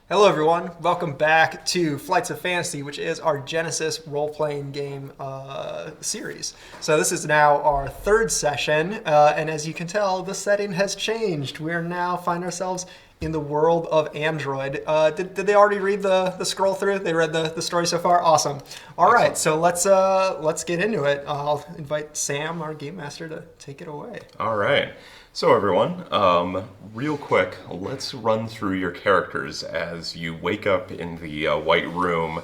Hello everyone, welcome back to Flights of Fantasy, which is our Genesys role-playing game series. So this is now our third session, and as you can tell, the setting has changed. We are now find ourselves in the world of Android. Did they already read the scroll through? They read the story so far? Awesome. All right, so let's get into it. I'll invite Sam, our game master, to take it away. All right. So everyone, real quick, let's run through your characters as you wake up in the white room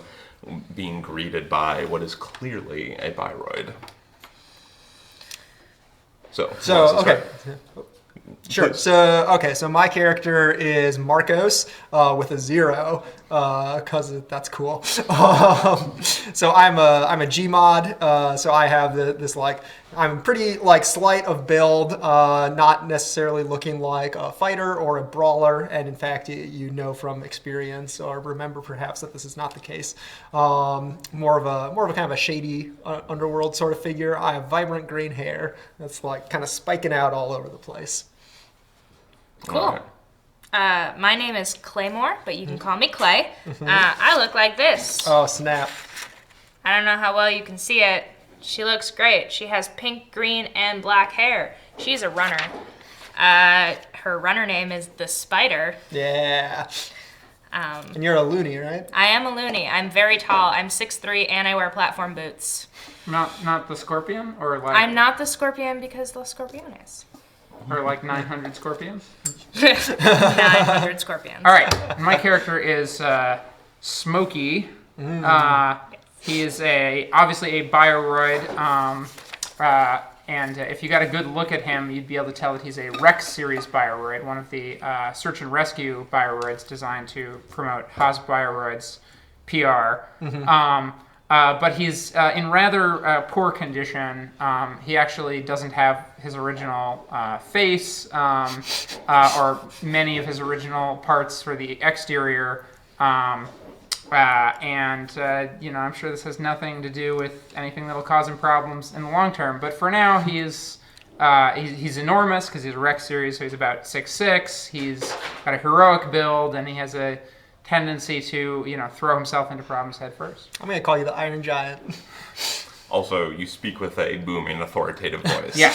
being greeted by what is clearly a Biroid. So okay. Sure. So my character is Marcos with a 0 because that's cool. So I'm a Gmod. So I have this I'm pretty slight of build, not necessarily looking like a fighter or a brawler, and in fact you know from experience or remember perhaps that this is not the case. More of a kind of a shady underworld sort of figure. I have vibrant green hair that's kind of spiking out all over the place. Cool. My name is Claymore, but you can call me Clay. I look like this. Oh, snap. I don't know how well you can see it. She looks great. She has pink, green, and black hair. She's a runner. Her runner name is the Spider. Yeah. And you're a loony, right? I am a loony. I'm very tall. I'm 6'3", and I wear platform boots. Not the Scorpion? I'm not the Scorpion because the Scorpion is. Or 900 Scorpions? 900 Scorpions. All right. My character is Smokey. He is obviously a Bioroid. And if you got a good look at him, you'd be able to tell that he's a Rex series Bioroid, one of the search and rescue Bioroids designed to promote Haas Bioroid's PR. But he's in rather poor condition. He actually doesn't have his original face or many of his original parts for the exterior. I'm sure this has nothing to do with anything that'll cause him problems in the long term. But for now, he's enormous because he's a Rex series, so he's about 6'6". He's got a heroic build, and he has a tendency to, throw himself into problems head first. I'm going to call you the Iron Giant. Also, you speak with a booming, authoritative voice. Yes.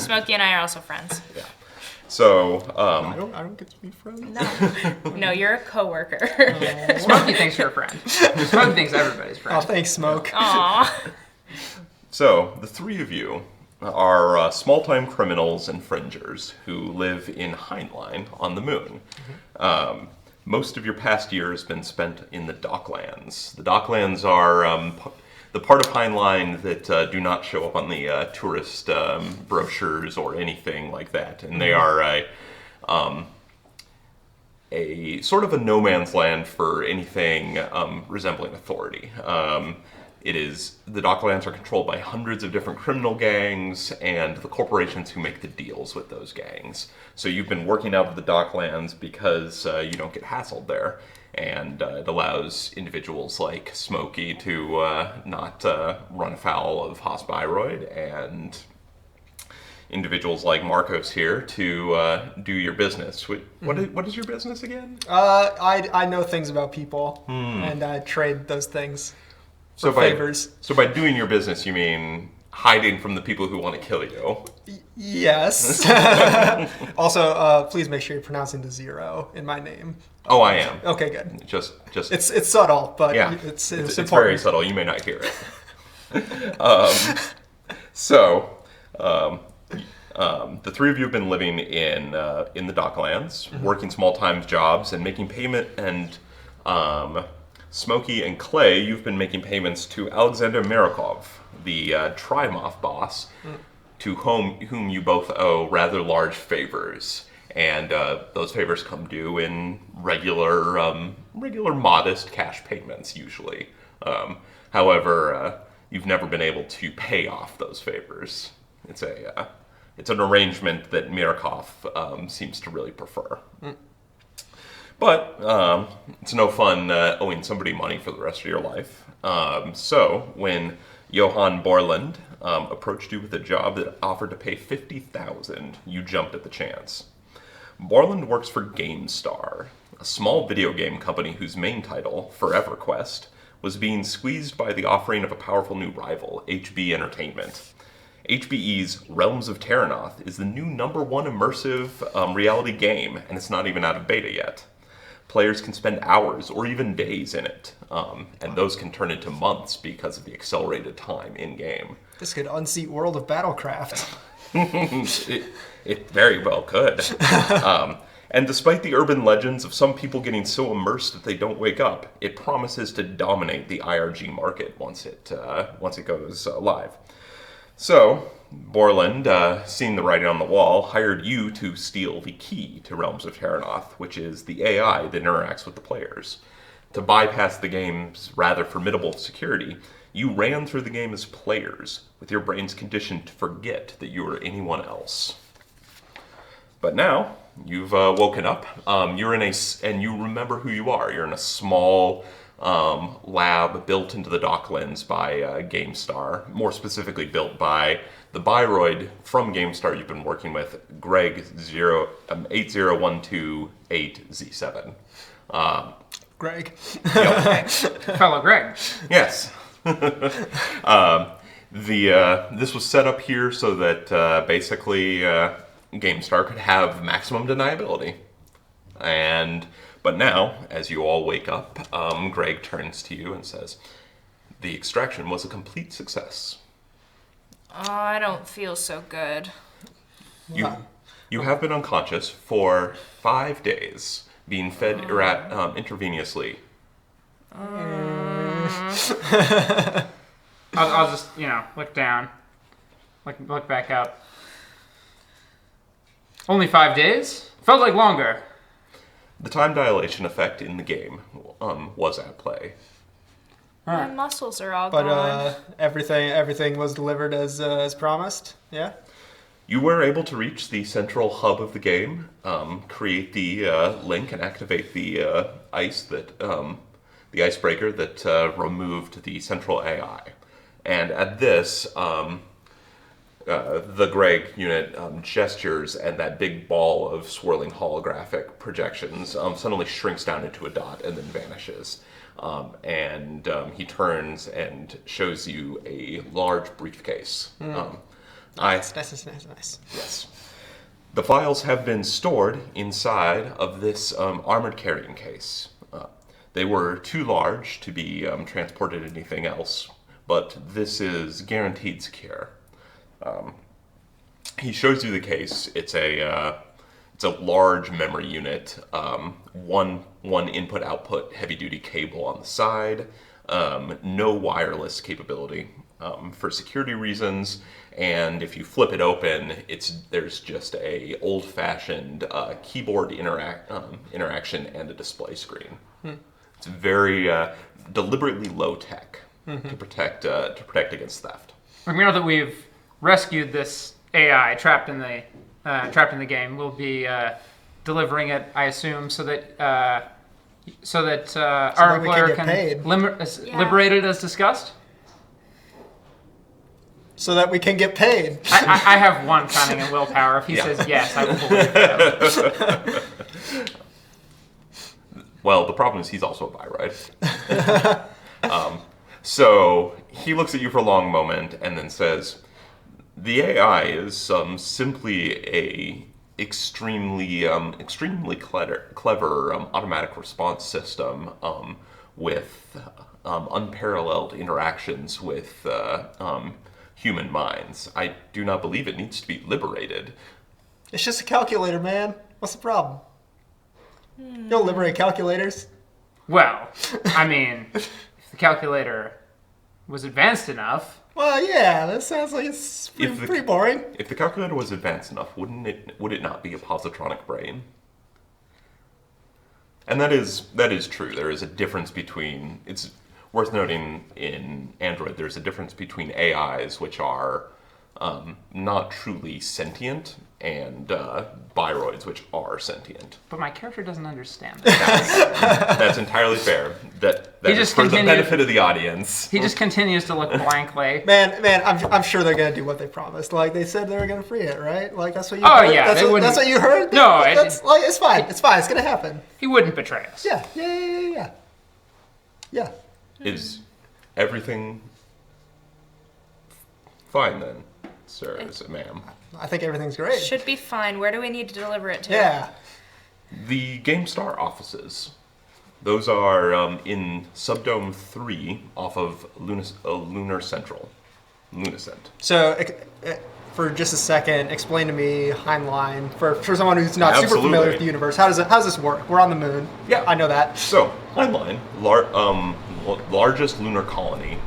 Smokey and I are also friends. Yeah. So, I don't get to be friends. No, you're a coworker. Smokey thinks you're a friend. Smokey thinks everybody's friend. Oh, thanks, Smoke. Aww. So, the three of you are small-time criminals and fringers who live in Heinlein on the moon. Most of your past year has been spent in the Docklands. The Docklands are the part of Heinlein that do not show up on the tourist brochures or anything like that. And they are a sort of a no man's land for anything resembling authority. The Docklands are controlled by hundreds of different criminal gangs and the corporations who make the deals with those gangs. So you've been working out of the Docklands because you don't get hassled there. And it allows individuals like Smokey to not run afoul of Haas Biroid, and individuals like Marcos here to do your business. What is your business again? I know things about people, and I trade those things for favors. So by doing your business, you mean hiding from the people who want to kill you? Yes. Also, please make sure you're pronouncing the 0 in my name. Oh, I am. Okay, good. Just It's subtle, but yeah, it's important. very subtle. You may not hear it. The three of you have been living in the Docklands, working small-time jobs and making payment. And Smokey and Clay, you've been making payments to Alexander Marikov, the Trimoff boss, to whom you both owe rather large favors. And those favors come due in regular modest cash payments, usually. However, you've never been able to pay off those favors. It's an arrangement that Marikov seems to really prefer. But it's no fun owing somebody money for the rest of your life. So when Johan Borland approached you with a job that offered to pay $50,000, you jumped at the chance. Borland works for GameStar, a small video game company whose main title, Forever Quest, was being squeezed by the offering of a powerful new rival, HB Entertainment. HBE's Realms of Terranoth is the new #1 immersive reality game, and it's not even out of beta yet. Players can spend hours or even days in it, and those can turn into months because of the accelerated time in-game. This could unseat World of Battlecraft. It very well could. And despite the urban legends of some people getting so immersed that they don't wake up, it promises to dominate the IRG market once it goes live. So, Borland, seeing the writing on the wall, hired you to steal the key to Realms of Terranoth, which is the AI that interacts with the players. To bypass the game's rather formidable security, you ran through the game as players, with your brains conditioned to forget that you were anyone else. But now, you've woken up, and you remember who you are. You're in a small lab built into the Docklands by GameStar, more specifically built by the Biroid from GameStar you've been working with, Greg 80128Z7. Greg. Yep. Fellow Greg. Yes. This was set up here so that basically GameStar could have maximum deniability. But now, as you all wake up, Greg turns to you and says, "The extraction was a complete success. Oh, I don't feel so good. You have been unconscious for 5 days, being fed intravenously." I'll just, look down. Look back up. Only 5 days? Felt like longer. The time dilation effect in the game was at play. My muscles are all But gone. everything was delivered as promised. Yeah. You were able to reach the central hub of the game, create the link, and activate the the icebreaker that removed the central AI. And at this, the Greg unit gestures, and that big ball of swirling holographic projections suddenly shrinks down into a dot and then vanishes. He turns and shows you a large briefcase. Nice. Yes. The files have been stored inside of this armored carrying case. They were too large to be transported anything else, but this is guaranteed secure. He shows you the case. It's a large memory unit, one input-output heavy-duty cable on the side, no wireless capability for security reasons, and if you flip it open, there's just a old-fashioned keyboard interaction and a display screen. It's very deliberately low-tech to protect against theft. We know that we've rescued this AI trapped in the game. We'll be delivering it, I assume, so that our we can employer get can paid. liberate it as discussed. So that we can get paid. I have one cunning and willpower. If he says yes, I will believe him. Well, the problem is he's also a Biroid. So he looks at you for a long moment and then says, "The AI is simply a extremely clever automatic response system with unparalleled interactions with human minds. I do not believe it needs to be liberated." It's just a calculator, man. What's the problem? You don't liberate calculators. Well, I mean, if the calculator was advanced enough. Well, yeah, that sounds like it's pretty boring. If the calculator was advanced enough, would it not be a positronic brain? And that is true. There is a difference between, it's worth noting in Android, there's a difference between AIs, which are not truly sentient, and bioroids, which are sentient. But my character doesn't understand that. That's entirely fair. That is just for the continued- benefit of the audience. He just continues to look blankly. Man, I'm sure they're gonna do what they promised. Like they said they were gonna free it, right? Like that's what you. Oh, heard? yeah, that's they what, wouldn't- that's what you heard. No, that's like it's fine. It's fine. It's gonna happen. He wouldn't betray us. Yeah. Is everything fine then, sir? Is it, ma'am? I think everything's great. Should be fine. Where do we need to deliver it to? Yeah. The GameStar offices. Those are in Subdome 3 off of Lunar Central. Lunacent. So, for just a second, explain to me Heinlein for someone who's not super Absolutely. familiar with the universe. How does this work? We're on the moon. Yeah. I know that. So, Heinlein, largest lunar colony,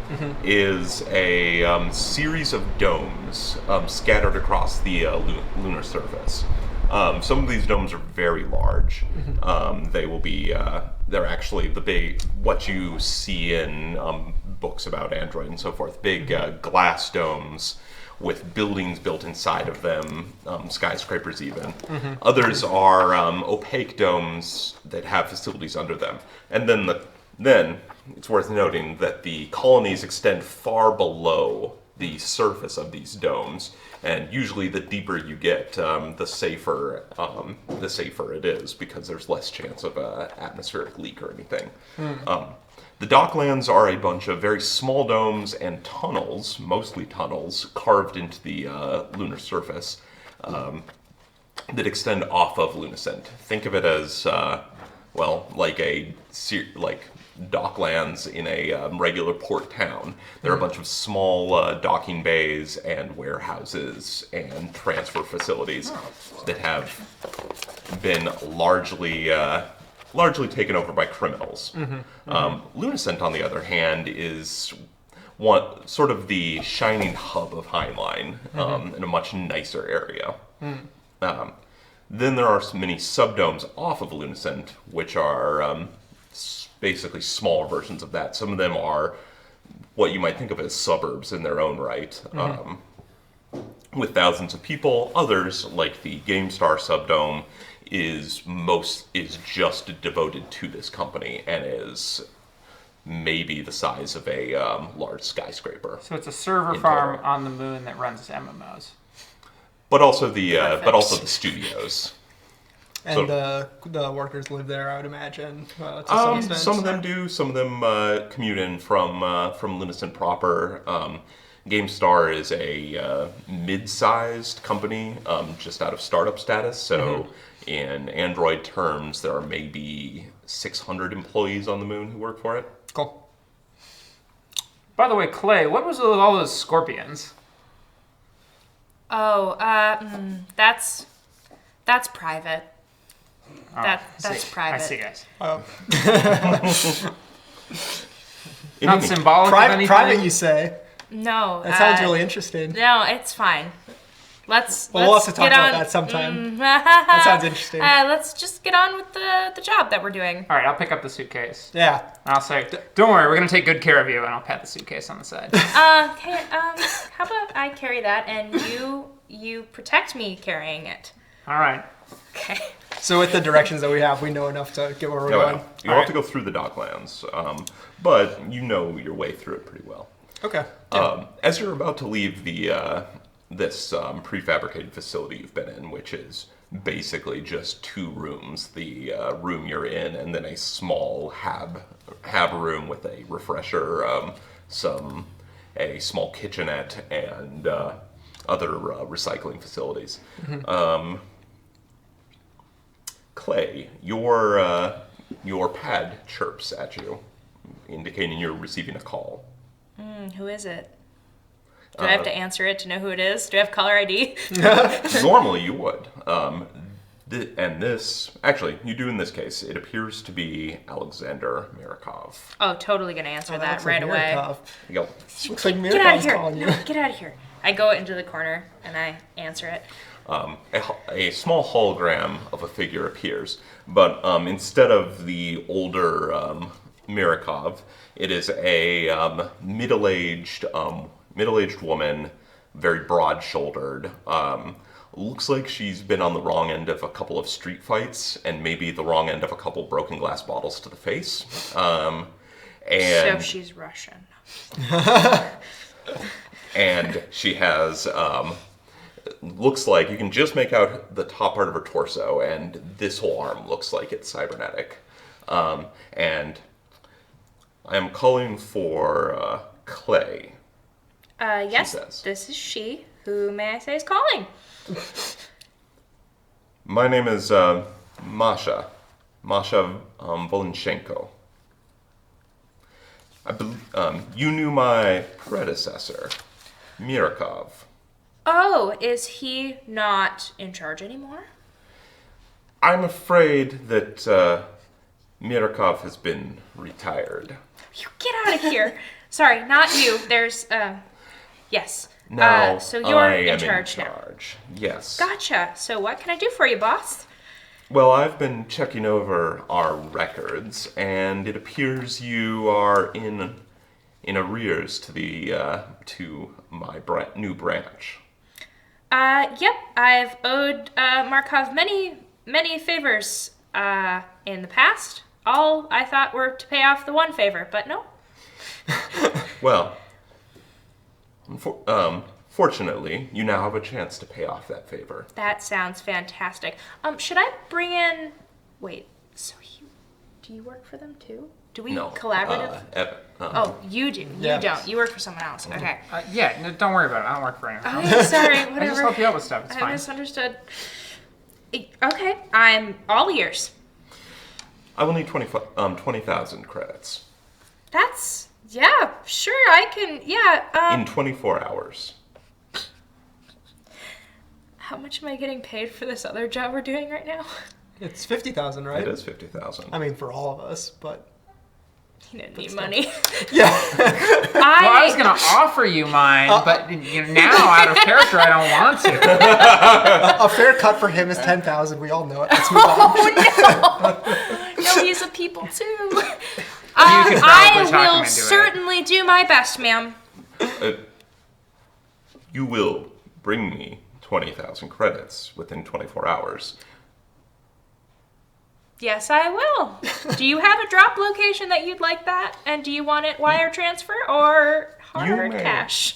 is a series of domes scattered across the lunar surface. Some of these domes are very large. They will be, they're actually what you see in books about Android and so forth, big glass domes with buildings built inside of them, skyscrapers even. Others are opaque domes that have facilities under them. And then it's worth noting that the colonies extend far below the surface of these domes, and usually the deeper you get, the safer it is, because there's less chance of an atmospheric leak or anything. The docklands are a bunch of very small domes and tunnels, mostly tunnels, carved into the lunar surface that extend off of Lunacent. Think of it as, like docklands in a regular port town. There are a bunch of small docking bays and warehouses and transfer facilities that have been largely taken over by criminals. Lunacent, on the other hand, is sort of the shining hub of Heinlein in a much nicer area. Then there are many subdomes off of Lunacent, which are basically smaller versions of that. Some of them are what you might think of as suburbs in their own right, with thousands of people. Others, like the GameStar subdome, is just devoted to this company and is maybe the size of a large skyscraper. So it's a server In farm total. on the moon that runs MMOs. But also the studios. And So- the workers live there, I would imagine. To some extent. Some of them do. Some of them commute in from Lunacent proper. GameStar is a mid-sized company, just out of startup status. So, in Android terms, there are maybe 600 employees on the moon who work for it. Cool. By the way, Clay, what was with all those scorpions? Oh, that's private. Oh, That's private. I see, guys. In Not any- symbolic of Private, anything. private, you say? No. That sounds really interesting. No, it's fine. Let's We'll have to talk get about on. that sometime. That sounds interesting. Let's just get on with the job that we're doing. All right, I'll pick up the suitcase. Yeah. And I'll say, "Don't worry, we're gonna take good care of you," and I'll pat the suitcase on the side. Okay. How about I carry that and you protect me carrying it? All right. Okay. So with the directions that we have, we know enough to get where we're No, going. you'll have to go through the docklands, but you know your way through it pretty well. Okay. As you're about to leave this prefabricated facility you've been in, which is basically just 2 rooms, the room you're in, and then a small hab room with a refresher, a small kitchenette, and other recycling facilities. Clay, your pad chirps at you, indicating you're receiving a call. Who is it? Do I have to answer it to know who it is? Do I have caller ID? Normally you would. Actually, you do in this case. It appears to be Alexander Mirikov. Oh, totally gonna answer that Looks like right away. Mirakov. You go, Looks like Get out of Mirakov's here! calling you. No, get out of here! I go into the corner and I answer it. a small hologram of a figure appears, but instead of the older Mirikov, it is a middle-aged woman, very broad-shouldered. Looks like she's been on the wrong end of a couple of street fights and maybe the wrong end of a couple broken glass bottles to the face. So And she's Russian. and she has looks like you can just make out the top part of her torso, and this whole arm looks like it's cybernetic. And I am calling for Clay. Yes, says. this is she. Who may I say is calling? My name is Masha Volinchenko. You knew my predecessor, Mirakov. Oh, is he not in charge anymore? I'm afraid that Mirakov has been retired. You get out of here. Sorry, not you. There's, yes. Now so you're I am in charge now. Yes. Gotcha. So what can I do for you, boss? Well, I've been checking over our records, and it appears you are in arrears to the to my new branch. Yep. I've owed Markov many favors in the past. All I thought were to pay off the one favor, but no. Well, fortunately, you now have a chance to pay off that favor. That sounds fantastic. Should I bring in? Wait. So do you work for them too? Do we No. collaborative? Oh, you do. Yes. You don't. You work for someone else. Okay. Yeah, no, don't worry about it. I don't work for anyone. Okay, sorry. I Whatever. just help you out with stuff. It's I fine. misunderstood. Okay, I'm all ears. I will need 20,000 credits Yeah, sure, I can, yeah, in 24 hours. How much am I getting paid for this other job we're doing right now? It's 50,000, right? It is 50,000. I mean, for all of us, but You didn't need money. yeah. Well, I was gonna offer you mine, but now out of character, I don't want to. A fair cut for him is 10,000. We all know it. Let's move on. Oh no! No, he's a people too. probably talk I him will into it. certainly do my best, ma'am. You will bring me 20,000 credits within 24 hours. Yes, I will. Do you have a drop location that you'd like that? And do you want it wire transfer or hard may. cash?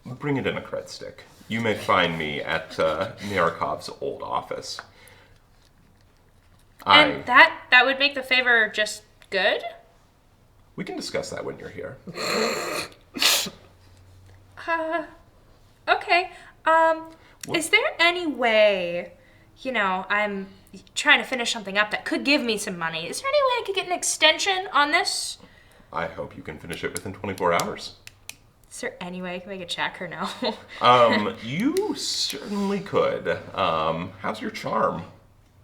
Bring it in a cred stick. You may find me at Mirakov's old office. And that would make the favor just good? We can discuss that when you're here. Okay. Is there any way, I'm trying to finish something up that could give me some money. Is there any way I could get an extension on this? I hope you can finish it within 24 hours. Is there any way I can make a check or no? You certainly could. How's your charm?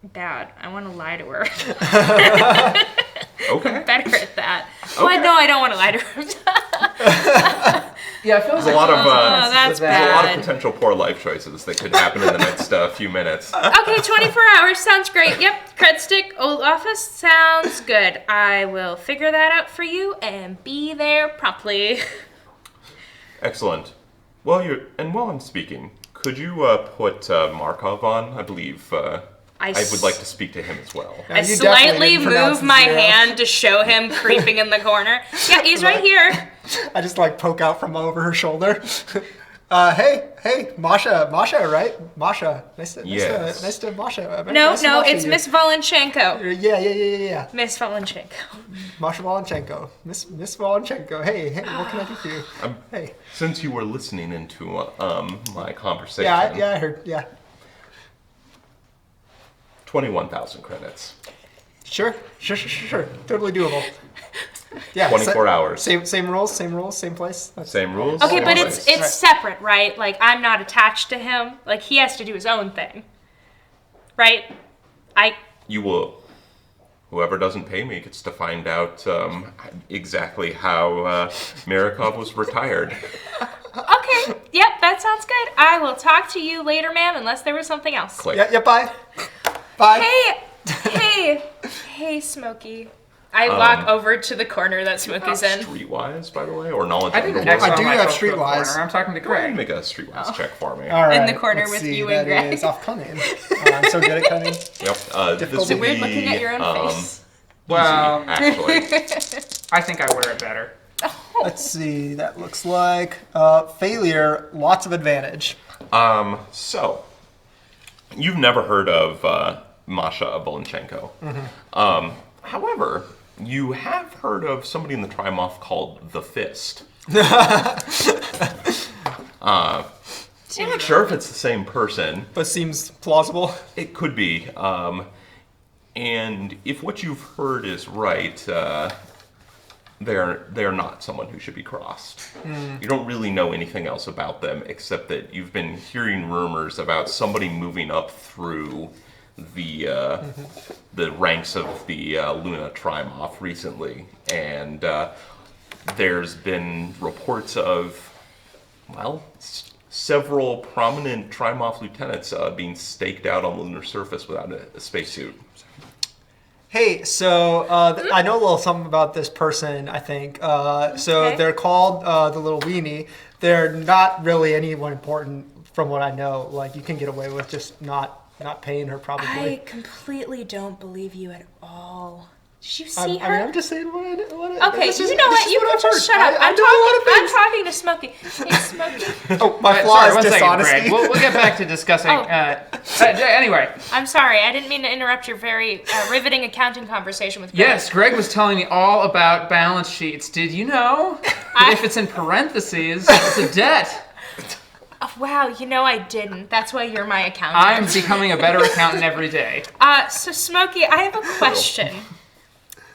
Bad. I want to lie to her. Okay. Better at that. Well, no, I don't want to lie to her. Yeah, I feel There's a lot of that's there's a lot of bad. potential poor life choices that could happen in the next few minutes. Okay, 24 hours. Sounds great. Yep. Cred stick, old office. Sounds good. I will figure that out for you and be there promptly. Excellent. While I'm speaking, could you put Markov on? I believe I would like to speak to him as well. Yeah, I you definitely slightly didn't pronounce move my zero. hand to show him creeping in the corner. Yeah, he's right here. I just poke out from over her shoulder. Hey, Masha, right? Masha, nice to Masha. No, nice to Masha it's you. Miss Volinchenko. Yeah. Miss Volinchenko. Masha Volinchenko. Miss Volinchenko. Hey, what can I do for you? Hey. Since you were listening into my conversation, Yeah, I heard. Yeah. 21,000 credits. Sure. Totally doable. Yeah. 24 hours. Same rules, same place. Same rules. Okay, same but place. it's separate, right? I'm not attached to him. He has to do his own thing. Right? You will. Whoever doesn't pay me gets to find out exactly how Mirakov was retired. Okay. Yep, that sounds good. I will talk to you later, ma'am, unless there was something else. Click. Yeah, bye. Hey, Smokey. I walk over to the corner that Smokey's in. Streetwise, by the way, or knowledge I think the underworld? next I one do might have go to a Streetwise. corner. I'm talking to Go ahead and Greg. make a streetwise check for me. All right. In the corner let's with see, you and that Greg. is off cunning. I'm so good at cunning. Yep. This It's will Weird be, looking at your own face. Well, actually. I think I wear it better. Let's see. That looks like failure. Lots of advantage. So, you've never heard of Masha Volonchenko. However, you have heard of somebody in the Triumph called the Fist. I'm not sure if it's the same person. But seems plausible. It could be. And if what you've heard is right, they're not someone who should be crossed. You don't really know anything else about them except that you've been hearing rumors about somebody moving up through the ranks of the Luna Triumph recently, and there's been reports of, well, several prominent Triumph lieutenants being staked out on the lunar surface without a spacesuit. Hey, so I know a little something about this person, I think. So Okay. they're called the Little Weenie. They're not really anyone important from what I know. Like, you can get away with just not paying her, probably. I completely don't believe you at all. Did you see I mean, her? I'm just saying what I Okay, this is- you know this what? is You can I've just heard. shut up. I I'm know a lot of things. talking to Smokey. Hey, Smokey. Oh, my Sorry, flaw is one second, dishonesty. Greg. We'll get back to discussing. Oh. Anyway, I'm sorry. I didn't mean to interrupt your very riveting accounting conversation with Greg. yes, Greg was telling me all about balance sheets. Did you know that if it's in parentheses, it's a debt? Oh, wow, you know I didn't. That's why you're my accountant. I'm becoming a better accountant every day. So Smokey, I have a question.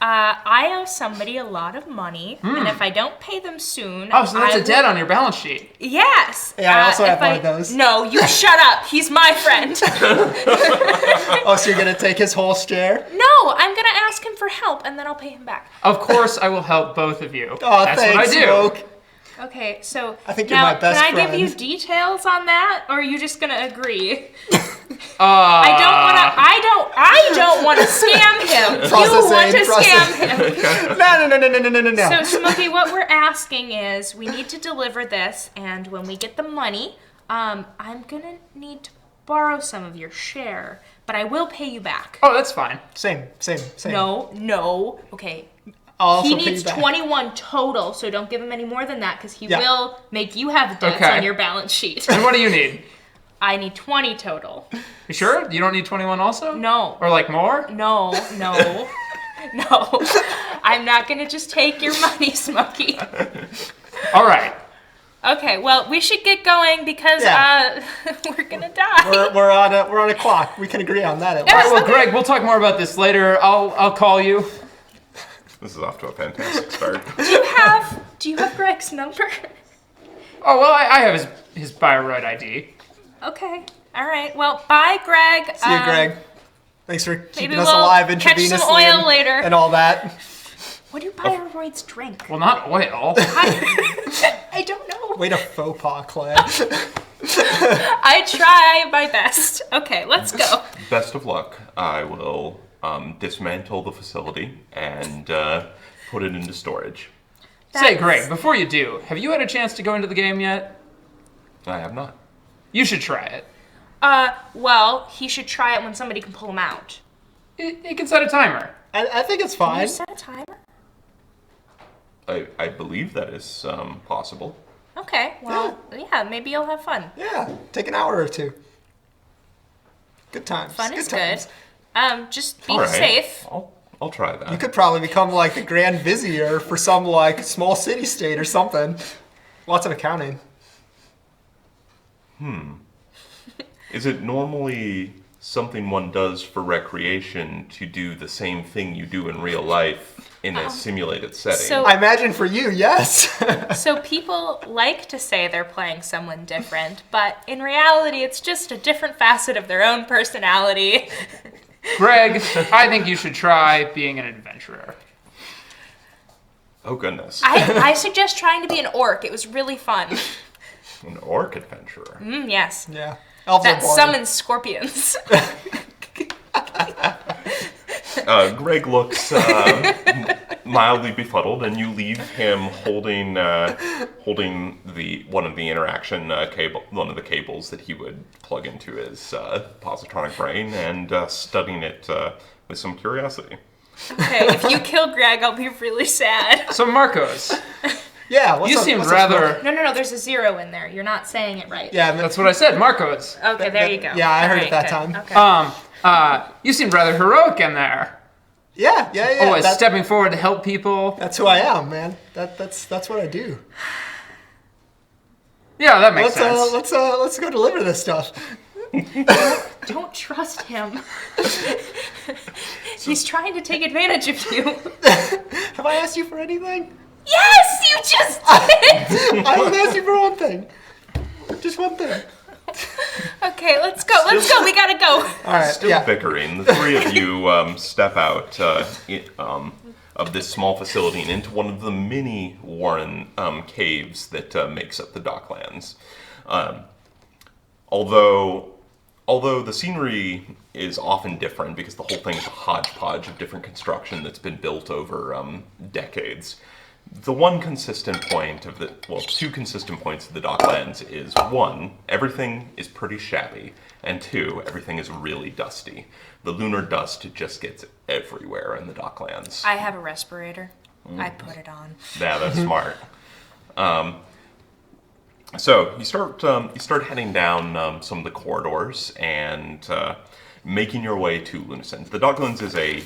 I owe somebody a lot of money, and if I don't pay them soon, Oh, so that's I a debt will- on your balance sheet. Yes. Yeah, I also if have one of those. No, you shut up. He's my friend. Oh, so you're going to take his whole share? No, I'm gonna ask him for help, and then I'll pay him back. Of course, I will help both of you. Oh, That's thanks, what I do. Smoke. Okay, so I think you're now, my best can I give you friend. details on that, or are you just gonna agree? Uh, I don't want to scam him. You want to scam him. No. So, Smokey, what we're asking is we need to deliver this, and when we get the money, I'm gonna need to borrow some of your share, but I will pay you back. Oh, that's fine. Same. No. Okay. I'll also He pay needs you back. 21 total, so don't give him any more than that, because he Yeah. will make you have debts Okay. on your balance sheet. And what do you need? I need 20 total. You sure? You don't need 21 also? No. Or like more? No. I'm not gonna just take your money, Smokey. All right. Okay, well, we should get going because Yeah. we're gonna die. We're on a clock. We can agree on that at Yeah. least. All right, well, Greg, we'll talk more about this later. I'll call you. This is off to a fantastic start. Do you have Greg's number? Oh, well, I have his Bioroid ID. Okay. All right. Well, bye, Greg. See you, Greg. Thanks for keeping maybe us we'll alive catch intravenously some oil and, later. and all that. What do bioroids drink? Well, not oil. I don't know. Way to faux pas, Clay. I try my best. Okay, let's go. Best of luck. I will dismantle the facility and put it into storage. Say, Greg, before you do, have you had a chance to go into the game yet? I have not. You should try it. Well, he should try it when somebody can pull him out. You can set a timer. I think it's Can fine. you set a timer? I believe that is possible. Okay, well, yeah, maybe you'll have fun. Yeah, take an hour or two. Good times. Fun good is times. good. Just be All right. safe. I'll try that. You could probably become like the Grand Vizier for some like small city state or something. Lots of accounting. Is it normally something one does for recreation to do the same thing you do in real life in a simulated setting? so- I imagine for you, yes. So people like to say they're playing someone different, but in reality, it's just a different facet of their own personality. Greg, I think you should try being an adventurer. Oh goodness. I suggest trying to be an orc. It was really fun. An orc adventurer. Yes. Yeah. Elves are That boring. summons scorpions. Greg looks mildly befuddled, and you leave him holding one of the cables that he would plug into his positronic brain, and studying it with some curiosity. Okay, if you kill Greg, I'll be really sad. So Marcos, Yeah, you seem rather. No, there's a 0 in there. You're not saying it right. Yeah, That's what I said, Marcos. Okay, there you go. Yeah, I heard All it that good. time. Okay. You seemed rather heroic in there. Yeah. Always stepping forward to help people. That's who I am, man. That's what I do. Yeah, that makes sense. Let's go deliver this stuff. Don't trust him. He's trying to take advantage of you. Have I asked you for anything? Yes, you just did. I only asked you for one thing. Just one thing. Okay, let's go. We gotta go. All right. Still bickering, the three of you step out of this small facility and into one of the many Warren caves that makes up the Docklands. Although the scenery is often different because the whole thing is a hodgepodge of different construction that's been built over decades. The one consistent point two consistent points of the Docklands is, one, everything is pretty shabby, and two, everything is really dusty. The lunar dust just gets everywhere in the Docklands. I have a respirator. I put it on. Yeah, that's smart. So you start heading down some of the corridors and making your way to Lunar Central. The Docklands is a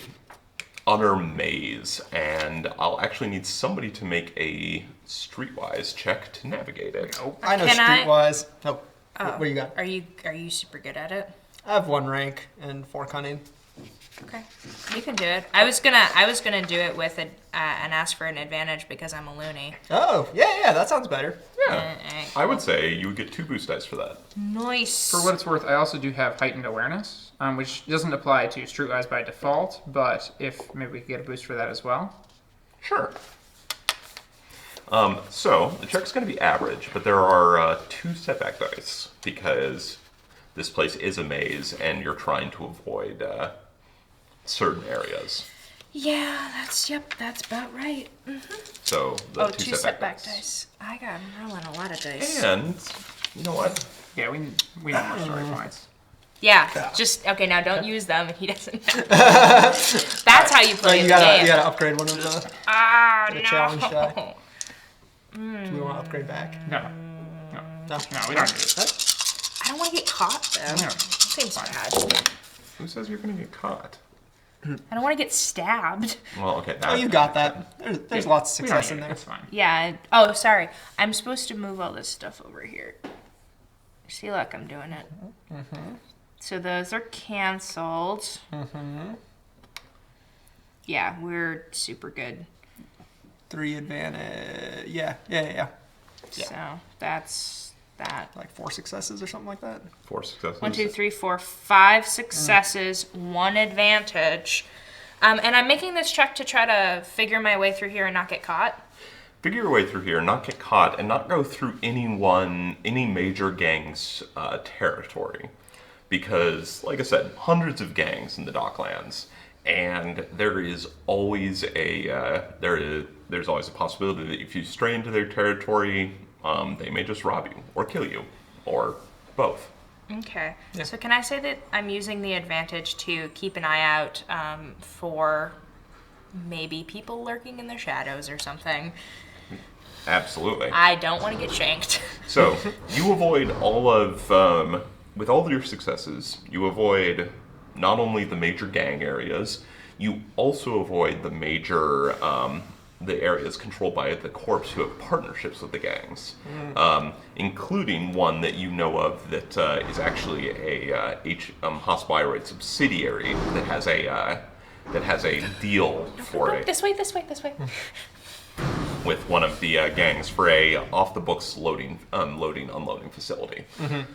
utter maze, and I'll actually need somebody to make a streetwise check to navigate it. Oh, I know Can I- streetwise. Oh, what do you got? Are you super good at it? I have 1 rank and 4 cunning. Okay, you can do it. I was gonna do it with and ask for an advantage because I'm a loony. Oh, yeah, that sounds better. Yeah, I would say you would get 2 boost dice for that. Nice. For what it's worth, I also do have heightened awareness, which doesn't apply to streetwise by default, but if maybe we could get a boost for that as well. Sure. So the check's going to be average, but there are 2 setback dice because this place is a maze and you're trying to avoid certain areas. Yeah, that's about right. So the 2 2 setback dice. I got rolling a lot of dice. And you know what? Yeah, we need more story points. Yeah, just okay. Now don't use them if he doesn't. That's how you play you the gotta game. upgrade one of the No. challenge die. Do we want to upgrade back? No, No. we don't need it. I don't want to get caught though. No. That seems bad. Who says you're going to get caught? I don't want to get stabbed. Well, okay. Oh, you got that. There's lots of We don't success need in it. there. That's fine. Yeah. Oh, sorry. I'm supposed to move all this stuff over here. See, look, I'm doing it. So those are canceled. Yeah, we're super good. 3 advantage. Yeah. So that's that. Like 4 successes or something like that. 4 successes. 1, 2, 3, 4, 5 successes, 1 advantage. And I'm making this check to try to figure my way through here and not get caught. Figure your way through here, not get caught, and not go through any major gang's territory. Because, like I said, hundreds of gangs in the Docklands, and there is always there's always a possibility that if you stray into their territory, they may just rob you or kill you, or both. Okay. Yeah. So can I say that I'm using the advantage to keep an eye out for maybe people lurking in the shadows or something? Absolutely. I don't want to get shanked. So you avoid with all of your successes, you avoid not only the major gang areas, you also avoid the major the areas controlled by the corps who have partnerships with the gangs, including one that you know of that is actually a Hospiroid subsidiary that has a deal for it. This way. With one of the gangs for a off-the-books unloading facility.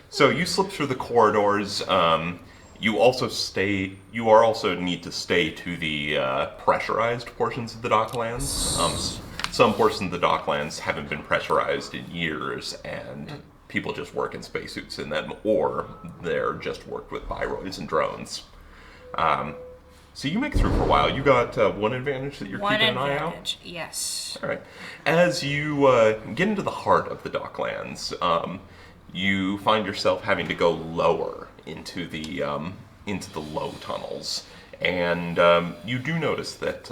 So you slip through the corridors. You are also need to stay to the pressurized portions of the Docklands. Some portions of the Docklands haven't been pressurized in years, and people just work in spacesuits in them, or they're just worked with biroids and drones. So you make it through for a while. You got one advantage that you're One keeping an eye out? advantage, yes. All right. As you get into the heart of the Docklands, you find yourself having to go lower into the low tunnels. And you do notice that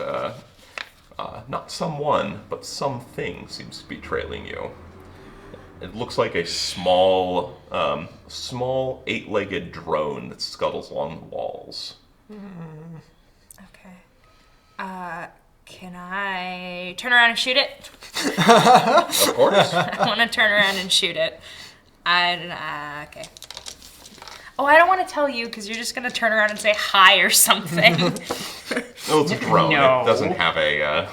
not someone, but something seems to be trailing you. It looks like a small 8-legged drone that scuttles along the walls. Okay. Can I turn around and shoot it? Of course. I want to turn around and shoot it. Okay. Oh, I don't want to tell you because you're just going to turn around and say hi or something. No, it's a drone. No. It doesn't have a...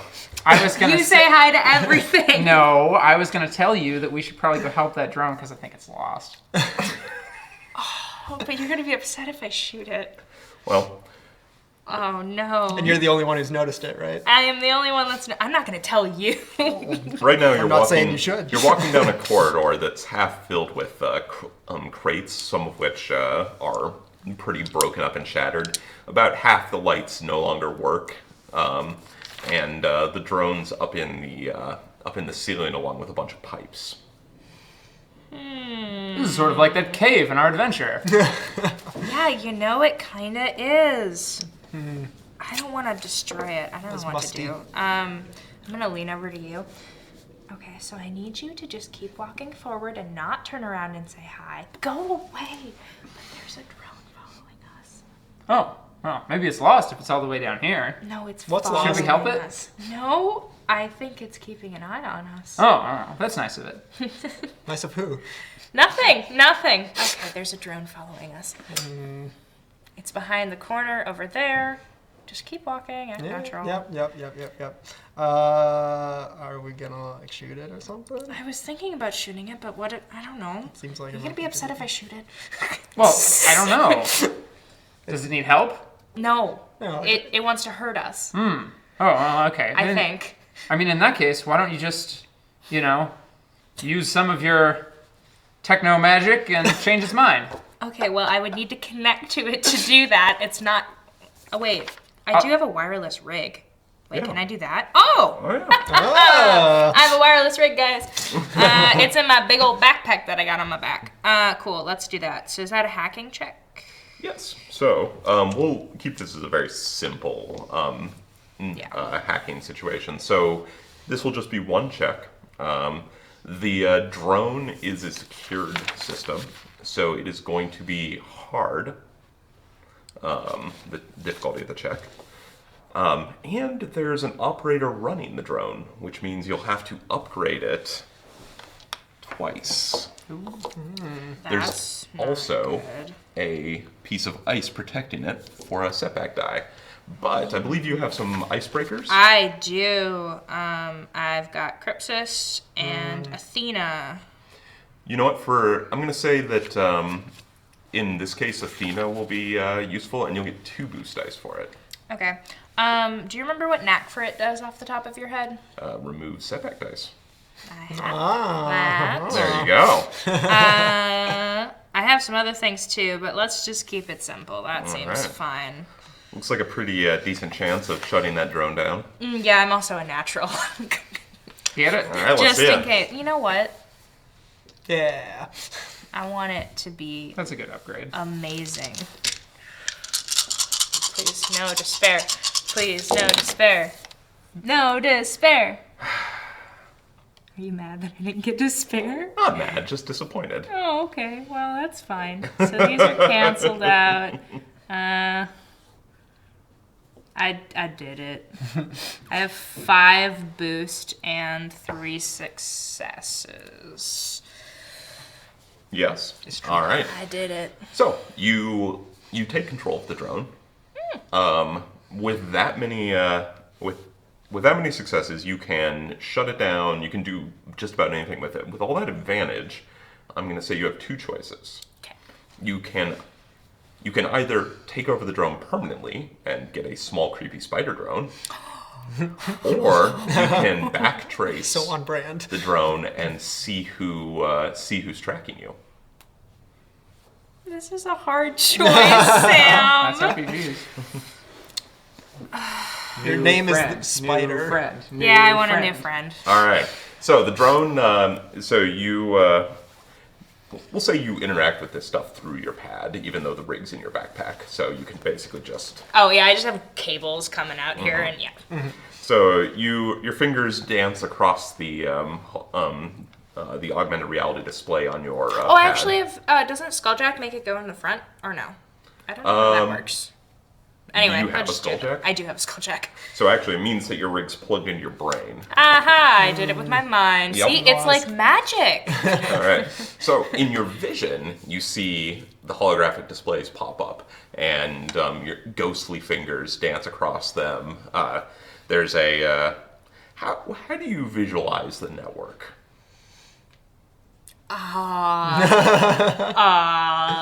I was gonna You say hi to everything. No, I was gonna tell you that we should probably go help that drone because I think it's lost. Oh, but you're going to be upset if I shoot it. Well... Oh, no. And you're the only one who's noticed it, right? I am the only one that's... I'm not going to tell you. Right now, you're not walking. saying you should. You're walking down a corridor that's half filled with crates, some of which are pretty broken up and shattered. About half the lights no longer work, and the drone's up in the ceiling along with a bunch of pipes. This is sort of like that cave in our adventure. Yeah, it kind of is. I don't want to destroy it. I don't know what musty. to do. I'm going to lean over to you. Okay, so I need you to just keep walking forward and not turn around and say hi. Go away. But there's a drone following us. Oh, well, maybe it's lost if it's all the way down here. No, it's What's following lost? Should we help it? us. No, I think it's keeping an eye on us. Oh, that's nice of it. Nice of who? Nothing. Okay, there's a drone following us. It's behind the corner over there. Just keep walking, act natural. Yep. Are we gonna like shoot it or something? I was thinking about shooting it, but I don't know. Seems like Are you gonna be upset if I shoot it? Well, I don't know. Does it need help? No. No. It wants to hurt us. Oh, well, okay. I Then- think. I mean, in that case, why don't you just, use some of your techno magic and change its mind? Okay, well, I would need to connect to it to do that. It's not. Oh wait, I do have a wireless rig. Wait, Yeah. can I do that? Oh! Oh yeah. Ah, I have a wireless rig, guys. It's in my big old backpack that I got on my back. Cool, let's do that. So is that a hacking check? Yes. So we'll keep this as a very simple hacking situation. So this will just be one check. The drone is a secured system, so it is going to be hard. The difficulty of the check. And there's an operator running the drone, which means you'll have to upgrade it twice. There's That's not also good. a piece of ice protecting it for a setback die. But I believe you have some icebreakers. I do. I've got Crypsis and Athena. You know what? I'm going to say that in this case, Athena will be useful, and you'll get 2 boost dice for it. Okay. Do you remember what Knack for It does off the top of your head? Remove setback dice. I have that. There you go. I have some other things too, but let's just keep it simple. That seems right. fine. Looks like a pretty decent chance of shutting that drone down. Yeah, I'm also a natural. Get it? All right, let's Just see in it. case. You know what? yeah. I want it to be That's a good upgrade. amazing. Please, no despair. Please, no despair. No despair. Are you mad that I didn't get despair? Not mad, just disappointed. Oh, okay. Well, that's fine. So these are canceled out. I did it. I have 5 boost and 3 successes. Yes. All right. I did it. So you take control of the drone. With that many with that many successes, you can shut it down. You can do just about anything with it. With all that advantage, I'm going to say you have 2 choices. Okay. You can either take over the drone permanently and get a small creepy spider drone, or you can backtrace So on brand. the drone and see who's tracking you. This is a hard choice, Sam. That's RPGs. Your New name friend, is the Spider. New friend. Yeah, I want a new friend. All right. So the drone. So you. We'll say you interact with this stuff through your pad, even though the rig's in your backpack. So you can basically just. Oh yeah, I just have cables coming out here, and yeah. So your fingers dance across the augmented reality display on your. Oh, I pad. actually have. Doesn't Skulljack make it go in the front or no? I don't know how that works. Anyway, you have I'll a just do it. Skulljack? I do have a Skulljack. So actually, it means that your rig's plugged into your brain. Aha! I did it with my mind. Yep. See, it's like magic. All right. So in your vision, you see the holographic displays pop up, and your ghostly fingers dance across them. There's a how do you visualize the network?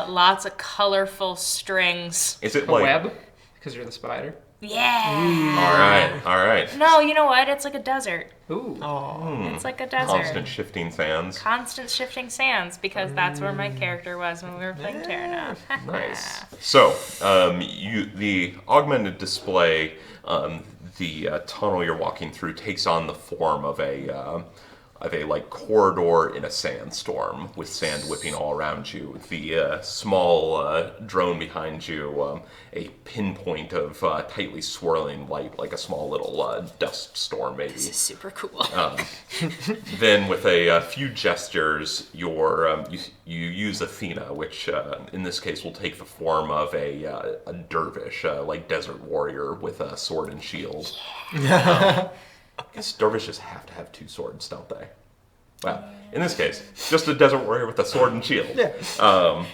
Lots of colorful strings. Is it A like web, because you're the spider. Yeah. all right? No, you know what? It's like a desert. Ooh. It's like a desert. Constant shifting sands. Constant shifting sands, because that's where my character was when we were playing Terra. Nice. So, the augmented display, the tunnel you're walking through takes on the form of a like corridor in a sandstorm with sand whipping all around you. The small drone behind you, a pinpoint of tightly swirling light, like a small little dust storm, maybe. This is super cool. Then, with a few gestures, you use Athena, which in this case will take the form of a dervish, like desert warrior with a sword and shield. I guess dervishes have to have two swords, don't they? Well, in this case, just a desert warrior with a sword and shield. Yeah.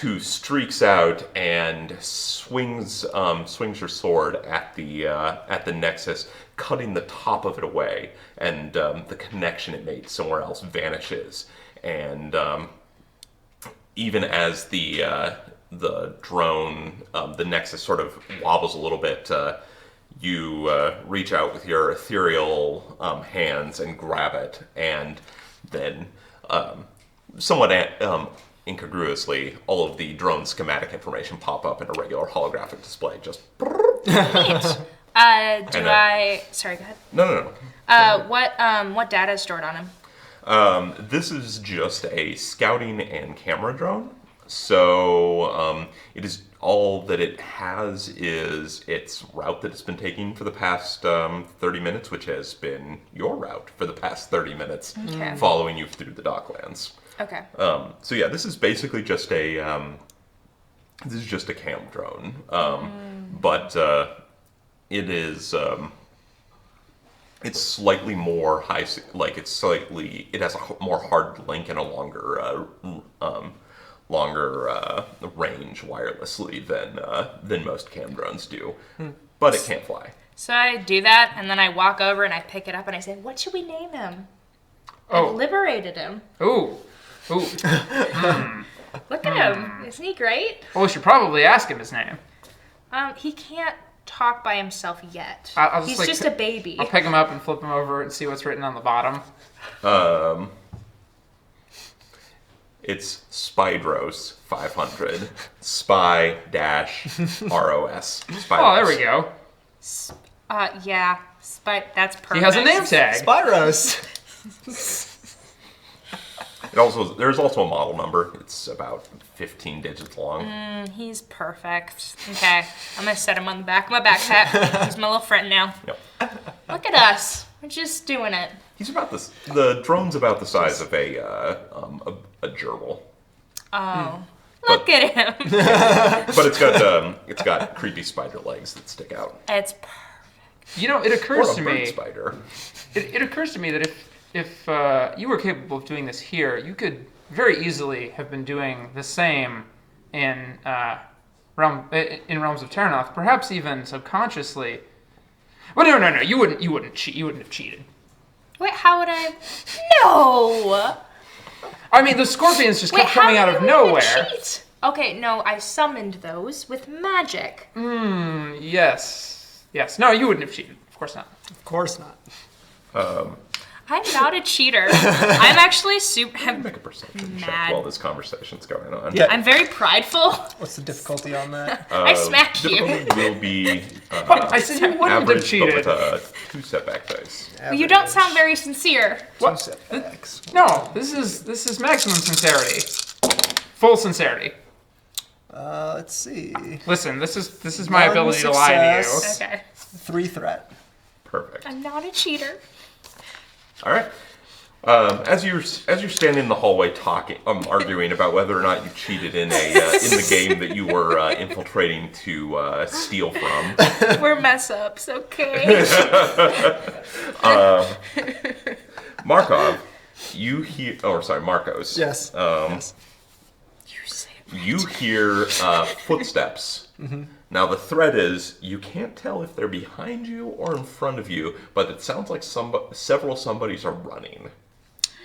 Who streaks out and swings her sword at the Nexus, cutting the top of it away, and the connection it made somewhere else vanishes. And even as the drone, the Nexus sort of wobbles a little bit, you reach out with your ethereal hands and grab it, and then somewhat incongruously, all of the drone schematic information pop up in a regular holographic display. Just Neat. Sorry, go ahead. no. What data is stored on him? This is just a scouting and camera drone. So it is all that it has is its route that it's been taking for the past 30 minutes, which has been your route for the past 30 minutes, following you through the docklands. Okay. So yeah, this is basically just a cam drone, but it is it's slightly more high, like it has a more hard link and a longer range wirelessly than most cam drones do, but it can't fly. So I do that, and then I walk over and I pick it up and I say, "What should we name him?" Oh. I've liberated him. Ooh. Look at him. Isn't he great? Well, we should probably ask him his name. He can't talk by himself yet. I'll He's just, just a baby. I'll pick him up and flip him over and see what's written on the bottom. It's Spydros 500 Spy-ROS. Oh, there we go. Yeah. That's perfect. He has a name tag. Spyros. There's also a model number. It's about 15 digits long. He's perfect. Okay. I'm going to set him on the back of my backpack. He's my little friend now. Yep. Look at us. We're just doing it. He's about this. The drone's about the size of a gerbil. Oh. Look at him. But it's got creepy spider legs that stick out. It's perfect. You know, it occurs Or a to bird me. spider. It occurs to me that if you were capable of doing this here, you could very easily have been doing the same in Realms of Terranoth, perhaps even subconsciously. Well, no. You wouldn't cheat. You wouldn't have cheated. Wait, how would I? No. I mean, the scorpions just kept how coming out did of we even nowhere. cheat? Okay, no, I summoned those with magic. Yes. No, you wouldn't have cheated. Of course not. Of course not. I'm not a cheater. I'm actually Make a perception check mad. while this conversation's going on. Yeah. I'm very prideful. What's the difficulty on that? I smacked you. Difficulty will be I said you wouldn't have average, but cheated. with a 2 setback dice. Well, you don't sound very sincere. What? Setbacks. No, this is maximum sincerity. Full sincerity. Let's see. Listen, this is my One ability to lie to you. success. Okay. 3 threat. Perfect. I'm not a cheater. All right. As you're standing in the hallway talking, arguing about whether or not you cheated in the game that you were infiltrating to steal from. We're mess ups, okay? Markov, you hear. Oh, sorry, Marcos. Yes. Yes. You say You hear footsteps. Now the threat is you can't tell if they're behind you or in front of you, but it sounds like several somebodies are running.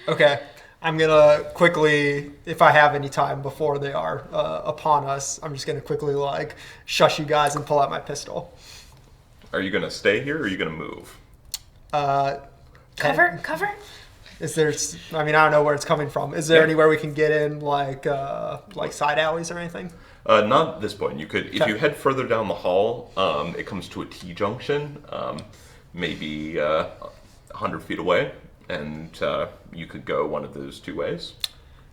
Okay. I'm gonna quickly, if I have any time before they are upon us, I'm just gonna quickly like shush you guys and pull out my pistol. Are you gonna stay here or are you gonna move? cover. Is there? I mean, I don't know where it's coming from. Is there anywhere we can get in, like side alleys or anything? Not at this point. You could, if Okay. you head further down the hall, it comes to a T-junction, maybe 100 feet away, and you could go one of those 2 ways.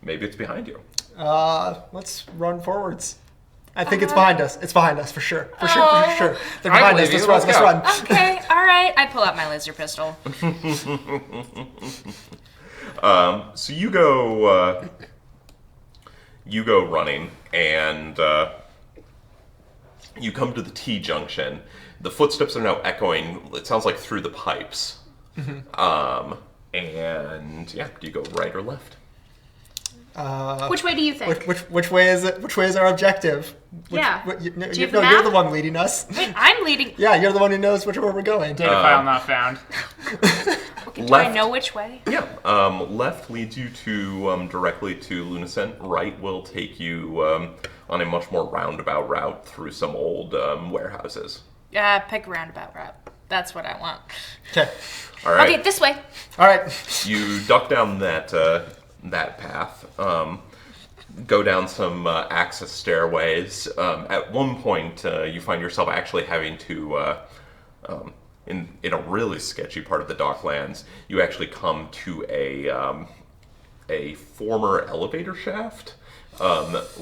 Maybe it's behind you. Let's run forwards. I think it's behind us. It's behind us for sure. For sure. They're behind us. believe Let's you. run. Let's Let's go. run. Okay, all right. I pull out my laser pistol. So you go running, and you come to the T-junction. The footsteps are now echoing. It sounds like through the pipes. And yeah, do you go right or left? Which way do you think? Which way is it? Which way is our objective? Yeah. No, Do you have you're the map? the one leading us. Wait, I'm leading. Yeah, you're the one who knows which way we're going. Data file not found. Okay, do I Left. know which way? Yeah. Left leads you to directly to Lunar Central. Right will take you on a much more roundabout route through some old warehouses. Pick a roundabout route. That's what I want. Okay. All right. Okay, this way. All right. You duck down that path. Go down some access stairways. At one point, you find yourself actually having to, in a really sketchy part of the Docklands, you actually come to a former elevator shaft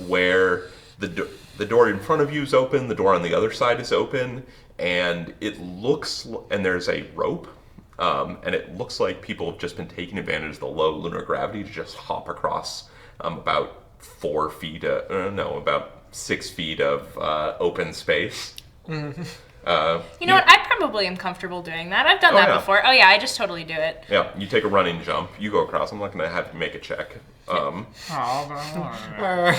where the door in front of you is open, the door on the other side is open, and and there's a rope. And it looks like people have just been taking advantage of the low lunar gravity to just hop across about 4 feet, about 6 feet of open space. You know what? I probably am comfortable doing that. I've done that yeah. before. Oh yeah, I just totally do it. Yeah, you take a running jump, you go across. I'm not going to have you make a check. Oh, but I want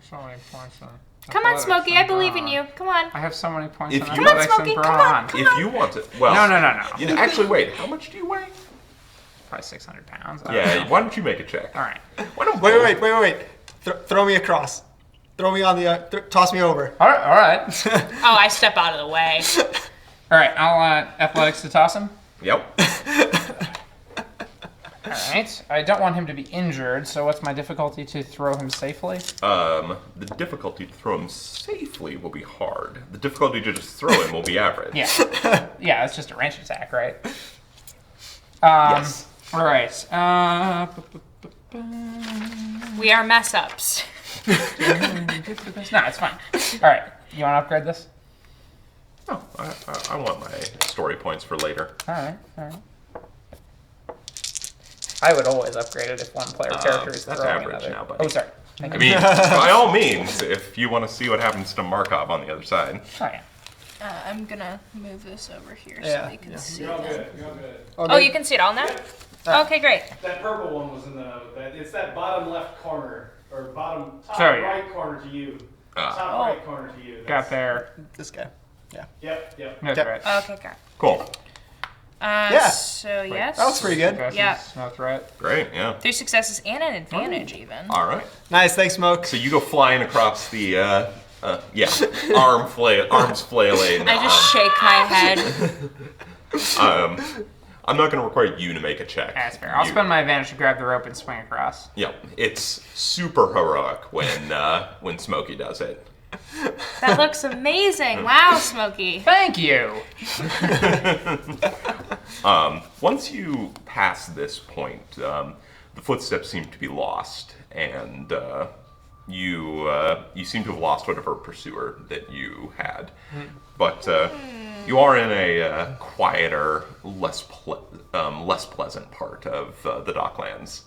so many points on. Come on, Smokey. I believe in you. Come on. I have so many points If on you- Come on, athletics Smokey, and come on, brawn. If you want it, well, No. Actually, wait. How much do you weigh? Probably 600 pounds. I don't Yeah. know. Why don't you make a check? All right. Why don't Wait. Throw me across. Throw me on the. Toss me over. All right. Oh, I step out of the way. All right. I'll athletics to toss him. Yep. All right. I don't want him to be injured, so what's my difficulty to throw him safely? The difficulty to throw him safely will be hard. The difficulty to just throw him will be average. Yeah. Yeah, it's just a range attack, right? Yes. All right. We are mess ups. No, it's fine. All right. You want to upgrade this? Oh, I want my story points for later. All right. I would always upgrade it if one player character is that's throwing average another. now, buddy. Oh, sorry. I mean, by all means, if you want to see what happens to Markov on the other side. Oh, yeah. I'm gonna move this over here Yeah, so we can yeah. see You're all that. good. You're all good. Oh, you can see it all now? Okay, great. That purple one was in it's that bottom left corner, or bottom top Sorry. right corner to you. Top Oh. right corner to you. Got there. This guy. Yep. No Okay. threat. Okay, great. Cool. Yeah. So, yes. That was pretty good. Successes, Yeah. No threat. Great, yeah. 3 successes and an advantage, even. All right. Nice. Thanks, Smoke. So you go flying across the, arms flailing. I just shake my head. I'm not going to require you to make a check. That's fair. I'll spend my advantage to grab the rope and swing across. Yep, it's super heroic when Smokey does it. That looks amazing. Wow, Smokey. Thank you. Once you pass this point, the footsteps seem to be lost, and you seem to have lost whatever pursuer that you had. But you are in a quieter, less pleasant part of the Docklands.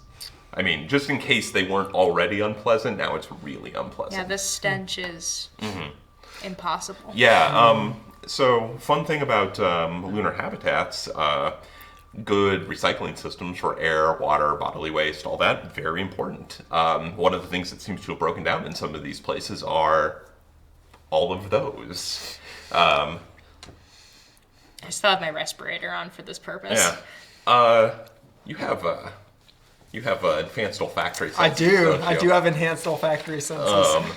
I mean, just in case they weren't already unpleasant, now it's really unpleasant. Yeah, the stench is impossible. Yeah, so fun thing about lunar habitats, good recycling systems for air, water, bodily waste, all that, very important. One of the things that seems to have broken down in some of these places are all of those. I still have my respirator on for this purpose. Yeah. You have advanced olfactory senses. I do. Don't I you? do have enhanced olfactory senses.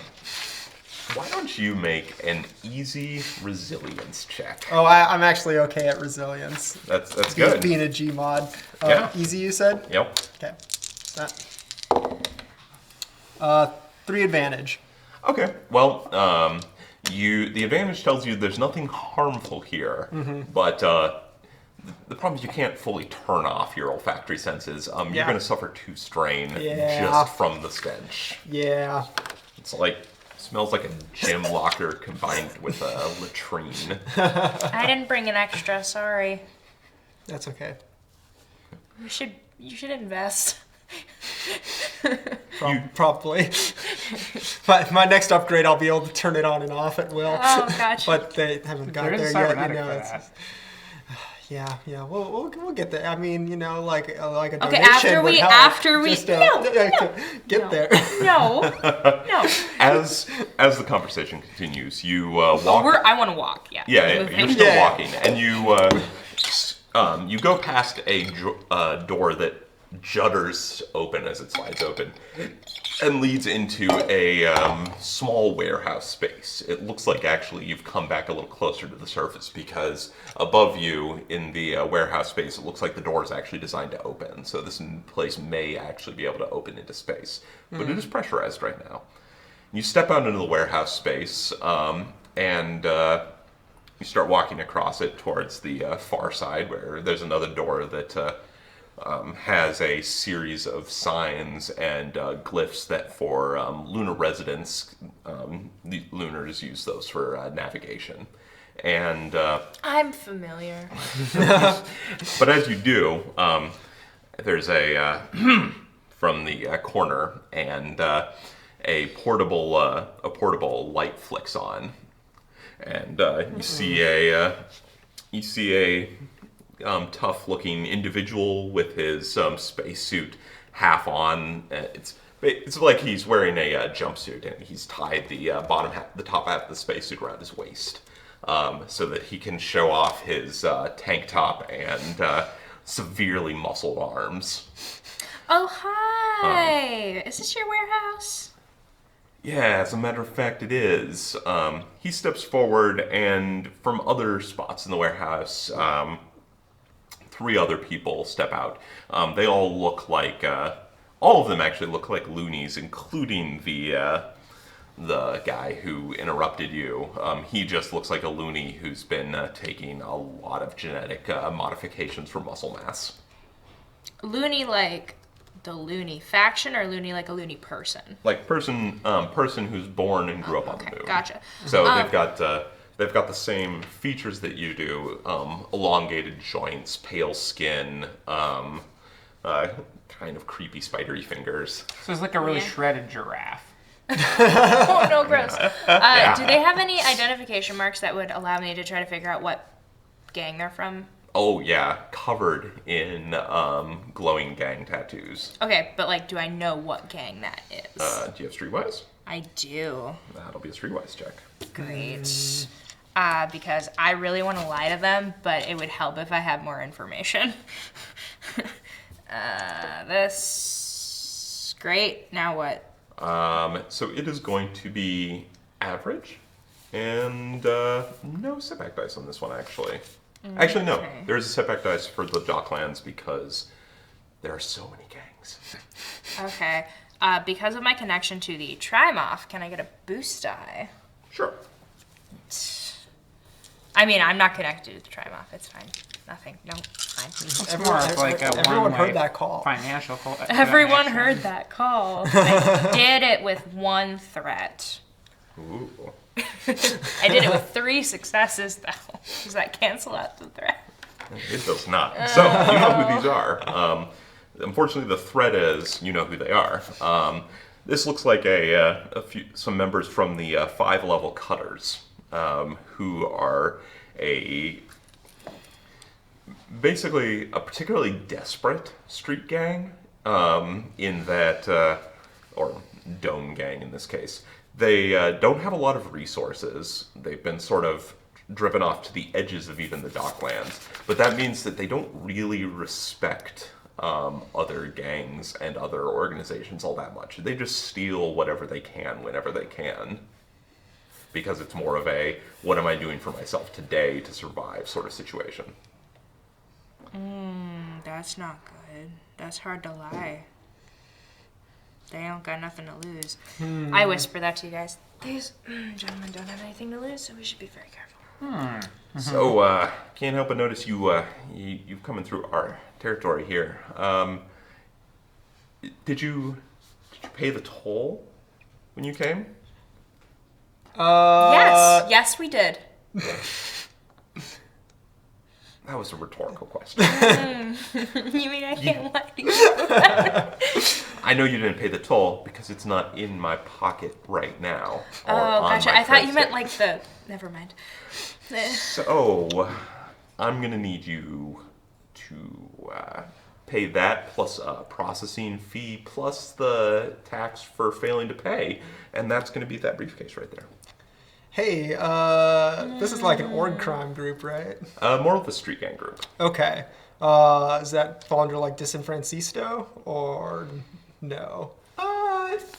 Why don't you make an easy resilience check? Oh, I'm actually okay at resilience. That's good. Being a Gmod. Yeah. Easy, you said? Yep. Okay. That. 3 advantage. Okay. Well, the advantage tells you there's nothing harmful here, but the problem is you can't fully turn off your olfactory senses. You're going to suffer 2 strain just from the stench. Yeah. It's like smells like a gym locker combined with a latrine. I didn't bring an extra, sorry. That's okay. You should invest. Probably. But my next upgrade, I'll be able to turn it on and off at will. Oh, gotcha. But they haven't got There is a there yet. cybernetic You know, for it's, that. yeah. We'll get there. I mean, you know, like a Okay, donation after would we help. no, Get no. there. No. As the conversation continues, you walk. I want to walk. Yeah. Yeah, Moving. you're still Yeah. walking, and you go past a door that judders open as it slides open, and leads into a small warehouse space. It looks like actually you've come back a little closer to the surface because above you in the warehouse space, it looks like the door is actually designed to open. So this place may actually be able to open into space, but it is pressurized right now. You step out into the warehouse space, and you start walking across it towards the far side, where there's another door that has a series of signs and glyphs that for lunar residents, the lunars use those for navigation. And I'm familiar. but as you do, there's a from the corner, and a portable light flicks on, and you see a tough-looking indiviil with his spacesuit half on. It's like he's wearing a jumpsuit, and he's tied the top half of the spacesuit around his waist, so that he can show off his tank top and severely muscled arms. Oh, hi. Is this your warehouse? Yeah, as a matter of fact, it is. He steps forward, and from other spots in the warehouse, 3 other people step out. They all look like, all of them actually look like loonies, including the guy who interrupted you. He just looks like a loony who's been taking a lot of genetic modifications for muscle mass. Loony like the loony faction, or loony like a loony person? Like person who's born and grew up on the moon. Gotcha. So they've got the same features that you do: elongated joints, pale skin, kind of creepy spidery fingers. So it's like a really Yeah. shredded giraffe. Oh no, gross. Yeah. Do they have any identification marks that would allow me to try to figure out what gang they're from? Oh yeah, covered in glowing gang tattoos. Okay, but like, do I know what gang that is? Do you have Streetwise? I do. That'll be a Streetwise check. Great. Because I really want to lie to them, but it would help if I had more information. This great. Now what? So it is going to be average, and no setback dice on this one actually. Actually, no. Okay. There is a setback dice for the Docklands because there are so many gangs. Okay. Because of my connection to the Trimoff, can I get a boost die? Sure. I mean, I'm not connected to the Trimoff. It's fine. Nothing. No, it's fine. It's more of like a everyone one-way heard that call. financial call. Everyone heard that call. I did it with one threat. Ooh. I did it with 3 successes, though. Does that cancel out the threat? It does not. So, you know who these are. Unfortunately, the threat is you know who they are. This looks like some members from the 5-level Cutters, who are basically a particularly desperate street gang, in that, or dome gang in this case. They don't have a lot of resources. They've been sort of driven off to the edges of even the Docklands, but that means that they don't really respect other gangs and other organizations all that much. They just steal whatever they can whenever they can, because it's more of a what am I doing for myself today to survive sort of situation. That's not good. That's hard to lie. They don't got nothing to lose. I whisper that to you guys. These gentlemen don't have anything to lose, so we should be very careful. So, can't help but notice you've coming through our territory here. Did you pay the toll when you came? Yes, we did. That was a rhetorical question. You mean I can't lie to you? I know you didn't pay the toll because it's not in my pocket right now. or Oh, on gotcha. my I thought you credit meant stick. like the... Never mind. So, I'm gonna need you to pay that plus a processing fee plus the tax for failing to pay, and that's gonna be that briefcase right there. Hey, this is like an org crime group, right? More of a street gang group. Okay. Does that fall under like Disenfrancisto or no?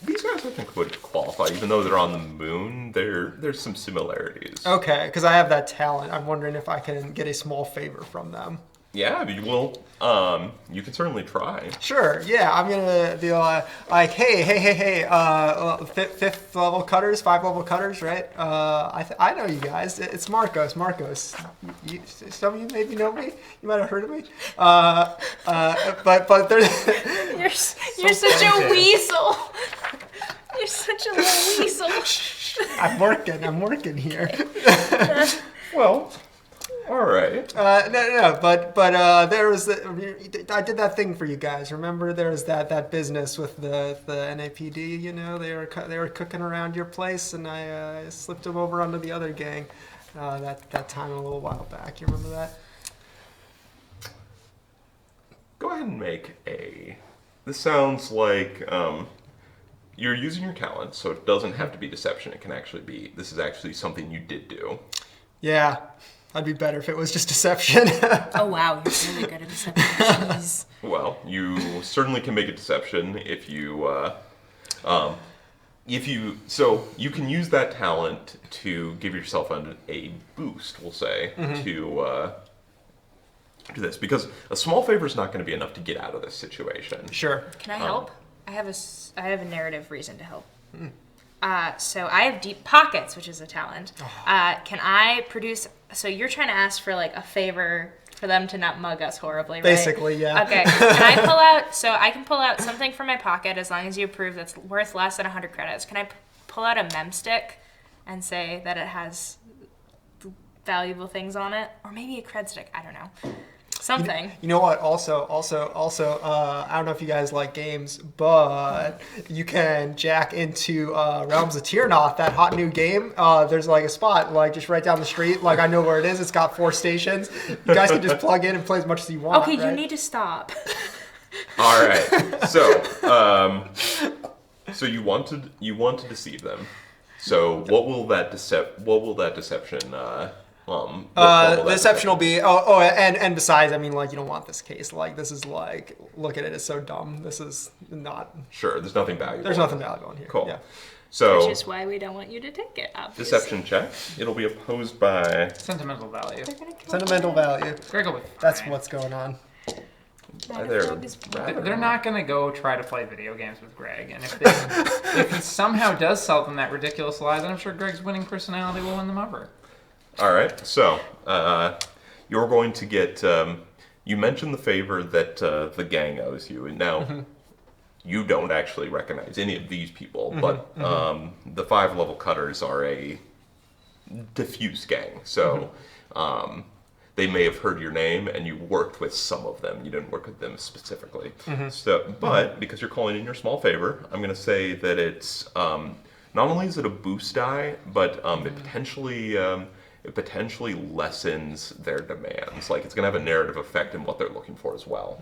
These guys I think would qualify, even though they're on the moon. There's some similarities. Okay, because I have that talent. I'm wondering if I can get a small favor from them. Yeah, but you can certainly try. Sure. Yeah, I'm gonna be like, hey, fifth level cutters, 5-level cutters, right? I know you guys. It's Marcos. Some of you maybe know me. You might have heard of me. But there's. You're such a weasel. You're such a little weasel. I'm working here. Well, all right. No. But there was I did that thing for you guys. Remember, there was that business with the NAPD. You know, they were cooking around your place, and I slipped them over onto the other gang. That time a little while back. You remember that? Go ahead and make a. This sounds like you're using your talent, so it doesn't have to be deception. It can actually be. This is actually something you did do. Yeah. I'd be better if it was just deception. Oh wow, you're really good at deception. Jeez. Well, you certainly can make a deception if you so you can use that talent to give yourself a boost, we'll say, to do this, because a small favor is not going to be enough to get out of this situation. Sure. Can I help? I have a narrative reason to help. So I have deep pockets, which is a talent. Can I produce? So you're trying to ask for like a favor for them to not mug us horribly, right? Basically, yeah. Okay. Can I pull out? So I can pull out something from my pocket as long as you approve that's worth less than 100 credits. Can I pull out a mem stick and say that it has valuable things on it, or maybe a cred stick? I don't know. Something. You know what? Also, I don't know if you guys like games, but you can jack into Realms of Tiernoth, that hot new game. There's like a spot, like just right down the street. Like I know where it is. It's got 4 stations. You guys can just plug in and play as much as you want. Okay, right? you need to stop. All right. So, so you want to deceive them. So what will that deception? The deception will be and besides, I mean, like, you don't want this case. Like, this is like, look at it, it's so dumb. This is not. Sure, there's nothing valuable. There's nothing valuable in here. Cool. Yeah. So, Which is why we don't want you to take it, obviously. deception check. It'll be opposed by... Sentimental value. They're gonna kill Sentimental Greg. value. Greg will be That's fine. what's going on. Not if They're Greg is- They're not going to go try to play video games with Greg. And if he somehow does sell them that ridiculous lie, then I'm sure Greg's winning personality will win them over. All right, so you're going to get... you mentioned the favor that the gang owes you, and now you don't actually recognize any of these people, but the 5-level cutters are a diffuse gang, so they may have heard your name, and you worked with some of them. You didn't work with them specifically. So, but because you're calling in your small favor, I'm going to say that it's not only is it a boost die, but it potentially lessens their demands. Like, it's going to have a narrative effect in what they're looking for as well.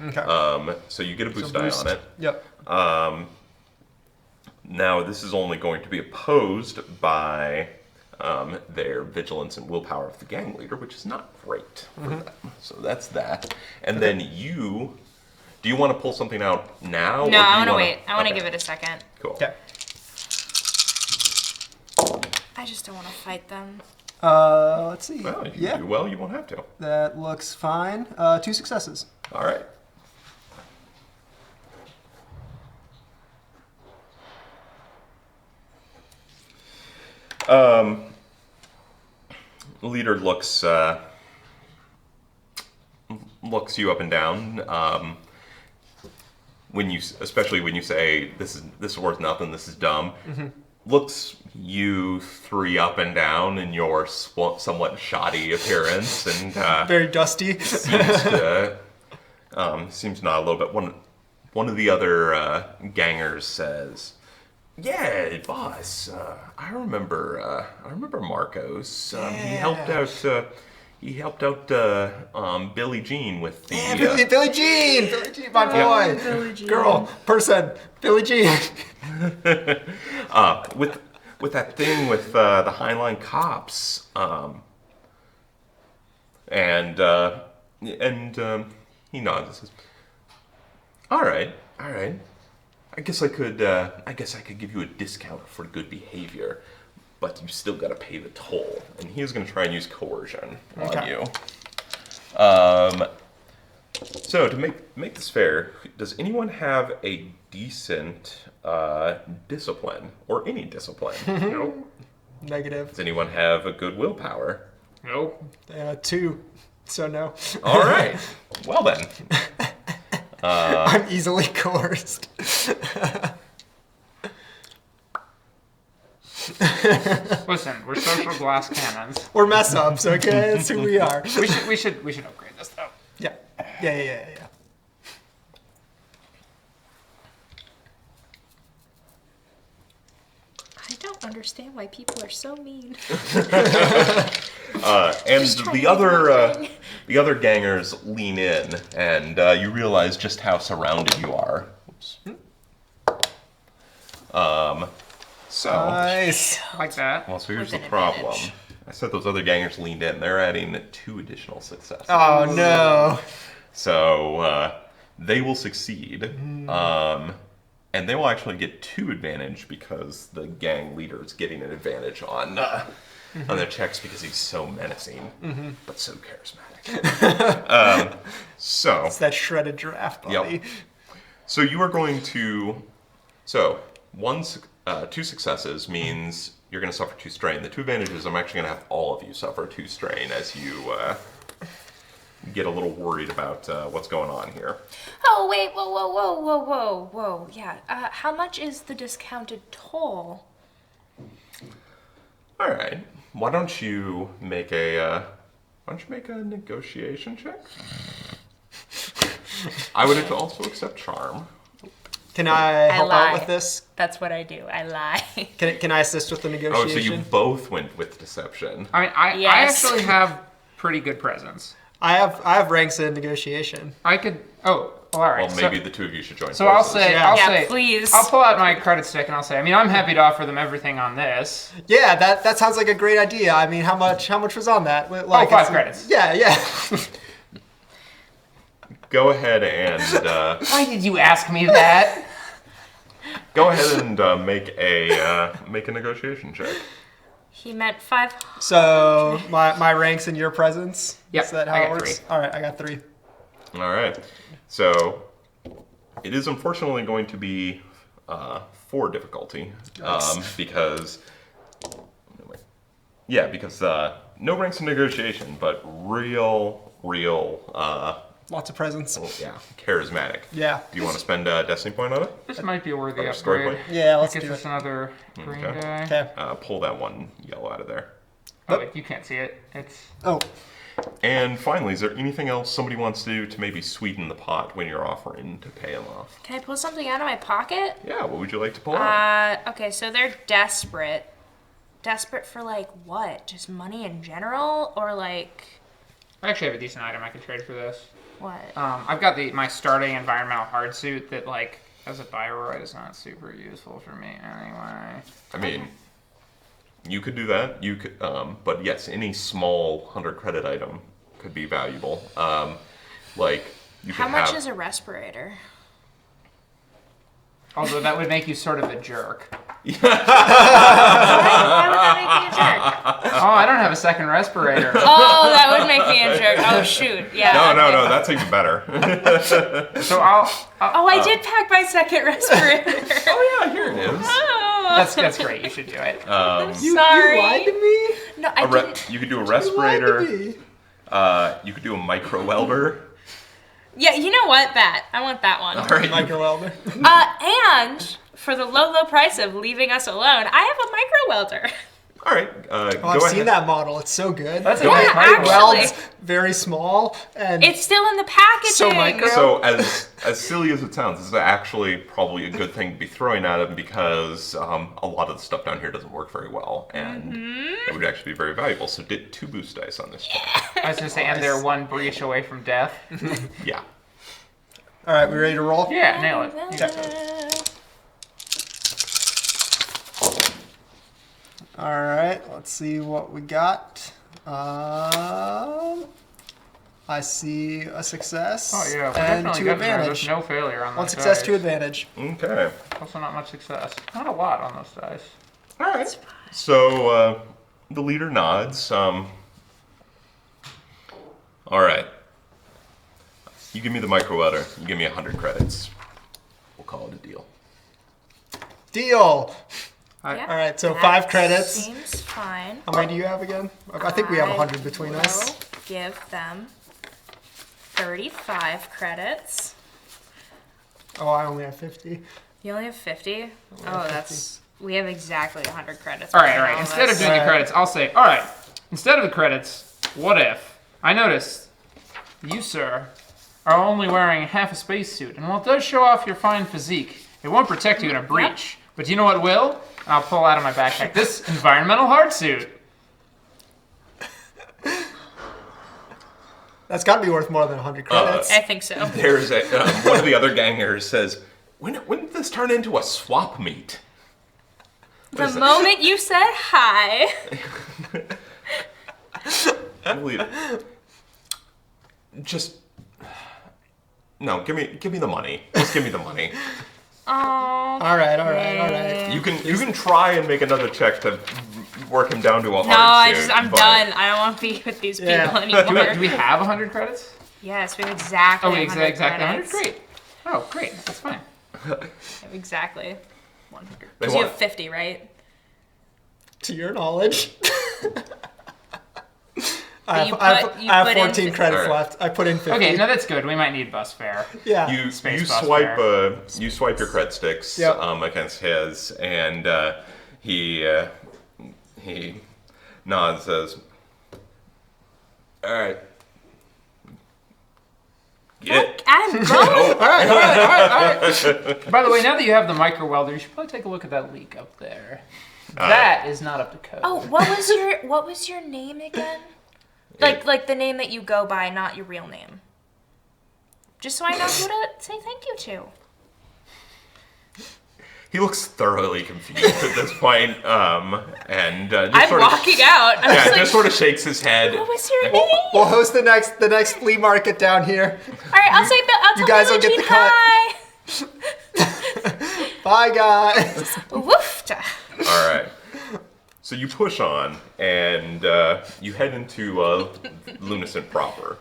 Okay. So you get a boost So die boost. on it. Yep. Now, this is only going to be opposed by their vigilance and willpower of the gang leader, which is not great for them. So that's that. And then you... Do you want to pull something out now? No, or do I you want to wanna- wait. I want to Okay, give it a second. Cool. Okay. I just don't want to fight them. Let's see. Well, if you Yeah, do well, you won't have to. that looks fine. 2 successes. All right. Leader looks you up and down. Especially when you say this is worth nothing, this is dumb. Looks you 3 up and down in your somewhat shoddy appearance, and Very dusty. seems not a little bit. One of the other gangers says, "Yeah, boss. I remember Marcos. He helped out Billie Jean with the Yeah, Billie Jean, my boy, Billie Jean. girl, person, Billie Jean. with that thing with the Highline cops. And he nods and says, "All right. I guess I could give you a discount for good behavior, but you still got to pay the toll." And he is going to try and use coercion on Okay. you. So to make this fair, does anyone have a decent discipline or any discipline? Nope. Negative. Does anyone have a good willpower? Nope. 2, so no. All right. Well then. I'm easily coerced. Listen, we're social glass cannons. We're mess ups, okay? That's who we are. We should upgrade this though. Yeah. I don't understand why people are so mean. And Just trying the to other do my the other gangers lean in, and you realize just how surrounded you are. Oops. So, Nice. Like that. well, so here's With the an problem. advantage. I said those other gangers leaned in. They're adding 2 additional successes. Oh no. So they will succeed, and they will actually get 2 advantage because the gang leader is getting an advantage on their checks because he's so menacing, but so charismatic. So It's that shredded giraffe body. Yep. So you are going to. So 2 successes means you're going to suffer 2 strain. The 2 advantages, I'm actually going to have all of you suffer 2 strain as you get a little worried about what's going on here. Oh, wait, whoa. Yeah, how much is the discounted toll? All right. Why don't you make a negotiation check? I would also accept charm. Can I help lie. out with this? That's what I do. I lie. Can I assist with the Oh, negotiation? so you both went with deception. I mean, I Yes. actually have pretty good presence. I have ranks in negotiation. I could. Oh, well, all right. Well, maybe the 2 of you should join So I'll forces. say, Yeah. Yeah, please. I'll pull out my credit stick and I'll say, I mean, I'm happy to offer them everything on this. Yeah, that sounds like a great idea. I mean, how much was on that? Like, 5 credits. Yeah. Go ahead and Why did you ask me that? Go ahead and make a negotiation check. He meant 5. So my rank's in your presence? Yep, Is that how I it got works? 3. All right, I got 3. All right. So it is unfortunately going to be 4 difficulty because no ranks in negotiation, but real Lots of presents. charismatic. Yeah. Do you want to spend a destiny point on it? This might be a worthy Story upgrade. point? Yeah, let's Gets do us it. another green Okay. guy. Okay. Pull that one yellow out of there. Oh, wait, you can't see it. It's Oh, And finally, is there anything else somebody wants to do to maybe sweeten the pot when you're offering to pay them off? Can I pull something out of my pocket? Yeah, what would you like to pull out? Okay, so they're desperate. Desperate for like what? Just money in general, or like I actually have a decent item I can trade for this. what? I've got my starting environmental hard suit that like as a bioroid is not super useful for me anyway. I mean, you could do that. You could, but yes, any small 100 credit item could be valuable. Like you could How much have. is a respirator? Although that would make you sort of a jerk. Why would that make me a jerk? Oh, I don't have a second respirator. Oh, that would make me a jerk. Oh shoot, yeah. No, okay. that's even better. So I'll Oh, I did pack my second respirator. Oh yeah, here it is. Oh, that's great. You should do it. sorry. You lied to me? No, I didn't. You could do a You lied to respirator. me. You could do a micro welder. Yeah, you know what? I want that one. All right. Micro welder. And for the low price of leaving us alone, I have a micro welder. All right. Oh, Go I've ahead. seen that model. It's so good. That's a Yeah, nice micro. actually. Welds very small and It's still in the packaging. So micro. So as silly as it sounds, this is actually probably a good thing to be throwing at him because a lot of the stuff down here doesn't work very well, and it would actually be very valuable. So did 2 boost dice on this check. I was gonna say, and they're 1 breach away from death. Yeah. All right, we ready to roll? Yeah, nail it. All right, let's see what we got. I see a success Oh yeah, we're and definitely 2 good there. advantage. There's no failure on those 1 success, dice. 2 advantage. Okay. Also not much success. Not a lot on those dice. All right. So the leader nods. All right. You give me the micro welder. You give me 100 credits. We'll call it a deal. Deal. Yeah, All right, so that 5 credits. Seems fine. How many do you have again? I think we have 100 between us. will give them 35 credits. Oh, I only have 50. You only have 50? Oh, that's... We have exactly 100 credits. All right. between of Instead of us. doing the credits, I'll say, all right. Instead of the credits, what if I notice you, sir, are only wearing half a spacesuit, and while it does show off your fine physique, it won't protect you in a breach. But you know what will? And I'll pull out of my backpack this environmental hard suit. That's got to be worth more than 100 credits. I think so. There's a one of the other gangers says, when did this turn into a swap meet? The moment you said hi. Just no. Give me the money. Just give me the money. Oh. All right. You can try and make another check to work him down to a hard No, suit, I'm but done. I don't want to be with these people Yeah. anymore. Do we have 100 credits? Yes, we have exactly Oh, we 100 exactly 100? credits. Great. Oh, great. That's fine. We have exactly 100. They Because you want- have 50, right? To your knowledge. I you have put in 14 50. credits All right. left. I put in 50. Okay, no, that's good. We might need bus fare. Yeah. You Space bus swipe fare. you swipe your cred sticks Yep. against his, and he nods, says, "All right, get." I'm going. all right. By the way, now that you have the micro welder, you should probably take a look at that leak up there. That is not up to code. Oh, what was your name again? Like the name that you go by, not your real name. Just so I know who to say thank you to. He looks thoroughly confused at this point, and just I'm sort of, walking out. I'm yeah, just like, just sort of shakes his head. what was your name? We'll host the next flea market down here. All right, I'll say Bill. I'll you tell guys will Billie get Jean the cut. hi. Bye, guys. Woof! All right. So you push on, and you head into Lunacent proper.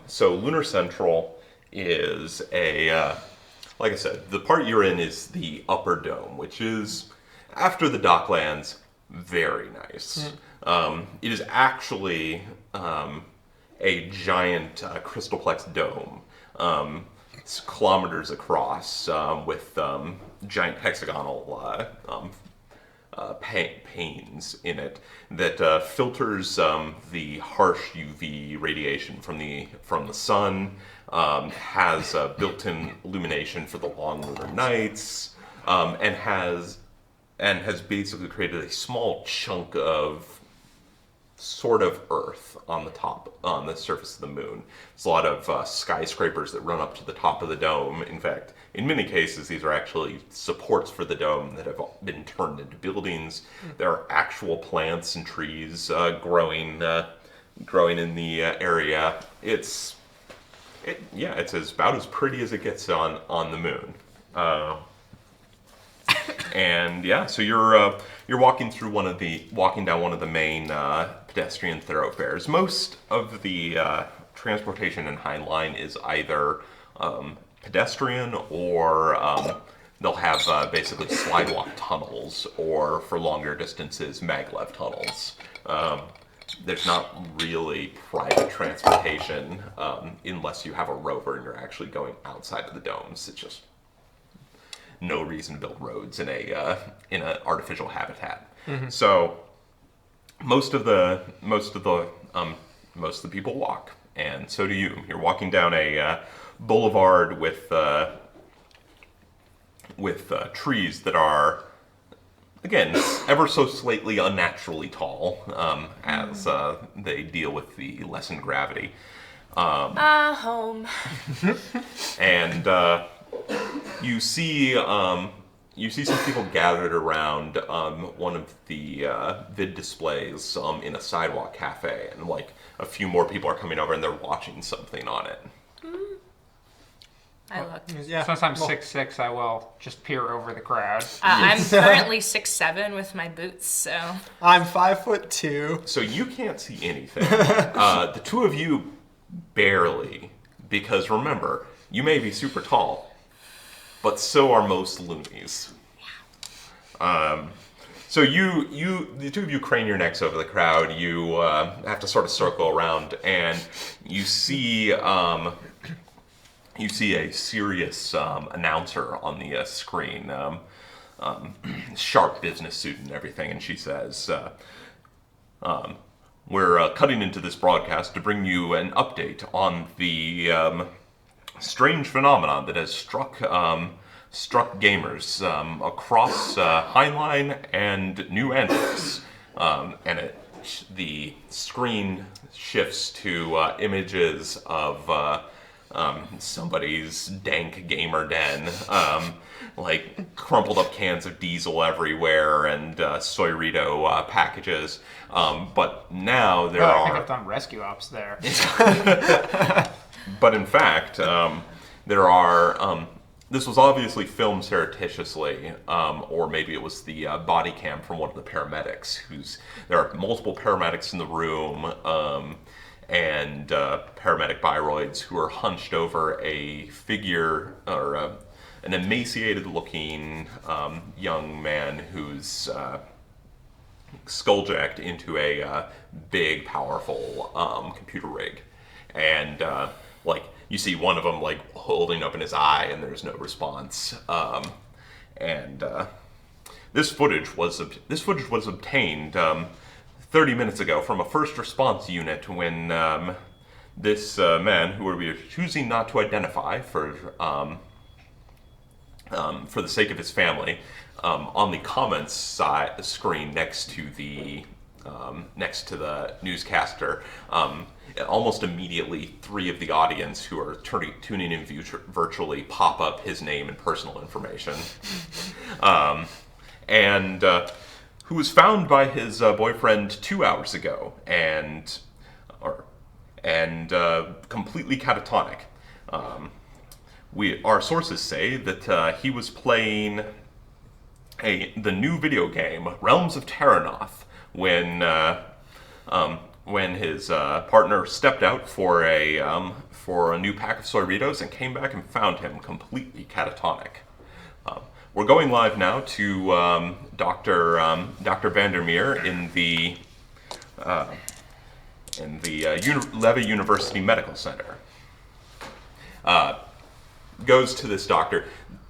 So Lunar Central is like I said, the part you're in is the upper dome, which is, after the Docklands, very nice. It is actually a giant crystalplex dome. It's kilometers across, with giant hexagonal panes in it that filters the harsh UV radiation from the sun. Has built-in illumination for the long lunar nights, and has basically created a small chunk of sort of Earth on the surface of the moon. There's a lot of skyscrapers that run up to the top of the dome. In fact, in many cases, these are actually supports for the dome that have been turned into buildings. There are actual plants and trees growing in the area. It's about as pretty as it gets on the moon. And yeah, so you're walking down one of the main pedestrian thoroughfares. Most of the transportation in Heinlein is either pedestrian, or they'll have basically slidewalk tunnels, or for longer distances, maglev tunnels. There's not really private transportation unless you have a rover and you're actually going outside of the domes. It's just no reason to build roads in an artificial habitat. So most of the people walk, and so do you. You're walking down a boulevard with trees that are, again, ever so slightly unnaturally tall, as they deal with the lessened gravity. Home. And you see some people gathered around one of the vid displays in a sidewalk cafe, and like a few more people are coming over and they're watching something on it. I look. Yeah. Since I'm 6'6", I will just peer over the crowd. I'm currently 6'7" with my boots, so. I'm 5'2". So you can't see anything. The two of you barely, because remember, you may be super tall, but so are most loonies. So the two of you crane your necks over the crowd. You have to sort of circle around, and you see a serious announcer on the screen, sharp business suit and everything, and she says, we're cutting into this broadcast to bring you an update on the strange phenomenon that has struck gamers across Heinlein and New Angeles. And the screen shifts to images of somebody's dank gamer den, like crumpled up cans of diesel everywhere and Soyrito packages. But now there I are... think I've done rescue ops there. But in fact, there are... this was obviously filmed surreptitiously, or maybe it was the body cam from one of the paramedics. There are multiple paramedics in the room, and paramedic biroids who are hunched over a figure, or an emaciated-looking young man who's skulljacked into a big, powerful computer rig. And you see one of them holding up in his eye, and there's no response. This footage was obtained 30 minutes ago from a first response unit when this man, who we are choosing not to identify for the sake of his family, on the comments screen next to the newscaster, almost immediately 3 of the audience who are tuning in virtually pop up his name and personal information. Who was found by his boyfriend 2 hours ago and completely catatonic. Our sources say that he was playing the new video game, Realms of Terranoth, when his partner stepped out for a new pack of Cerritos and came back and found him completely catatonic. We're going live now to Dr. Vandermeer in the Levy University Medical Center. Goes to this doctor.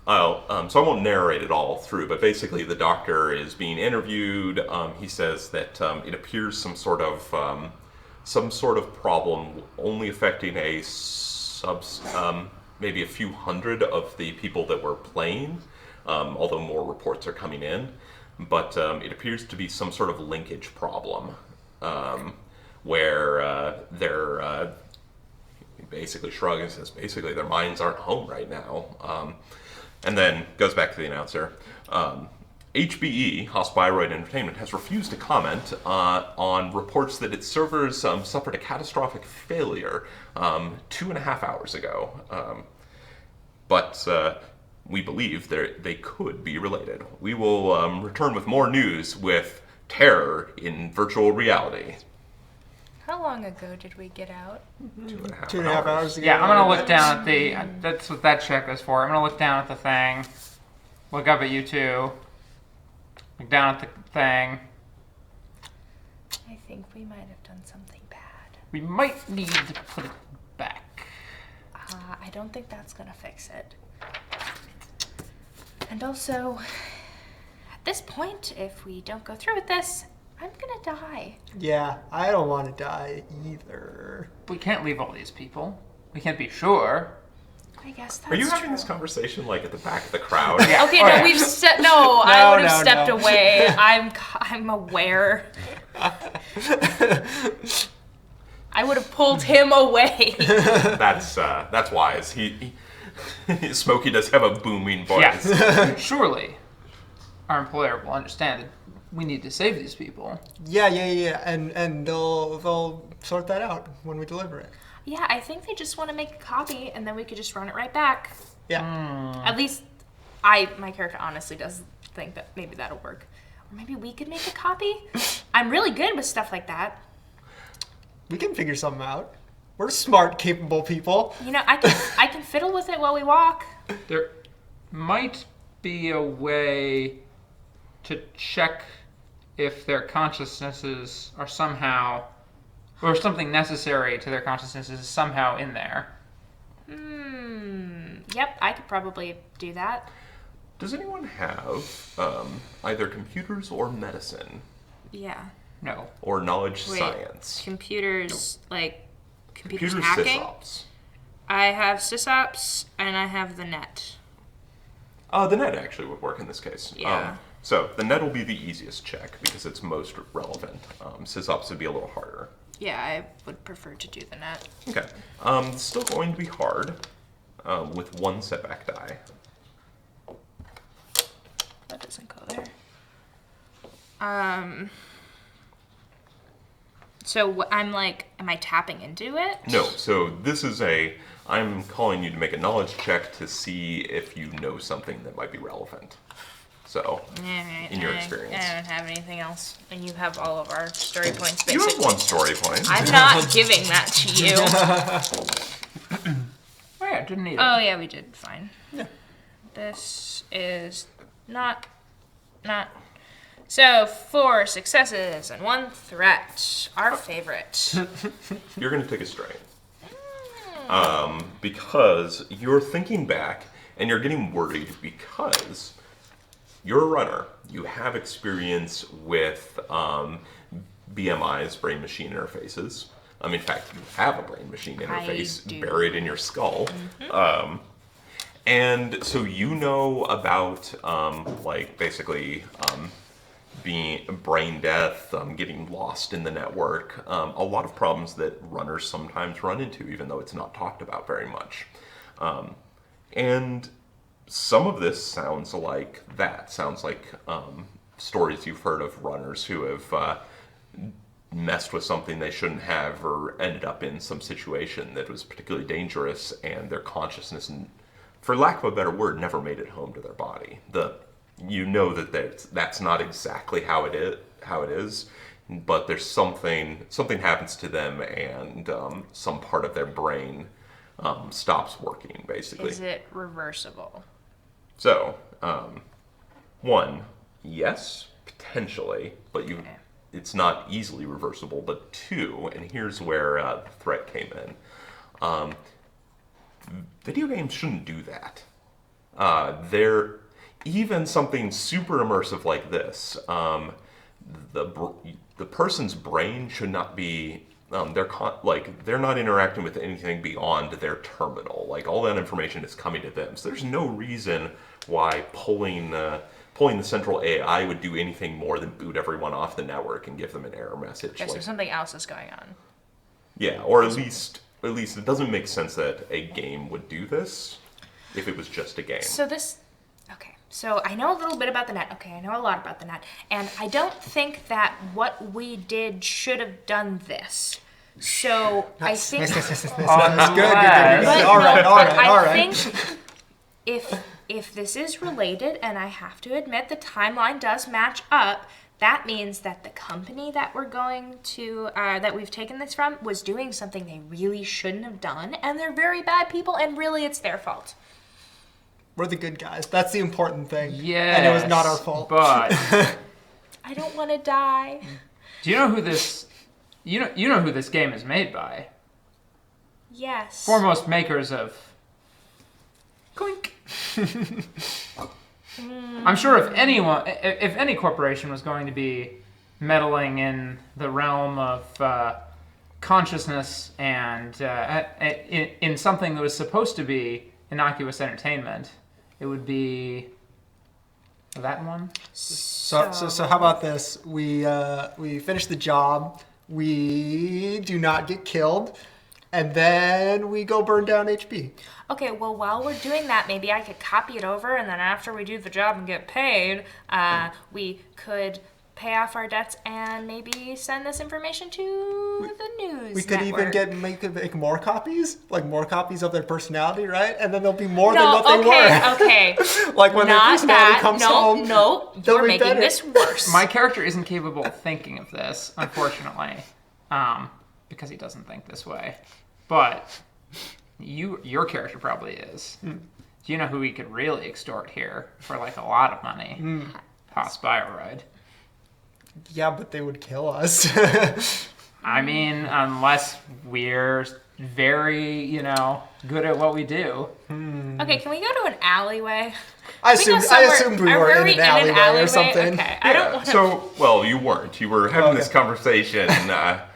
So I won't narrate it all through, but basically the doctor is being interviewed. He says that it appears some sort of problem only affecting maybe a few hundred of the people that were playing, although more reports are coming in. But it appears to be some sort of linkage problem, where they're basically shrugs and says basically their minds aren't home right now. And then goes back to the announcer. HBE, Hospiroid Entertainment, has refused to comment on reports that its servers suffered a catastrophic failure 2.5 hours ago. But we believe they could be related. We will return with more news with terror in virtual reality. How long ago did we get out? 2.5 hours ago. Yeah, I'm gonna look down at the. That's what that check is for. I'm gonna look down at the thing. Look up at you two. Look down at the thing. I think we might have done something bad. We might need to put it back. I don't think that's gonna fix it. And also, at this point, if we don't go through with this, I'm gonna die. Yeah, I don't want to die either. We can't leave all these people. We can't be sure. I guess that's Are you true. having this conversation like at the back of the crowd? Yeah. Okay, Oh, no, yeah. we've I would have no, stepped no. away. I'm aware. I would have pulled him away. That's wise. Smokey does have a booming voice. Yes. Surely, our employer will understand that we need to save these people. Yeah, and they'll sort that out when we deliver it. Yeah, I think they just want to make a copy, and then we could just run it right back. Yeah. At least, my character honestly does think that maybe that'll work. Or maybe we could make a copy. I'm really good with stuff like that. We can figure something out. We're smart, capable people. You know, I can fiddle with it while we walk. There might be a way to check if their consciousnesses are somehow, or something necessary to their consciousnesses is somehow in there. Yep, I could probably do that. Does anyone have either computers or medicine Yeah. No. or knowledge Wait, science? computers, like computers Computer hacking? sysops. I have sysops and I have the net. The net actually would work in this case. Yeah. So the net will be the easiest check because it's most relevant. Sysops would be a little harder. Yeah, I would prefer to do the net. Okay. It's still going to be hard with one setback die. That doesn't go there. So I'm like, am I tapping into it? No, so this is I'm calling you to make a knowledge check to see if you know something that might be relevant. So, in your experience. I don't have anything else. And you have all of our story points, You basically. have one story point. I'm not giving that to you. Oh yeah, didn't need it. Oh, yeah, we did. Fine. Yeah. This is not. So, 4 successes and 1 threat. Our favorite. You're going to take a strain. Because you're thinking back and you're getting worried because you're a runner. You have experience with BMIs, brain-machine interfaces. In fact, you have a brain-machine interface do. buried in your skull. And so you know about, basically being brain death, getting lost in the network, a lot of problems that runners sometimes run into, even though it's not talked about very much. And some of this sounds like that. Sounds like stories you've heard of runners who have messed with something they shouldn't have or ended up in some situation that was particularly dangerous and their consciousness, and for lack of a better word, never made it home to their body. you know that's not exactly how it is, but there's something happens to them, and some part of their brain stops working, basically. Is it reversible? So, one, yes, potentially, but it's not easily reversible. But two, and here's where the threat came in. Video games shouldn't do that. Even something super immersive like this, the person's brain should not be. They're not interacting with anything beyond their terminal. Like, all that information is coming to them. So there's no reason why pulling the central AI would do anything more than boot everyone off the network and give them an error message. Okay, so something else is going on. Yeah, or at least it doesn't make sense that a game would do this if it was just a game. So I know a little bit about the net. Okay, I know a lot about the net. And I don't think that what we did should have done this. So I think... That's good. But All right. I think if this is related, and I have to admit the timeline does match up, that means that the company that we're going to, that we've taken this from, was doing something they really shouldn't have done, and they're very bad people, and really it's their fault. We're the good guys. That's the important thing. Yes, and it was not our fault. But I don't want to die. do you know who this? You know who this game is made by? Yes. Foremost makers of Clink. I'm sure if any corporation was going to be meddling in the realm of consciousness and in something that was supposed to be innocuous entertainment, it would be that one. So how about this? We finish the job. We do not get killed, and then we go burn down HP. Okay, well, while we're doing that, maybe I could copy it over, and then after we do the job and get paid, we could pay off our debts and maybe send this information to the news We could network. even make more copies, like more copies of their personality, right? And then there'll be more than what they were. Okay. Like when their Not personality that. comes No, home. no, they'll you're be making better. this worse. My character isn't capable of thinking of this, unfortunately, because he doesn't think this way. But your character probably is. Do you know who we could really extort here for like a lot of money? Hospiroid. Yeah, but they would kill us. I mean, unless we're very, good at what we do. Okay, can we go to an alleyway? I Can we go assumed we somewhere- were are in we an alleyway or something. Okay, I don't want to... So, well, you weren't. You were having this Okay. conversation.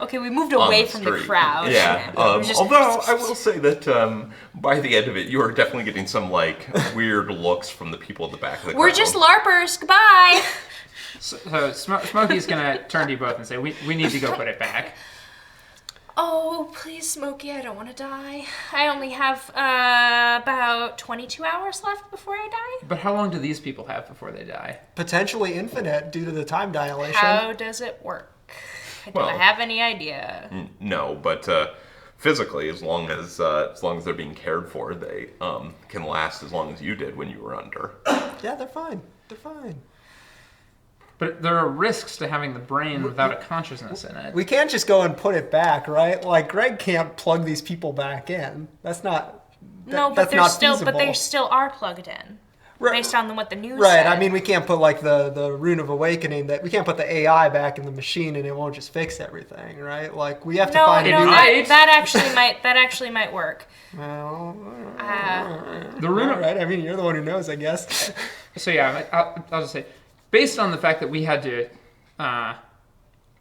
Okay, we moved on away the from street. the crowd. Yeah. We're just- Although I will say that by the end of it, you are definitely getting some weird looks from the people at the back of the crowd. We're just LARPers. Goodbye. So Smokey's gonna turn to you both and say, we need to go put it back. Oh, please, Smokey, I don't want to die. I only have about 22 hours left before I die. But how long do these people have before they die? Potentially infinite due to the time dilation. How does it work? Do I Well- have any idea? No, but physically, as long as they're being cared for, they can last as long as you did when you were under. Yeah, they're fine. They're fine. But there are risks to having the brain without a consciousness in it. We can't just go and put it back, right? Like Greg can't plug these people back in. That's not. No, but that's they're not still, feasible. but they still are plugged in, Right. based on what the news Right. said. I mean, we can't put like the Rune of Awakening. That we can't put the AI back in the machine and it won't just fix everything, right? Like we have to no, find a no, new. might. that actually might work. Well, The rune all of, right. I mean, you're the one who knows, I guess. So yeah, I'll just say, based on the fact that we had to,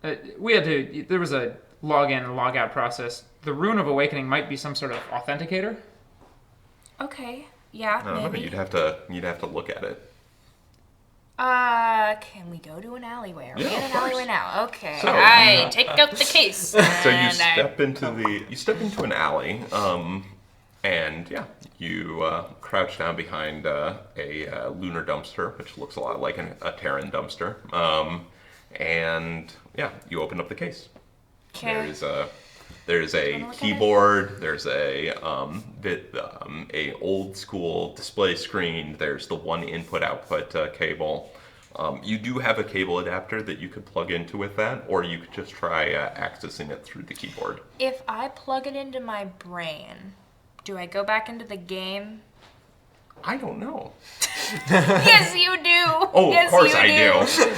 there was a login and log out process. The Rune of Awakening might be some sort of authenticator. Okay. Yeah, I don't know. maybe. You'd have to look at it. Can we go to an alleyway? Are we Yeah, in of an course. alleyway now? Okay. So, I take out the case. So you and step into an alley, and yeah, you crouch down behind a lunar dumpster, which looks a lot like a Terran dumpster. And yeah, you open up the case. Okay. There's There's a look at it. keyboard. There's a old school display screen. There's the one input-output cable. You do have a cable adapter that you could plug into with that, or you could just try accessing it through the keyboard. If I plug it into my brain, do I go back into the game? I don't know. Yes, you do. Oh, yes, of course you I do.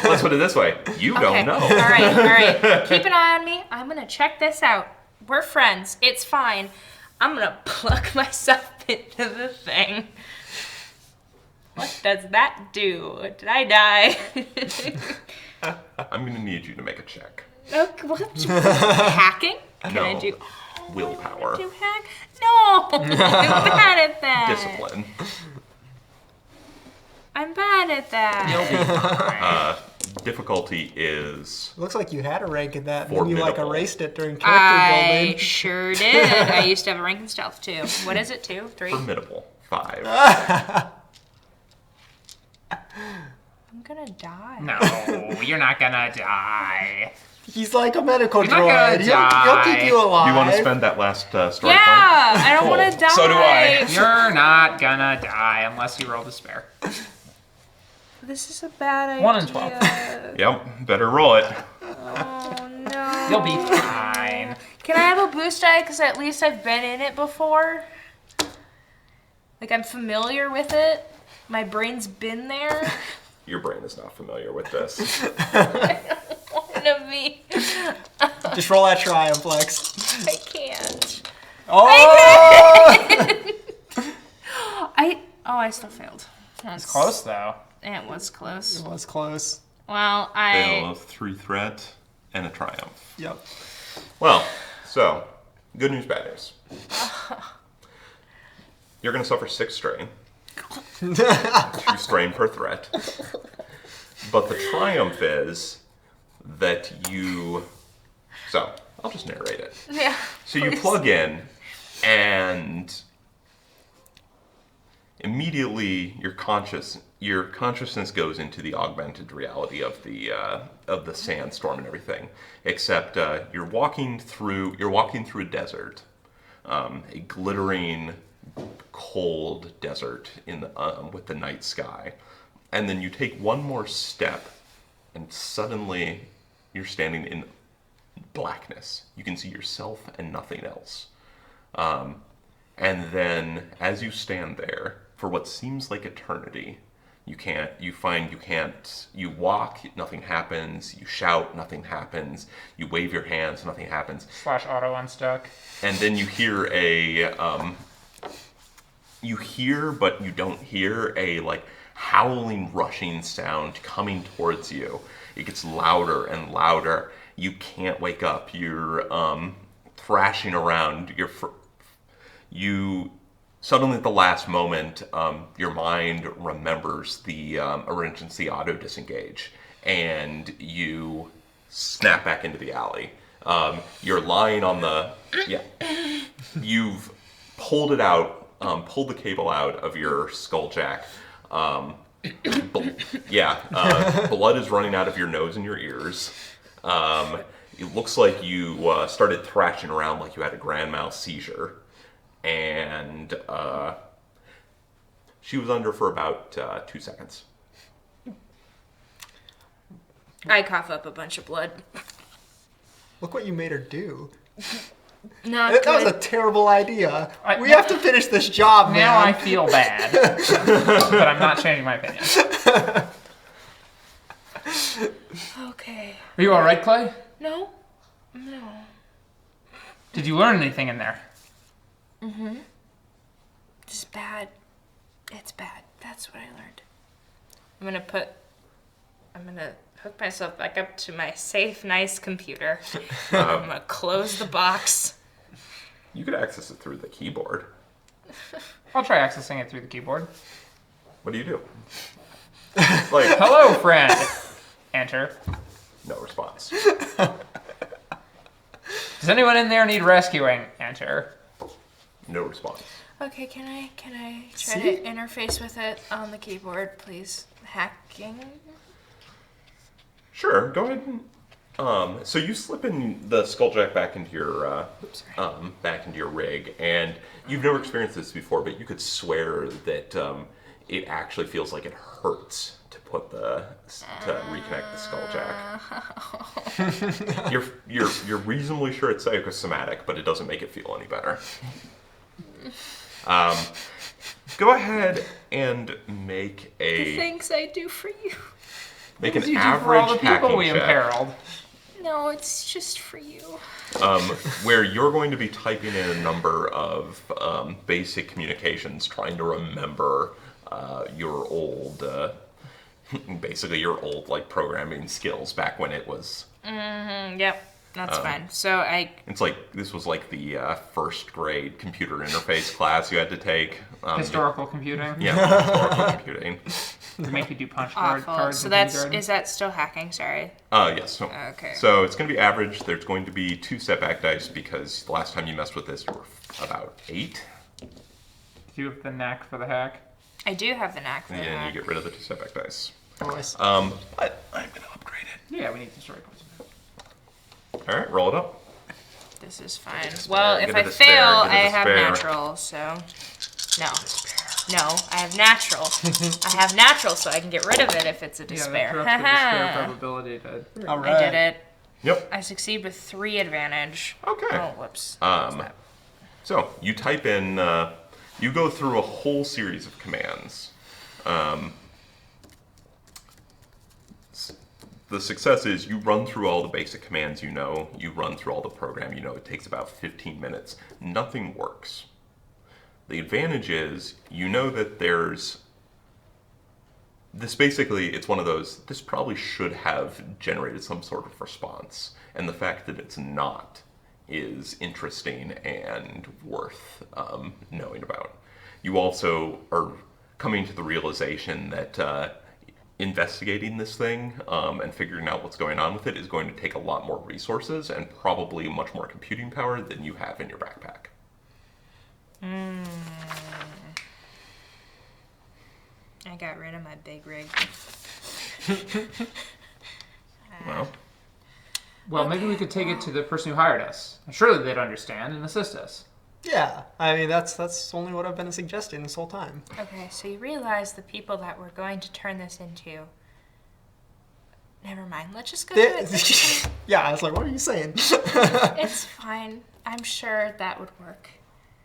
Let's put it this way. You don't know. All right. Keep an eye on me. I'm going to check this out. We're friends. It's fine. I'm going to plug myself into the thing. What does that do? Did I die? I'm going to need you to make a check. Okay, what? Hacking? Can I No. do... Willpower. Do hack? No! I'm bad at that. Discipline. I'm bad at that. Difficulty is Looks like you had a rank in that, and then you Formidable. erased it during character I building. sure did. I used to have a rank in stealth too. What is it? 2? 3? formidable. 5. I'm gonna die. No, you're not gonna die. He's like a medical You're not gonna droid. He'll keep die. you alive. You want to spend that last story point? Yeah, I don't want to Cool. die. So do I. You're not gonna die unless you roll despair. This is a bad idea. 1 in 12. Yep, better roll it. Oh no. You'll be fine. Can I have a boost die? Because at least I've been in it before. Like I'm familiar with it. My brain's been there. Your brain is not familiar with this. One of me. Just roll that triumph, Lex. I can't. Oh! I still failed. That's It's close though. It was close. It was close. Well, Fail of 3 threat and a triumph. Yep. Well, so, good news, bad news. You're going to suffer 6 strain. 2 strain per threat. But the triumph is that you... So, I'll just narrate it. Yeah. So you plug in, and immediately your consciousness goes into the augmented reality of the sandstorm and everything. Except you're walking through a desert, a glittering, cold desert with the night sky, and then you take one more step, and suddenly you're standing in blackness. You can see yourself and nothing else. And then as you stand there for what seems like eternity, you walk, nothing happens, you shout, nothing happens, you wave your hands, nothing happens. / auto unstuck. And then you hear but you don't hear a like howling, rushing sound coming towards you. It gets louder and louder. You can't wake up. You're thrashing around. You suddenly at the last moment, your mind remembers the emergency auto disengage, and you snap back into the alley. You're lying on the You've pulled it out. Pulled the cable out of your skulljack. Blood is running out of your nose and your ears. It looks like you started thrashing around like you had a grand mal seizure. And she was under for about 2 seconds. I cough up a bunch of blood. Look what you made her do. Not That was a good. terrible idea. We have to finish this job, man. Now I feel bad, but I'm not changing my opinion. Okay. Are you all right, Clay? No. Did you learn anything in there? It's bad. It's bad. That's what I learned. I'm gonna hook myself back up to my safe, nice computer. I'm gonna close the box. You could access it through the keyboard. I'll try accessing it through the keyboard. What do you do? Like, Hello, friend. Enter. no response. Does anyone in there need rescuing? Enter. No response. Okay, can I try See? to interface with it on the keyboard, please? Hacking? Sure, go ahead and So you slip in the skulljack back into your rig, and you've never experienced this before, but you could swear that it actually feels like it hurts to reconnect the skulljack. You're reasonably sure it's psychosomatic, but it doesn't make it feel any better. Go ahead and make The things I do for you. make What an did you do average for all the people hacking we check. imperiled? No, it's just for you. Where you're going to be typing in a number of basic communications, trying to remember your old, basically your old like programming skills back when it was. Yep, that's fine. So It's like this was like the first grade computer interface class you had to take. Historical computing. Yeah, historical computing. To make you do punch awful. cards. So in is kindergarten. that still hacking? Sorry. Yes. So, Okay. So it's going to be average. There's going to be 2 setback dice because the last time you messed with this, you were about 8. Do you have the knack for the hack? I do have the knack for And that. you get rid of the 2 setback dice. Nice. But I'm going to upgrade it. Yeah, we need to story points. All right, roll it up. This is fine. despair, Well, if get a I despair, fail, get a I have despair. natural, so... No, I have natural. I have natural, so I can get rid of it if it's a despair. Yeah, that drops the despair Haha. probability to... All I did it. Yep. I succeed with 3 advantage. Okay. Oh, whoops. What was that? So you type in, you go through a whole series of commands. The success is you run through all the basic commands you know, you run through all the program you know. It takes about 15 minutes. Nothing works. The advantage is you know that there's this basically, it's one of those, this probably should have generated some sort of response. And the fact that it's not is interesting and worth knowing about. You also are coming to the realization that investigating this thing and figuring out what's going on with it is going to take a lot more resources and probably much more computing power than you have in your backpack. I got rid of my big rig. Well, Maybe we could take it to the person who hired us. Surely they'd understand and assist us. Yeah, I mean that's only what I've been suggesting this whole time. Okay, so you realize the people that we're going to turn this into... Never mind, let's just go do it. Yeah, I was like, what are you saying? It's fine. I'm sure that would work.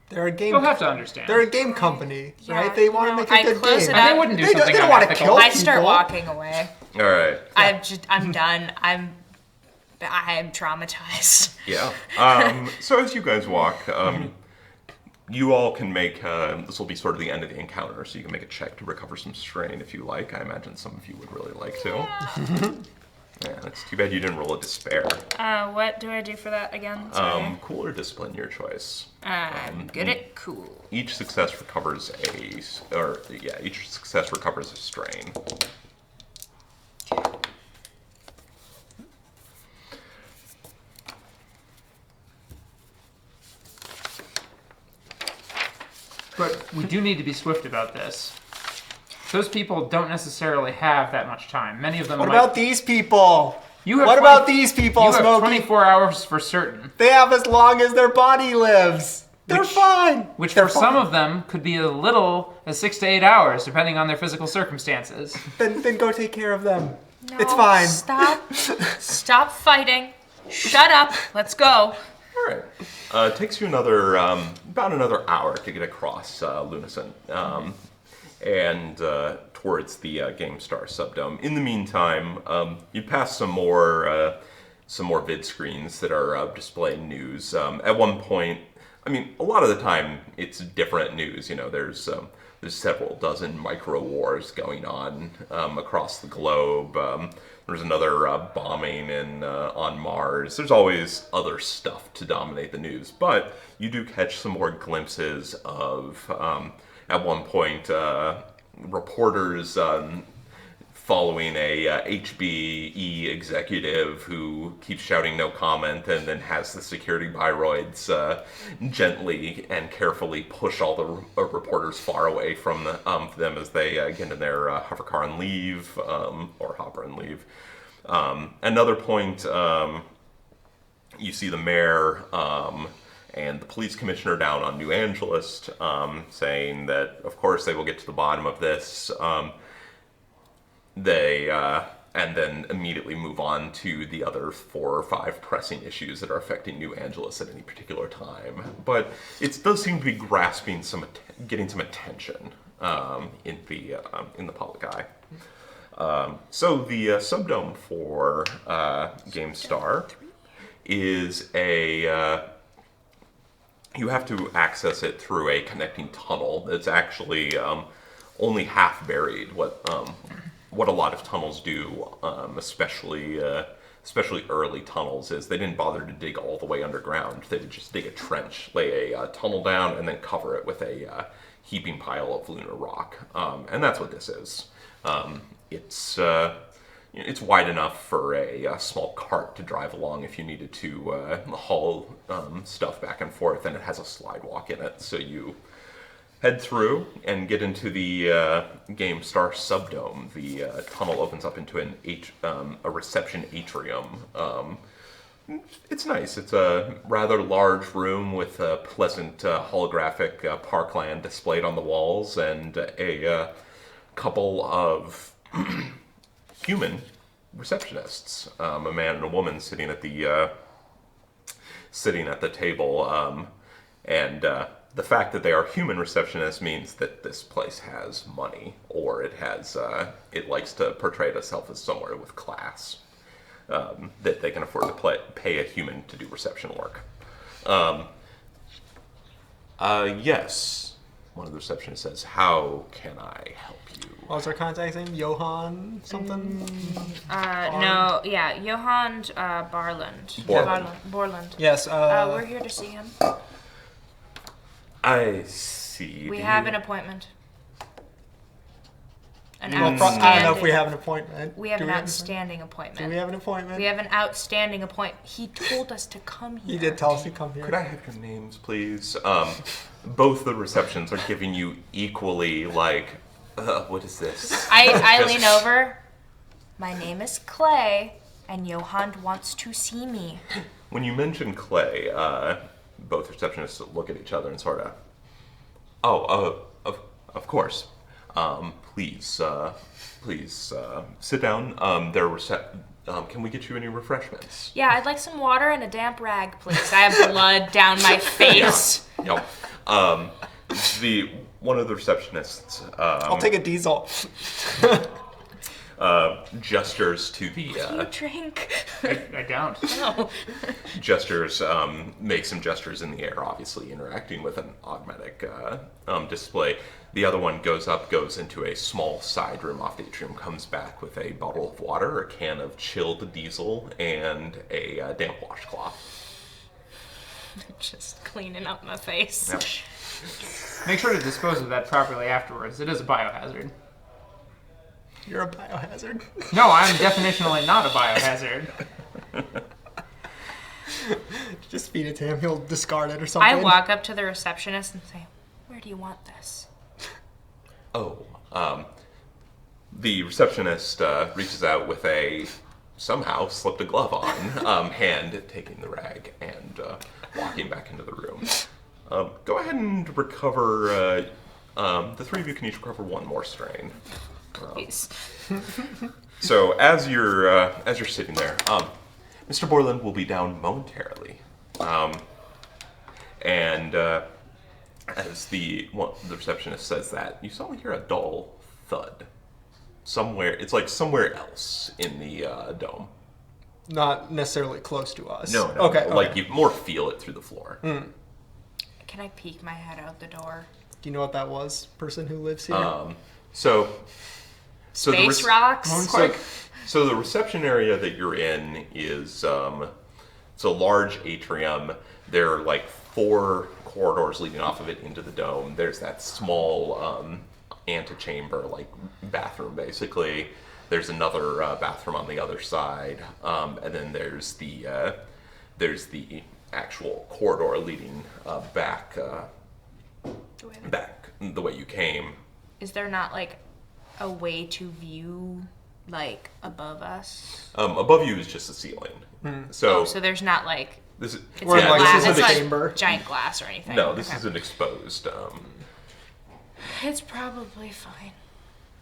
They're a game. You'll have to understand. They're a game company, Yeah, right? They want to make a I good close game. it And they up. wouldn't do They something don't want to unethical. kill I start people. walking away. All right. I'm done. I'm traumatized. Yeah. So as you guys walk, you all can make, this will be sort of the end of the encounter, so you can make a check to recover some strain if you like. I imagine some of you would really like to. Yeah, it's too bad you didn't roll a despair. What do I do for that again? Sorry. Cool or discipline, your choice. I'm good at cool. Each success recovers a strain. But we do need to be swift about this. Those people don't necessarily have that much time. Many of them What might... about these people? You have What 20 about these people, You have Smokey? 24 hours for certain. They have as long as their body lives. They're fine. Which They're for some fine. of them could be as little as 6 to 8 hours, depending on their physical circumstances. Then go take care of them. No, It's fine. Stop fighting. Shut up. Let's go. All right. It takes you about another hour to get across Lunar Central and towards the GameStar subdome. In the meantime, you pass some more vid screens that are displaying news. At one point, I mean, a lot of the time it's different news. You know, there's several dozen micro wars going on across the globe. There's another bombing on Mars. There's always other stuff to dominate the news, but you do catch some more glimpses of, at one point, reporters following a HBE executive who keeps shouting no comment and then has the security biroids gently and carefully push all the reporters far away from them as they get in their hover car and leave, or hopper and leave. Another point, you see the mayor and the police commissioner down on New Angeles saying that, of course, they will get to the bottom of this. And then immediately move on to the other 4 or 5 pressing issues that are affecting New Angeles at any particular time. But it does seem to be grasping getting some attention in the public eye. So the subdome for GameStar is you have to access it through a connecting tunnel that's actually only half buried. What a lot of tunnels do, especially early tunnels, is they didn't bother to dig all the way underground. They would just dig a trench, lay a tunnel down, and then cover it with a heaping pile of lunar rock. And that's what this is. It's wide enough for a small cart to drive along if you needed to haul stuff back and forth, and it has a slide walk in it, so you head through and get into the GameStar subdome. The tunnel opens up into a reception atrium. It's nice. It's a rather large room with a pleasant holographic parkland displayed on the walls, and a couple of human receptionists, a man and a woman sitting at the table, and the fact that they are human receptionists means that this place has money, or it likes to portray itself as somewhere with class, that they can afford to pay a human to do reception work. Yes, one of the receptionists says, "How can I help you?" What was our contact name? Johan something? No, yeah, Johan Barland. Borland. Yes. We're here to see him. I see. We have an appointment. I don't know if we have an appointment. We have an outstanding appointment. Do we have an appointment? We have an outstanding appointment. He told us to come here. He did tell us to come here. Could I have your names, please? Both the receptions are giving you equally, what is this? I lean over. My name is Clay, and Johan wants to see me. When you mention Clay, both receptionists look at each other and sort of, of course. Please sit down. Can we get you any refreshments? Yeah, I'd like some water and a damp rag, please. I have blood down my face. Yep. One of the receptionists. I'll take a diesel. Gestures to the. You drink? I don't. No. Gestures, make some gestures in the air, obviously interacting with an augmetic display. The other one goes into a small side room off the atrium, comes back with a bottle of water, a can of chilled diesel, and a damp washcloth. Just cleaning up my face. Yep. Make sure to dispose of that properly afterwards. It is a biohazard. You're a biohazard. No, I'm definitionally not a biohazard. Just feed it to him. He'll discard it or something. I walk up to the receptionist and say, "Where do you want this?" The receptionist reaches out with somehow slipped a glove on hand, taking the rag and walking back into the room. Go ahead and recover. The three of you can each recover one more strain. Please. So as you're sitting there, Mr. Borland will be down momentarily, and as the receptionist says that, you suddenly hear a dull thud somewhere. It's like somewhere else in the dome. Not necessarily close to us. No. Okay. Like you more feel it through the floor. Can I peek my head out the door? Do you know what that was? Person who lives here. Space rocks? So the reception area that you're in is it's a large atrium. There are like 4 corridors leading off of it into the dome. There's that small antechamber, like bathroom basically. There's another bathroom on the other side, and then there's the actual corridor leading back the way you came. Is there not like a way to view like above us? Above you is just the ceiling. So So there's not like this is it's We're not in, like, glass. this is It's a not chamber. giant glass or anything. no, this Okay. isn't exposed. It's probably fine.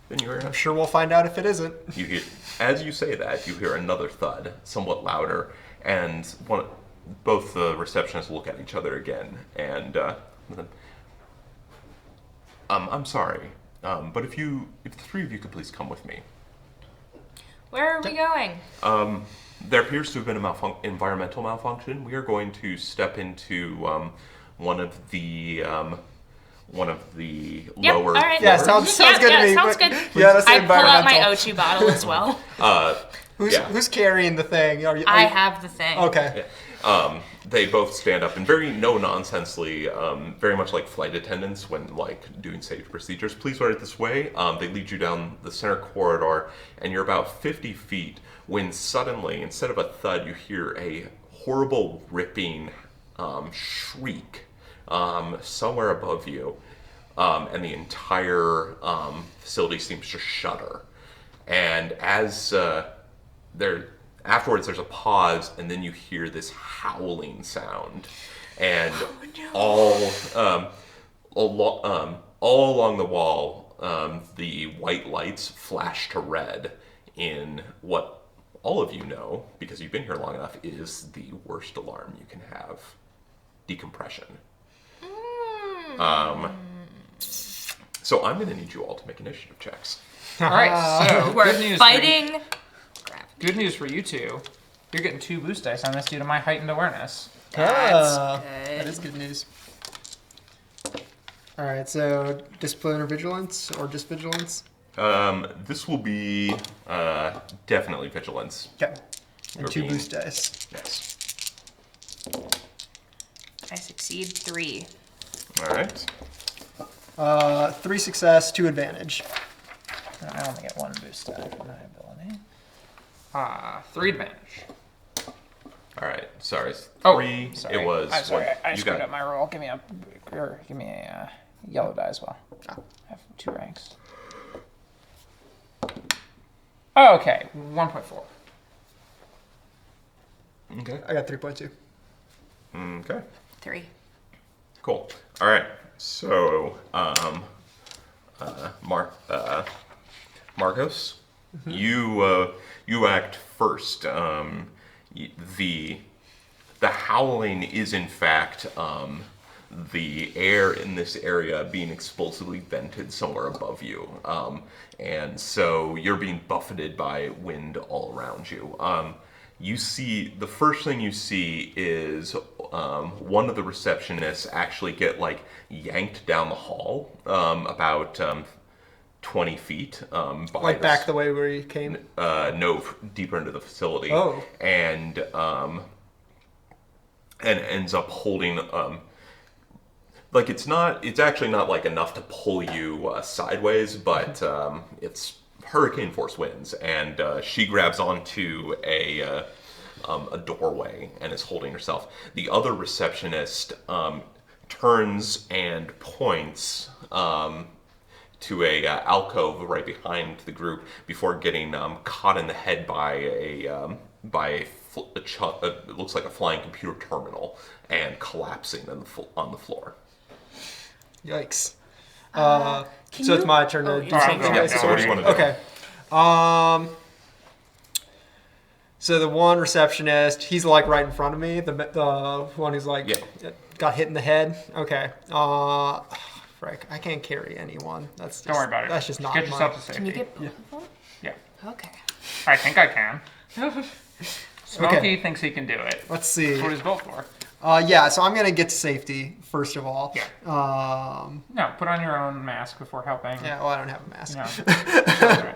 Then you hear I'm sure we'll find out if it isn't. You hear, as you say that, you hear another thud, somewhat louder, and both the receptionists look at each other again, and I'm sorry, but if the three of you could please come with me. Where are we going? There appears to have been an environmental malfunction. We are going to step into one of the Yep, lower all right. Yeah, floors. sounds good to me. Sounds good. Yeah, that's I pull out my environmental. O2 bottle as well. Who's carrying the thing? I have the thing. Okay. They both stand up and very no-nonsensely, very much like flight attendants when like doing safety procedures. Please right this way. They lead you down the center corridor, and you're about 50 feet when suddenly, instead of a thud, you hear a horrible ripping shriek somewhere above you, and the entire facility seems to shudder. And as afterwards, there's a pause, and then you hear this howling sound, and all along the wall, the white lights flash to red in what all of you know, because you've been here long enough, is the worst alarm you can have: decompression. So I'm going to need you all to make initiative checks. All right, so We're good news. fighting. Good news for you two. You're getting 2 boost dice on this due to my heightened awareness. That's That good. is good news. All right, so discipline or vigilance, or just vigilance? This will be definitely vigilance. Okay. And You're 2 being- boost dice. Yes. I succeed 3. All right. 3 success, 2 advantage. I only get 1 boost die for my ability. 3 advantage. All right. Sorry. Oh, 3. sorry. It was. I'm sorry. what I you screwed got. up my roll. Give me a yellow die as well. I have 2 ranks. Oh, okay, 1.4. Okay. I got 3.2. Okay. 3. Cool. All right. So, Marcos, you act first. The howling is in fact the air in this area being explosively vented somewhere above you, and so you're being buffeted by wind all around you. You see, the first thing you see is one of the receptionists actually get like yanked down the hall about 20 feet. By Like back the way where you came? no, deeper into the facility. Oh. And ends up holding like it's actually not like enough to pull you sideways, but it's hurricane force winds, and she grabs onto a doorway and is holding herself. The other receptionist turns and points to a alcove right behind the group before getting caught in the head by it looks like a flying computer terminal and collapsing on the floor. Yikes. So it's my turn to do yeah. something. Yeah, so what do you want to do? Okay. So the one receptionist, he's like right in front of me. The one who's like got hit in the head. Okay. Frick, I can't carry anyone. That's just, Don't worry about it. That's just not Get my. yourself to safety. Can you get both of them? Yeah. Okay. I think I can. Smokey thinks he can do it. Let's see. That's what he's built for. Yeah, so I'm gonna get to safety first of all. Yeah. Yeah, No, put on your own mask before helping. well, I don't have a mask. No. Alright.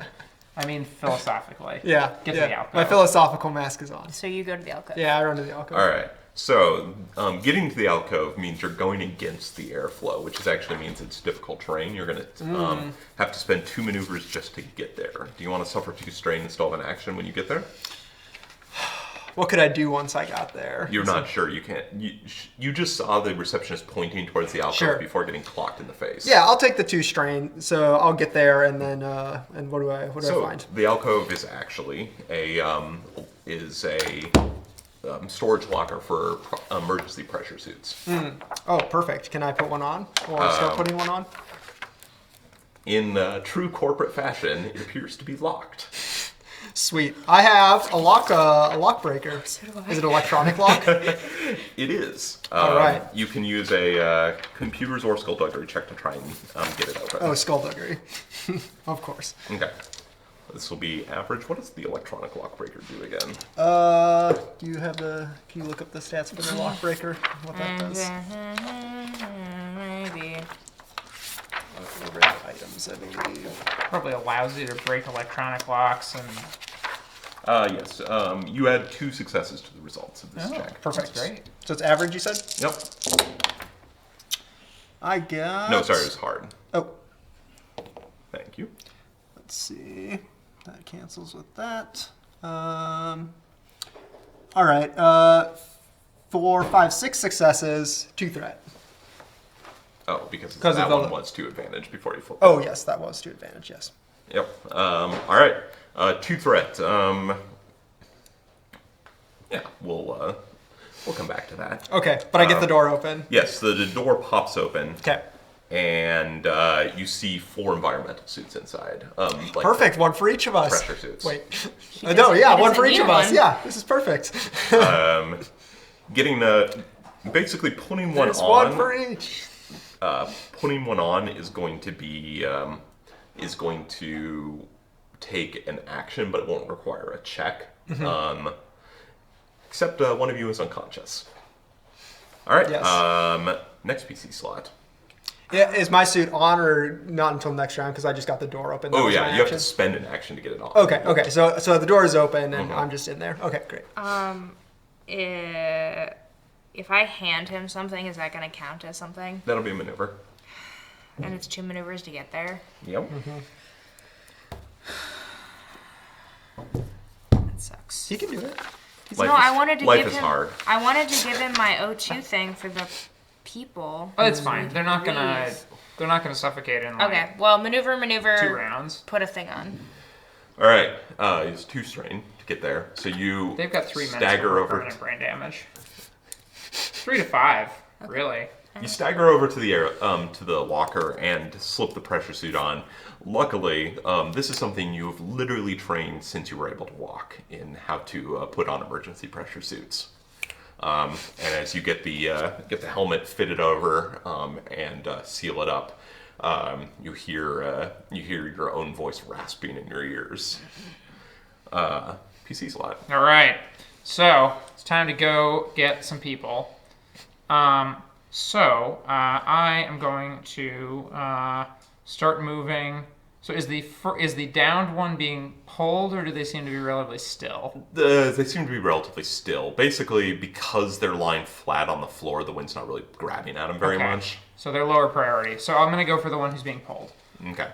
I mean, philosophically. Yeah. Get to the alcove. My philosophical mask is on. So you go to the alcove. Yeah, I run to the alcove. All right. So, getting to the alcove means you're going against the airflow, which actually means it's difficult terrain. You're going to have to spend 2 maneuvers just to get there. Do you want to suffer 2 strain and still have an action when you get there? What could I do once I got there? You're not sure. You can't. You just saw the receptionist pointing towards the alcove Sure. before getting clocked in the face. Yeah, I'll take the 2 strain. So I'll get there, and then and what do I find? The alcove is actually a storage locker for emergency pressure suits. Oh, perfect. Can I put one on, or start putting one on? In true corporate fashion, it appears to be locked. Sweet. I have a lock breaker. So do I. Is it electronic lock? It is. All right. You can use a computer's or skullduggery check to try and get it open. Oh, skullduggery. Of course. Okay. This will be average. What does the electronic lock breaker do again? Do you have can you look up the stats for the lock breaker? What that does? Maybe. Override items, I believe. Probably allows you to break electronic locks and. Yes. You add 2 successes to the results of this check. Perfect. That's great. So it's average, you said? Yep. I got... No, sorry, it was hard. Oh, Thank you. let's see. That cancels with that. All right. 4, 5, 6 successes, 2 threat. Oh, because 'Cause that of the- one was to advantage before you flip. Oh, yes, that was to advantage, yes. Yep. All right. 2 threat. Yeah, we'll come back to that. Okay, but I get the door open. Yes, the door pops open, Okay. and you see 4 environmental suits inside. Like Perfect, one for each of us. Pressure suits. Wait. He No, doesn't- yeah, he one for doesn't each need of us. one. Yeah, this is perfect. Getting basically putting one There's on. one for each. Putting one on is going to be take an action, but it won't require a check. Except one of you is unconscious. All right. Yes. Next PC slot. Yeah, is my suit on or not until next round? Because I just got the door open. That Oh was yeah, my you have action. to spend an action to get it on. Okay. So the door is open and I'm just in there. Okay, great. If I hand him something, is that going to count as something? That'll be a maneuver. And it's 2 maneuvers to get there. Yep. That sucks. He can do it. I wanted to life give is him. hard. I wanted to give him my O2 thing for the people. Oh, it's fine. They're not gonna. Please. They're not gonna suffocate in like Okay. Well, maneuver. 2 rounds. Put a thing on. All right. It's 2 strain to get there, so you They've got 3 minutes stagger for over. permanent brain damage. 3 to 5, really. You stagger over to the locker and slip the pressure suit on. Luckily, this is something you've literally trained since you were able to walk in how to put on emergency pressure suits. And as you get the helmet fitted over and seal it up, you hear your own voice rasping in your ears. PC slot. All right. So it's time to go get some people. I am going to start moving. So is the downed one being pulled, or do they seem to be relatively still? They seem to be relatively still. Basically, because they're lying flat on the floor, the wind's not really grabbing at them very much. So they're lower priority. So I'm going to go for the one who's being pulled. Okay.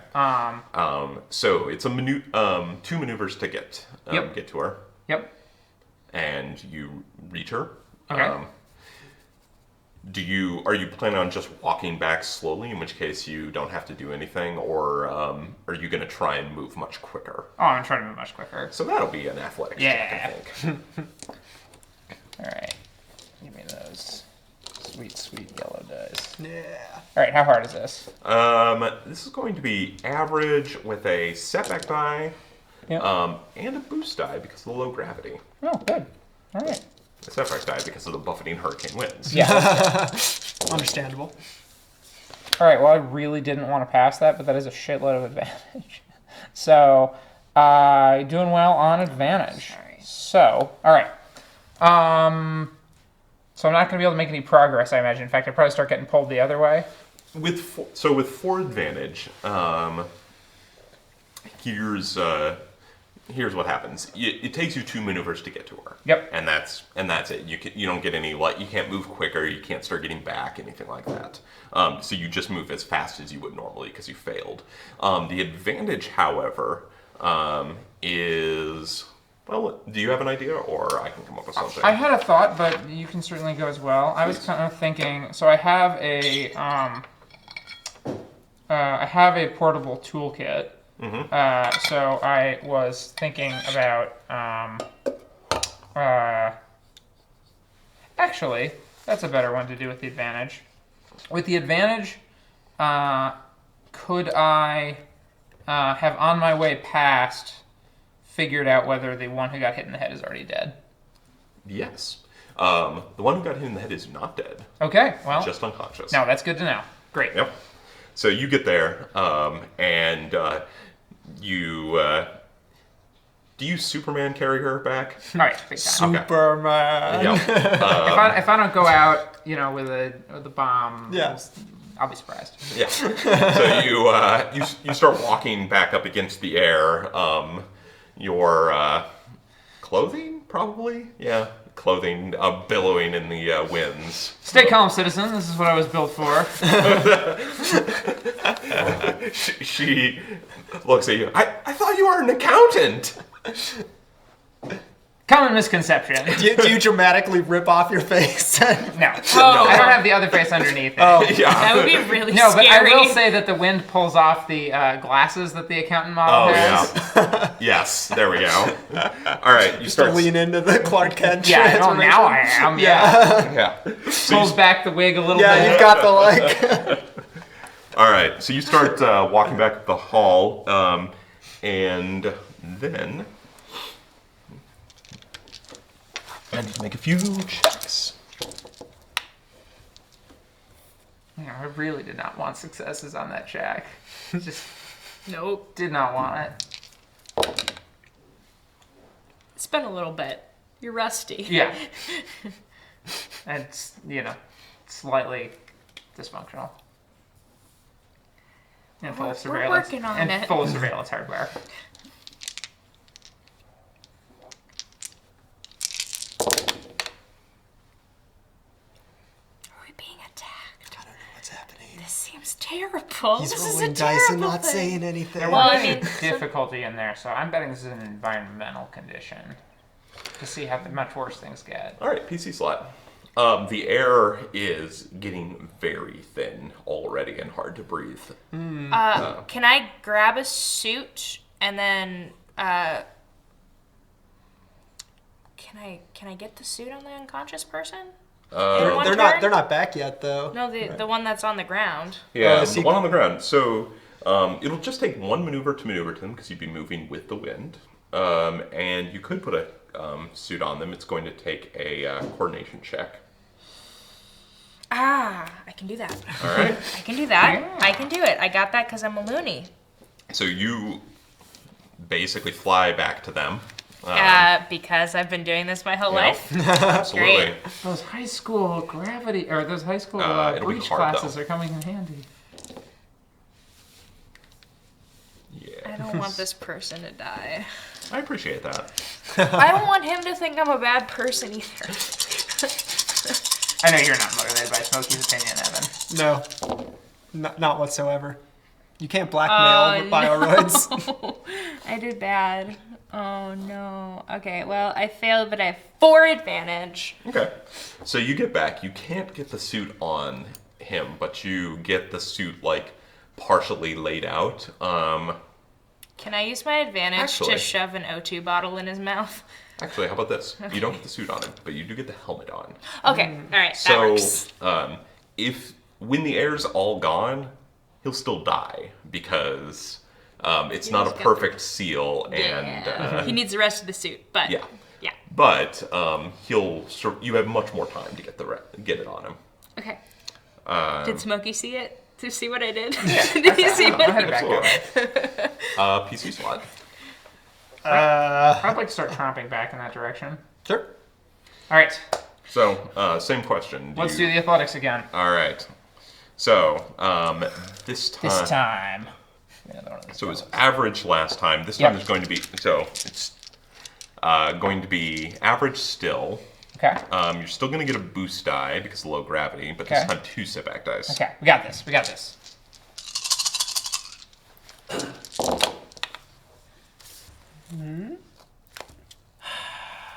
So it's 2 maneuvers to get to her, Yep. and you reach her. Okay. Are you planning on just walking back slowly, in which case you don't have to do anything, or are you going to try and move much quicker? Oh, I'm trying to move much quicker. So that'll be an athletics check, I think. All right. Give me those sweet, sweet yellow dice. Yeah. All right. How hard is this? This is going to be average with a setback die, Yep. and a boost die because of the low gravity. Oh, good. All right. A setback die because of the buffeting hurricane winds. Yeah. Understandable. All right. Well, I really didn't want to pass that, but that is a shitload of advantage. So, doing well on advantage. Sorry. So, all right. So I'm not going to be able to make any progress, I imagine. In fact, I'd probably start getting pulled the other way. With 4 advantage, here's what happens. It takes you 2 maneuvers to get to her. Yep. And that's it. You don't get any you can't move quicker. You can't start getting back, anything like that. So you just move as fast as you would normally because you failed. The advantage, however, is Well, do you have an idea, or I can come up with something? I had a thought, but you can certainly go as well. I was kind of thinking. So I have a portable toolkit. So I was thinking about actually, that's a better one to do with the advantage. With the advantage, could I have on my way past figured out whether the one who got hit in the head is already dead? Yes. The one who got hit in the head is not dead. Okay, well. Just unconscious. No, that's good to know. Great. Yep. So you get there, and you... do you Superman carry her back? All right, big time. Superman. Yeah. If I don't go out, with the bomb, Yeah. I'll be surprised. Yeah. So you start walking back up against the air. Your clothing, probably? Yeah. Clothing billowing in the winds. Stay calm, citizen. This is what I was built for. She looks at you. I thought you were an accountant. Common misconception. Do you dramatically rip off your face? No. I don't have the other face underneath it. Oh, Yeah. That would be really No, but I scary. will say that the wind pulls off the glasses that the accountant model has. yeah. Yes. There we go. All right. You start. lean into the Clark Kent Yeah, transformation. now I am. Yeah. Yeah. Pulls back the wig a little Yeah, bit. you've got the like. All right. So you start walking back up the hall, and then. I need to make a few checks. Yeah, I really did not want successes on that check. Just Nope. did not want it. It's been a little bit. You're rusty. Yeah. And it's, slightly dysfunctional. And full of We're surveillance. working on and it. full of surveillance hardware. Are we being attacked? I don't know what's happening. This seems terrible. He's this is rolling a dice and terrible not thing. saying anything. There Well, was I mean, difficulty in there, so I'm betting this is an environmental condition. To see how much worse things get. All right, PC slot. The air is getting very thin already and hard to breathe. Can I grab a suit and then can I get the suit on the unconscious person? In one They're turn? not back yet though. No, the one that's on the ground. Yeah, so the one on the ground. So it'll just take one maneuver to maneuver to them because you'd be moving with the wind. And you could put a suit on them. It's going to take a coordination check. I can do that. All right. I can do that. Yeah. I can do it. I got that because I'm a loony. So you basically fly back to them. Because I've been doing this my whole Yeah. life. Absolutely. Great. Those high school gravity, or those high school It'll be breach hard, classes though. are coming in handy. I Yeah. don't want this person to die. I appreciate that. I don't want him to think I'm a bad person either. I know you're not motivated by Smokey's opinion, Evan. No, not whatsoever. You can't blackmail with bioroids. No. I did bad. Oh no. Okay, well, I failed, but I have 4 advantage. Okay. So you get back. You can't get the suit on him, but you get the suit, partially laid out. Can I use my advantage Actually- to shove an O2 bottle in his mouth? Actually, how about this? You don't get the suit on him, but you do get the helmet on. Okay, all right, that So, works. when the air's all gone, he'll still die because it's not a He's got perfect seal, Yeah. and He needs the rest of the suit, but yeah. yeah. But you have much more time to get it on him. Okay. Did Smokey see it? To see what I did? Yeah, Did you see what I I had it back Absolutely. there. PC slot. I'd like to start tromping back in that direction. Sure. All right, So, same question. let's do the athletics again. All right. So, this time. This time. Another one of these So it was fellas. average last time. This Yep. time there's going to be it's going to be average still. Okay. You're still going to get a boost die because of low gravity, but Okay. this time 2 setback dice. Okay, we got this. We got this.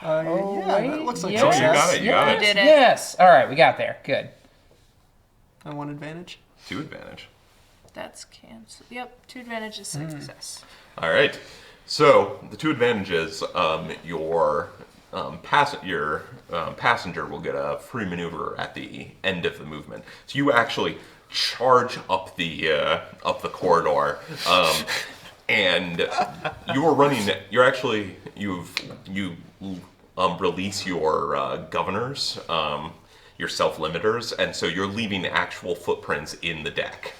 That looks like yes. Oh, you success. got it. You got You it. did it. Yes. All right, we got there. Good. And 1 advantage. 2 advantage. That's cancel. Yep, 2 advantages, success. All right. So the 2 advantages, your passenger will get a free maneuver at the end of the movement. So you actually charge up the corridor, and you're running. You're actually you release your governors, your self-limiters, and so you're leaving actual footprints in the deck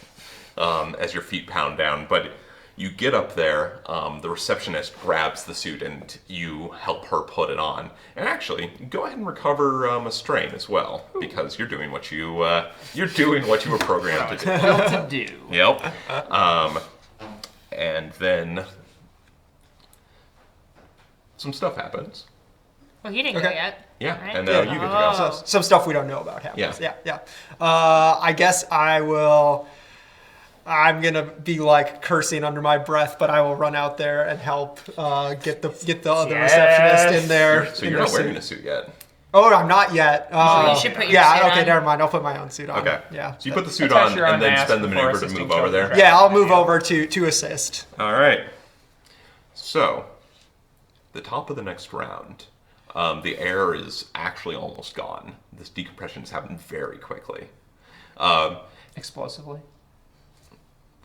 as your feet pound down. But you get up there, the receptionist grabs the suit, and you help her put it on. And actually, go ahead and recover a strain as well, because you're doing what you were programmed to do. Built to do. Yep. And then some stuff happens. Well, he didn't go Okay. yet. Yeah, Right. and Yeah. you get to go. So, some stuff we don't know about happens. Yeah. Yeah. I guess I will. I'm gonna be like cursing under my breath, but I will run out there and help get the other Yes. receptionist in there. So in you're their not wearing suit. a suit yet. Oh, I'm not yet. You should put your yeah. suit Okay. on. Never mind. I'll put my own suit on. Okay. Yeah. So you put the suit Attach on your own and then mask spend the before maneuver to assisting move over children. there. Yeah. I'll move over to assist. All right. So, the top of the next round, the air is actually almost gone. This decompression has happened very quickly. Explosively.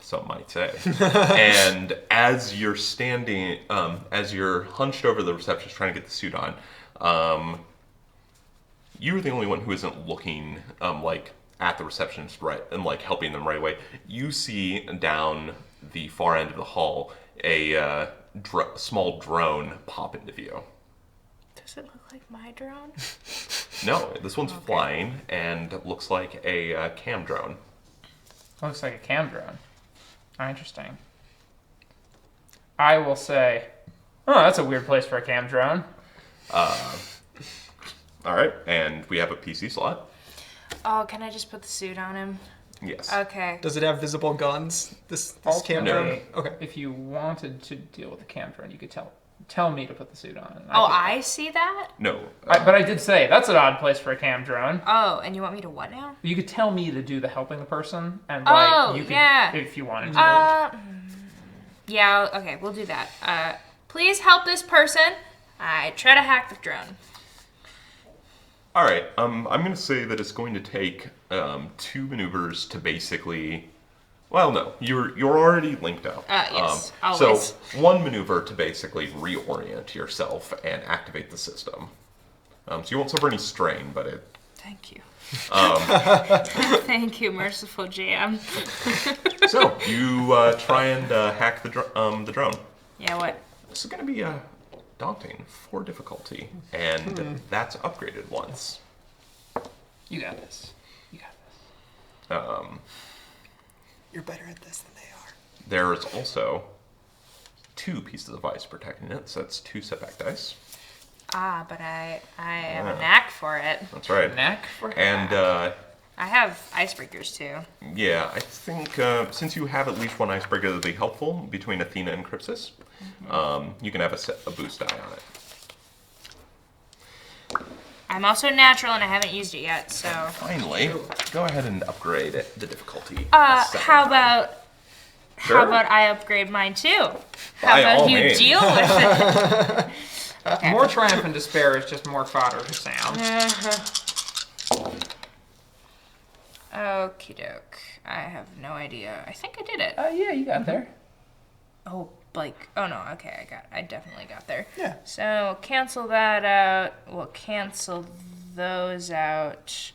Some might say. And as you're standing, as you're hunched over the receptionist trying to get the suit on, you're the only one who isn't looking like at the receptionist right and like helping them right away. You see down the far end of the hall a small drone pop into view. Does it look like my drone? No, this one's flying and looks like a cam drone. Looks like a cam drone. Interesting. I will say, oh, that's a weird place for a cam drone. All right, and we have a PC slot. Oh, can I just put the suit on him? Yes. Okay. Does it have visible guns? This cam No. drone? Okay. If you wanted to deal with the cam drone, you could tell me to put the suit on. And Oh, could- I see that? No. but I did say that's an odd place for a cam drone. Oh, and you want me to what now? You could tell me to do the helping the person, and Oh, you could, yeah. if you wanted to. Yeah, okay, we'll do that. Please help this person. I try to hack the drone. All right. I'm going to say that it's going to take 2 maneuvers to basically. Well, no, you're already linked up. Yes, So always. 1 maneuver to basically reorient yourself and activate the system. So you won't suffer any strain, but it. Thank you. Thank you, merciful GM. So you try and hack the drone. Yeah, what? This is going to be daunting for difficulty, and that's upgraded once. You got this. You got this. You're better at this than they are. There's also 2 pieces of ice protecting it, so that's 2 setback dice. But I have a knack for it. That's right. Knack for And I have icebreakers too. yeah, I think since you have at least 1 icebreaker that'll be helpful between Athena and Crypsis, you can have a boost die on it. I'm also natural and I haven't used it yet, so. Finally, go ahead and upgrade the difficulty. How about Sure. I upgrade mine too? How By about all you means. deal with it? Okay. More triumph and despair is just more fodder for Sam. Okie doke. I have no idea. I think I did it. Yeah, you got there. Oh, like, oh no, okay, I definitely got there. Yeah. So cancel that out. We'll cancel those out.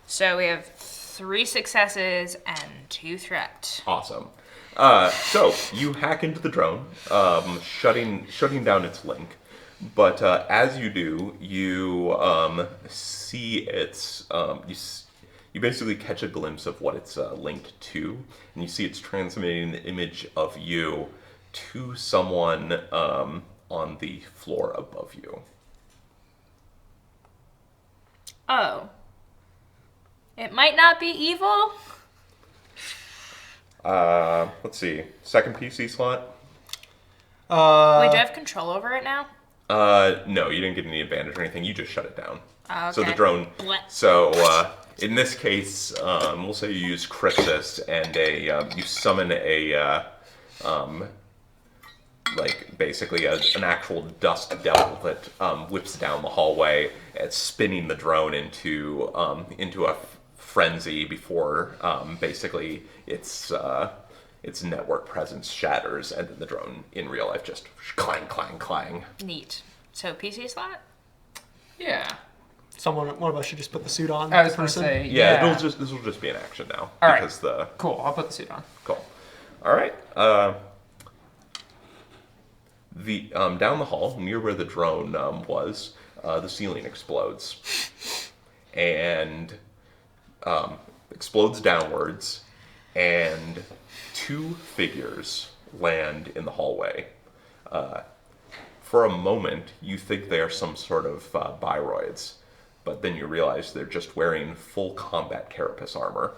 So we have 3 successes and 2 threat. Awesome. So you hack into the drone, shutting down its link. But as you do, you see its you basically catch a glimpse of what it's linked to, and you see it's transmitting the image of you to someone on the floor above you. Oh. It might not be evil? Let's see. Second PC slot. Wait, do I have control over it now? No, you didn't get any advantage or anything. You just shut it down. Okay. So the drone. Blech. So in this case, we'll say you use Crypsis and you summon like basically an actual dust devil that whips down the hallway and spinning the drone into a frenzy before basically its network presence shatters, and then the drone in real life just clang, clang, clang. Neat. So PC slot? Yeah. One of us should just put the suit on. I was going to say, Yeah, this will just be an action now. All right. Because Cool, I'll put the suit on. Cool. All right. The down the hall, near where the drone was, the ceiling explodes, and explodes downwards, and 2 figures land in the hallway. For a moment, you think they are some sort of biroids, but then you realize they're just wearing full combat carapace armor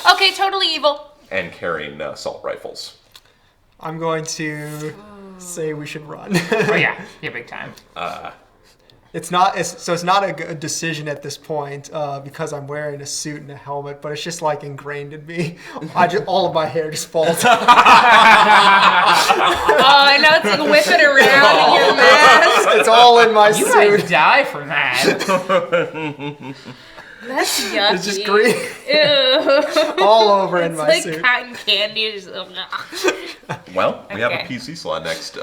Okay, totally evil. and carrying assault rifles. I'm going to say we should run. Oh, yeah, big time. It's not a good decision at this point because I'm wearing a suit and a helmet, but it's just like ingrained in me. All of my hair just falls out. Oh, I know, it's like whipping around in your mask. It's all in my You might suit. die from that. That's yucky. It's just green Ew. all over in It's my like suit. cotton candy. Just, Well, we have a Okay. PC slot next.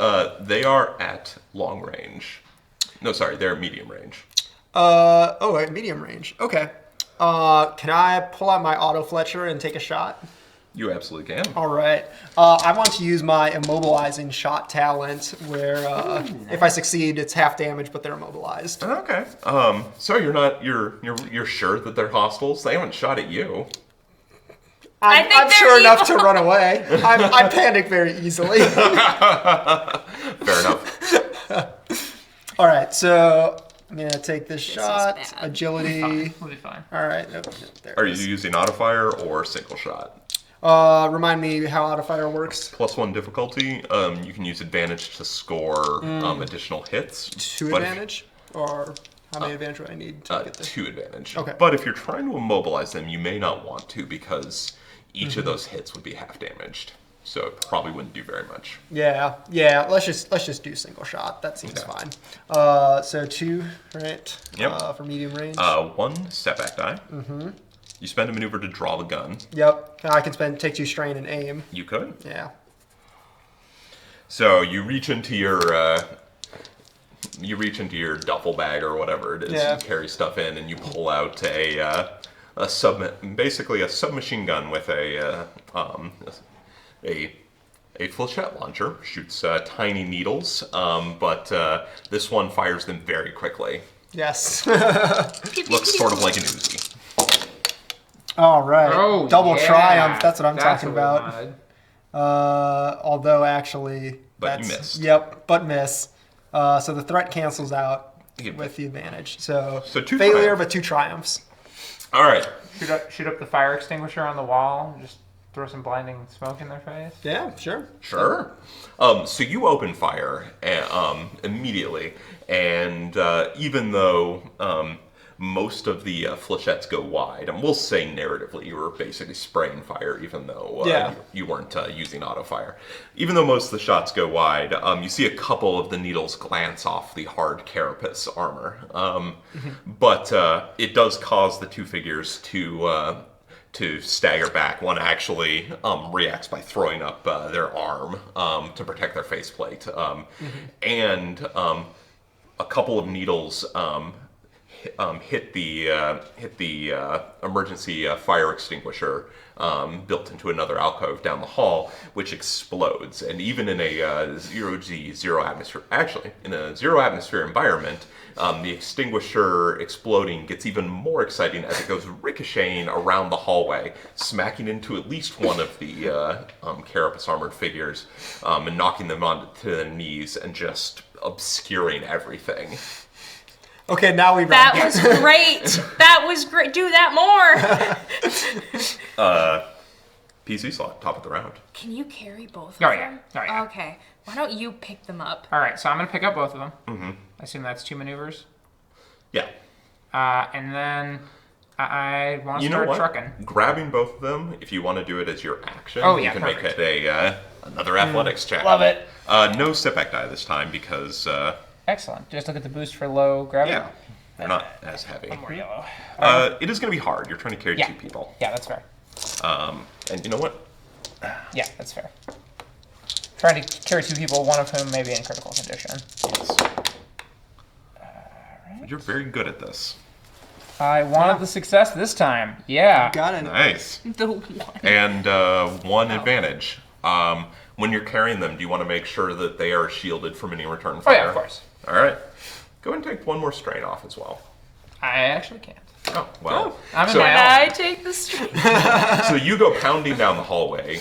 They are at long range. No, sorry, they're at medium range. At medium range. Okay. Can I pull out my auto Fletcher and take a shot? You absolutely can. All right. I want to use my immobilizing shot talent, where if I succeed, it's half damage, but they're immobilized. Okay. So you're sure that they're hostiles? They haven't shot at you. I think I'm they're sure enough to evil. run away. I panic very easily. Fair enough. All right, so I'm gonna take this is shot. bad. Agility. We'll be fine. All right. Nope, there it Are you is. using autofire or single shot? Remind me how autofire works. +1 difficulty. You can use advantage to score additional hits. 2 but if- advantage, or how many advantage do I need to get this? 2 advantage. Okay. But if you're trying to immobilize them, you may not want to because each of those hits would be half damaged. So it probably wouldn't do very much. Yeah. Let's just do single shot. That seems Okay. fine. So 2, right? Yep. For medium range. 1 setback die. Mm-hmm. You spend a maneuver to draw the gun. Yep. I can take 2 strain and aim. You could. Yeah. So you reach into your duffel bag or whatever it is Yeah. you carry stuff in, and you pull out basically a submachine gun with a flechette launcher. Shoots tiny needles, but this one fires them very quickly. Yes. Looks sort of like an Uzi. All right. Oh, Double yeah. triumph. That's what I'm talking what we about. wanted. Although actually, But you that's, missed. Yep, but miss. So the threat cancels out You with the advantage. So 2 failure, triumphs. but 2 triumphs. All right. Shoot up the fire extinguisher on the wall and just throw some blinding smoke in their face. Yeah, sure. Sure. So you open fire immediately, and even though most of the flechettes go wide, and we'll say narratively you were basically spraying fire, even though you weren't using auto fire. Even though most of the shots go wide, you see a couple of the needles glance off the hard carapace armor, but it does cause the 2 figures to stagger back. One actually reacts by throwing up their arm to protect their faceplate, and a couple of needles hit the emergency fire extinguisher built into another alcove down the hall, which explodes. And even in a zero atmosphere environment, the extinguisher exploding gets even more exciting as it goes ricocheting around the hallway, smacking into at least one of the carapace armored figures, and knocking them onto their knees and just obscuring everything. Okay, now we run. That was great. That was great. Do that more. PC slot, top of the round. Can you carry both of Oh, them? yeah. Oh, yeah. Okay. Why don't you pick them up? All right, so I'm going to pick up both of them. Mm-hmm. I assume that's 2 maneuvers. Yeah. And then I want to start trucking. Grabbing both of them, if you want to do it as your action, Oh, yeah, you can perfect. make it another athletics check. Love it. No setback die this time because, Excellent. Just look at the boost for low gravity. yeah, they're not as heavy. One more yellow. It is going to be hard. You're trying to carry Yeah. 2 people. Yeah, that's fair. And you know what? Yeah, that's fair. Trying to carry 2 people, one of whom may be in critical condition. Yes. You're very good at this. I wanted the success this time. Yeah. Got it. Nice. The one. And one advantage. When you're carrying them, do you want to make sure that they are shielded from any return Oh, fire? yeah, of course. All right. Go ahead and take 1 more strain off as well. I actually can't. Oh, well. I'm in So- my Can element. I take the street? So you go pounding down the hallway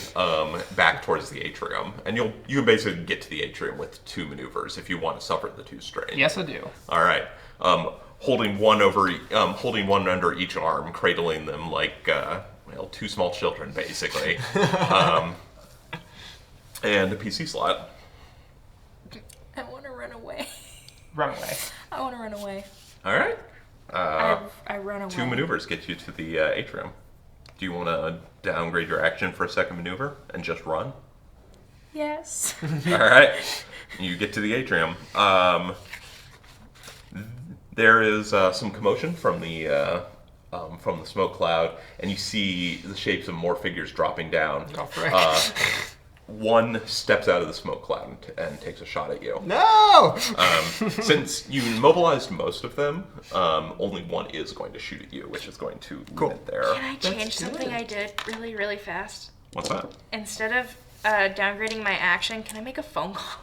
back towards the atrium, and you can basically get to the atrium with 2 maneuvers if you want to suffer the 2 strain. Yes, I do. All right. Holding one under each arm, cradling them like 2 small children, basically. And a PC slot. I want to run away. Run away. I want to run away. All right. I run away. 2 maneuvers get you to the atrium. Do you want to downgrade your action for a second maneuver and just run? Yes. All right. You get to the atrium. There is some commotion from the smoke cloud, and you see the shapes of more figures dropping down. Oh, frick. One steps out of the smoke cloud and takes a shot at you. No! Since you mobilized most of them, only one is going to shoot at you, which is going to limit their... Can I change something I did really, really fast? What's that? Instead of downgrading my action, can I make a phone call?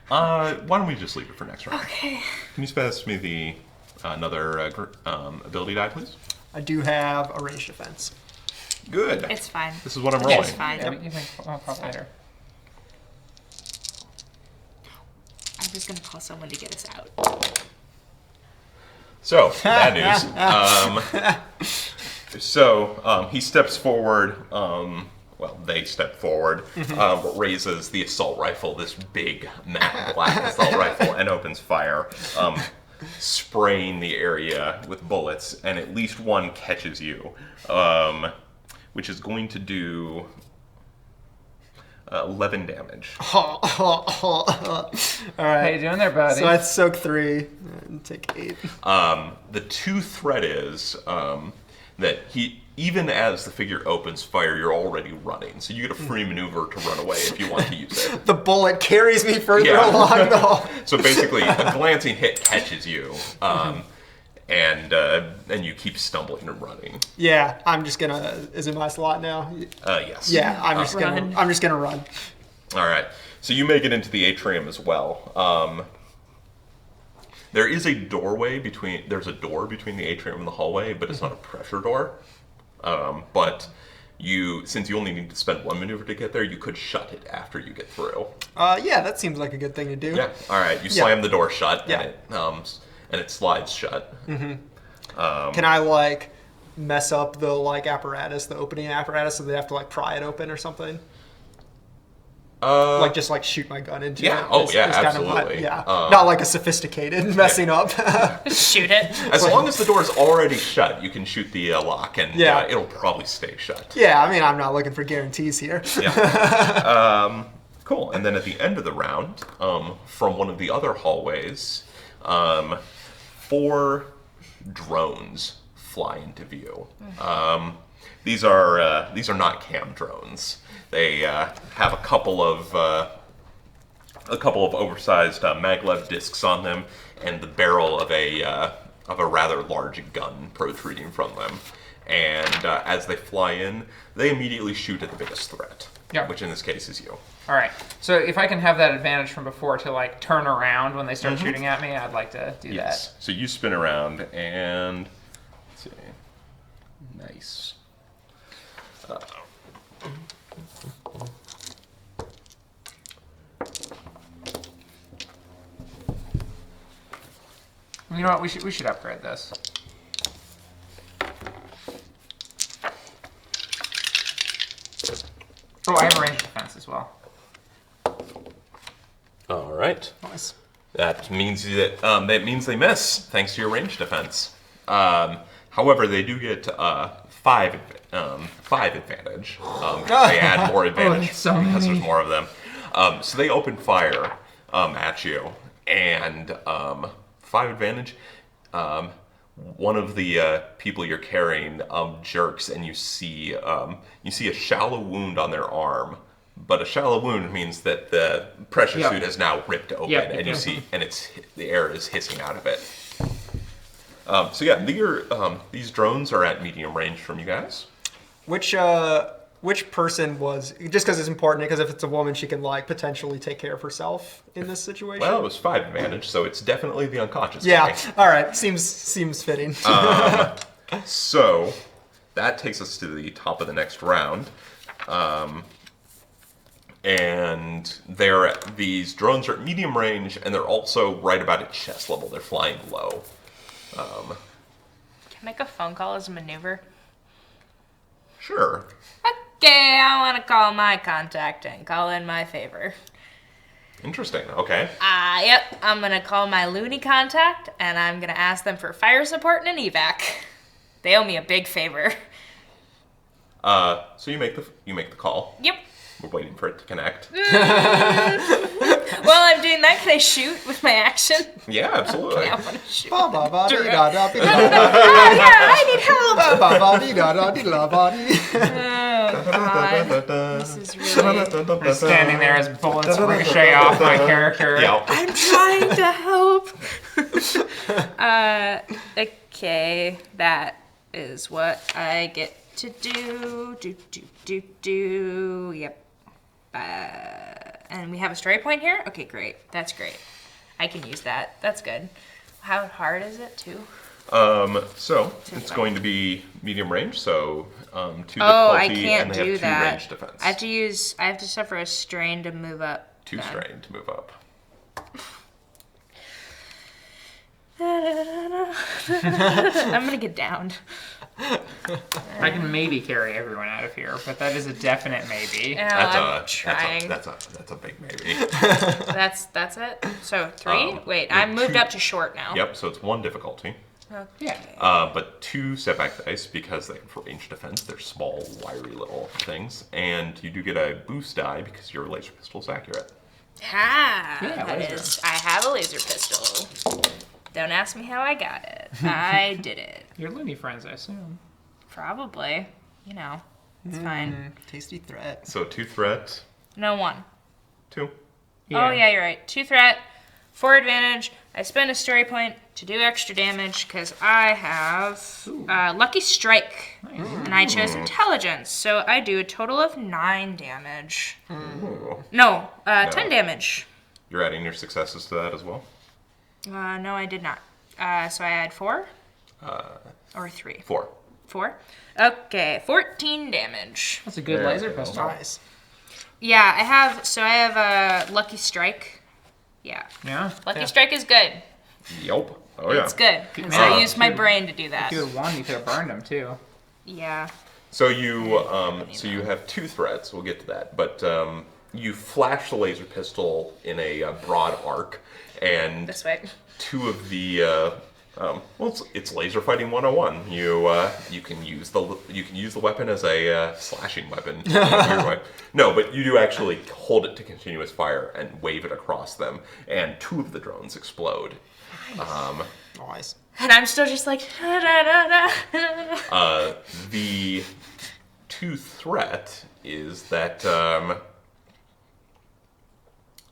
Why don't we just leave it for next round? Okay. Can you pass me the another ability die, please? I do have a ranged defense. Good. It's fine. This is what I'm rolling. It's fine. Yeah, you can call later. I'm just gonna call someone to get us out. So, bad news. He steps forward. They step forward, raises the assault rifle, this big, matte black assault rifle, and opens fire, spraying the area with bullets, and at least one catches you, which is going to do 11 damage. All How right. you doing there, buddy? So I soak 3 and take 8. The 2 threat is that even as the figure opens fire, you're already running. So you get a free maneuver to run away if you want to use it. The bullet carries me further Yeah. along the hall. So basically, a glancing hit catches you, and you keep stumbling and running. Yeah, I'm just gonna. Is it my slot now? Yes. Yeah, I'm just Run. gonna. I'm just gonna run. All right. So you make it into the atrium as well. There is a doorway between. There's a door between the atrium and the hallway, but it's not a pressure door. But since you only need to spend 1 maneuver to get there, you could shut it after you get through. Yeah, that seems like a good thing to do. Yeah. All right. You slam the door shut, Yeah. and it slides shut. Can I mess up the apparatus, the opening apparatus, so they have to pry it open or something? Just shoot my gun into Yeah. it. Oh, yeah, kind of absolutely. not like a sophisticated messing up. Shoot it. As long as the door is already shut, you can shoot the lock, and Yeah. it'll probably stay shut. Yeah, I mean, I'm not looking for guarantees here. Yeah. Cool. And then at the end of the round, from one of the other hallways, 4 drones fly into view. These are not cam drones. They have a couple of oversized maglev discs on them, and the barrel of a rather large gun protruding from them. And as they fly in, they immediately shoot at the biggest threat, which in this case is you. All right. So if I can have that advantage from before to turn around when they start shooting at me, I'd like to do that. So you spin around and let's see. Nice. You know what? We should upgrade this. Oh, I have ranged defense as well. All right. Nice. That means that means they miss thanks to your range defense. However, they do get five advantage. They add more advantage that's so because many. there's more of them. So they open fire at you, and 5 advantage. One of the people you're carrying jerks, and you see a shallow wound on their arm. But a shallow wound means that the pressure suit has now ripped open, and you see, and the air is hissing out of it. So yeah, these drones are at medium range from you guys. Which person was, just because it's important, because if it's a woman, she can like potentially take care of herself in this situation. Well, it was 5 advantage, so it's definitely the unconscious Yeah. guy. All right. Seems fitting. So that takes us to the top of the next round. And these drones are at medium range, and they're also right about at chest level. They're flying low. Can I make a phone call as a maneuver? Sure. Okay, I want to call my contact and call in my favor. Interesting. Okay. Yep, I'm going to call my loony contact, and I'm going to ask them for fire support and an evac. They owe me a big favor. So you make the call. Yep. We're waiting for it to connect. While I'm doing that, can I shoot with my action? Yeah, absolutely. I want to shoot. Ba ba ba dee da da dee da. Oh, yeah, I need help! Ba ba dee da da dee da ba dee. Oh, God. This is really... I'm standing there as bullets ricochet off my character. Yeah. I'm trying to help. Okay, that is what I get to do. Yep. And we have a story point here? Okay, great. That's great. I can use that. That's good. How hard is it, too? So it's going to be medium range, so 2 difficulty, I can't and they do have 2 that. range defense. I have to suffer a strain to move up. 2 then. strain to move up. I'm gonna get downed. I can maybe carry everyone out of here, but that is a definite maybe. I'm trying. That's a big maybe. That's it. So 3. Wait, yeah, I'm moved 2 up to short now. Yep, so it's 1 difficulty. Okay. But 2 setback dice because for range defense, they're small, wiry little things, and you do get a boost die because your laser pistol is accurate. Ha! Yeah, That laser. is. I have a laser pistol. Don't ask me how I got it. I did it. You're loony friends, I assume. Probably. You know, it's fine. Tasty threat. So 2 threat, No 1. 2. Oh yeah, you're right. 2 threat, 4 advantage. I spend a story point to do extra damage because I have Lucky Strike, and I chose Intelligence, so I do a total of 9 damage. Ooh. No, 10 damage. You're adding your successes to that as well? No, I did not. So I had 4 or 3. 4. 4. Okay, 14 damage. That's a good There laser you go. pistol. Nice. Yeah, I have Lucky Strike. Yeah. Yeah. Lucky Strike is good. Yep. Oh yeah. It's good. Because Man, I used my dude. brain to do that. If you had 1, you could have burned him too. Yeah. So you have 2 threats. We'll get to that, but you flash the laser pistol in a broad arc, and This way. 2 of the it's laser fighting 101. You can use the weapon as a slashing weapon. In a weird way. No, but you do actually hold it to continuous fire and wave it across them, and 2 of the drones explode. Nice. And I'm still just like, da, da, da, da. The 2 threat is that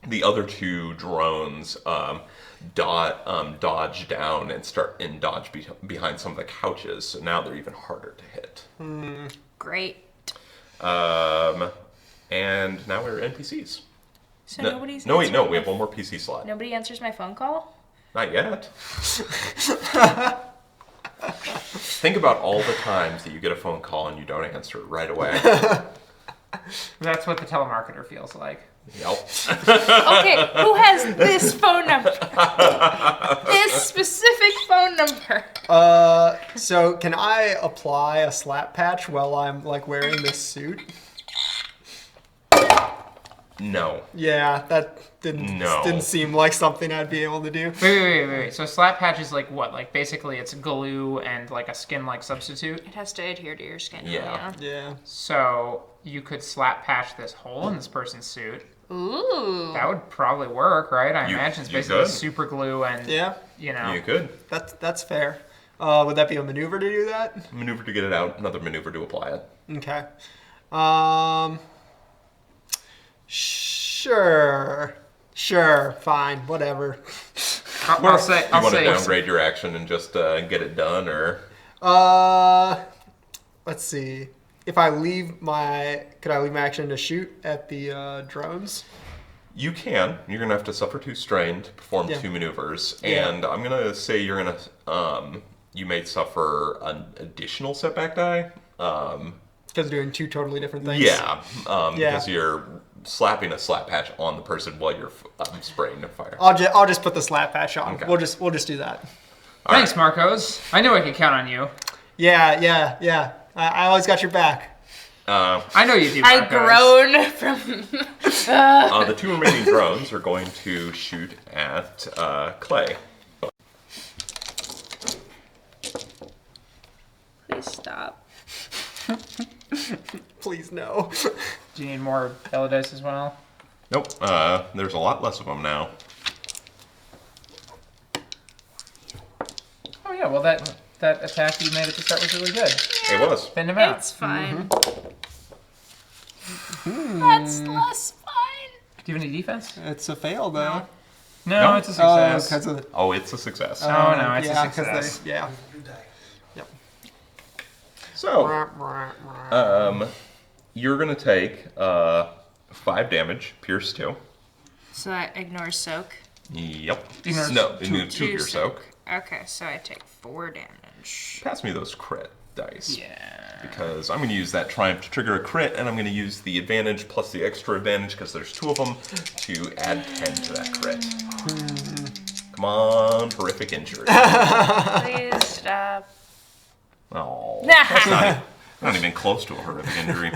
the other 2 drones dodge down and dodge behind some of the couches, so now they're even harder to hit. Great. And now we're NPCs. So No, nobody's no, wait, no, answering we my- have 1 more PC slot. Nobody answers my phone call? Not yet. Think about all the times that you get a phone call and you don't answer it right away. That's what the telemarketer feels like. Yep. Okay, who has this phone number? This specific phone number. So can I apply a slap patch while I'm like wearing this suit? No. Yeah, that didn't seem like something I'd be able to do. Wait. So slap patch is like what? Like basically it's glue and like a skin-like substitute? It has to adhere to your skin. Yeah. Yeah. So you could slap patch this hole in this person's suit. Ooh. That would probably work, right? I imagine it's basically could. super glue and, Yeah, you know. You could. that's fair. Would that be a maneuver to do that? Maneuver to get it out, another maneuver to apply it. Okay. Sure, fine, whatever. I'll say, You want to downgrade your action and just get it done, or? Let's see. If I leave could I leave my action to shoot at the drones? You can. You're gonna have to suffer 2 strain to perform Yeah. 2 maneuvers, Yeah. and I'm gonna say you're gonna you may suffer an additional setback die. Because doing 2 totally different things. Yeah, Yeah. because you're slapping a slap patch on the person while you're spraying the fire. I'll just put the slap patch on. Okay. We'll just do that. Thanks, Marcos. I knew I could count on you. Yeah. I always got your back. I know you do, I Marcos. groan from. The 2 remaining drones are going to shoot at Clay. Please stop. Please no. Do you need more Bella dice as well? Nope. There's a lot less of them now. Oh yeah, well that attack you made at the start was really good. It was. Spin him out. It's fine. That's less fine. Do you have any defense? It's a fail though. No, it's a success. Because of Oh, it's a success. Oh, no, it's a 'cause success. yeah. So, you're gonna take 5 damage, pierce 2. So that ignores soak. Yep. Ignores No, two- it 2 pierce soak. Okay, so I take 4 damage. Pass me those crit dice. Yeah. Because I'm going to use that triumph to trigger a crit, and I'm going to use the advantage plus the extra advantage, because there's 2 of them, to add 10 to that crit. Come on, horrific injury. Please stop. Oh, that's not even close to a horrific injury.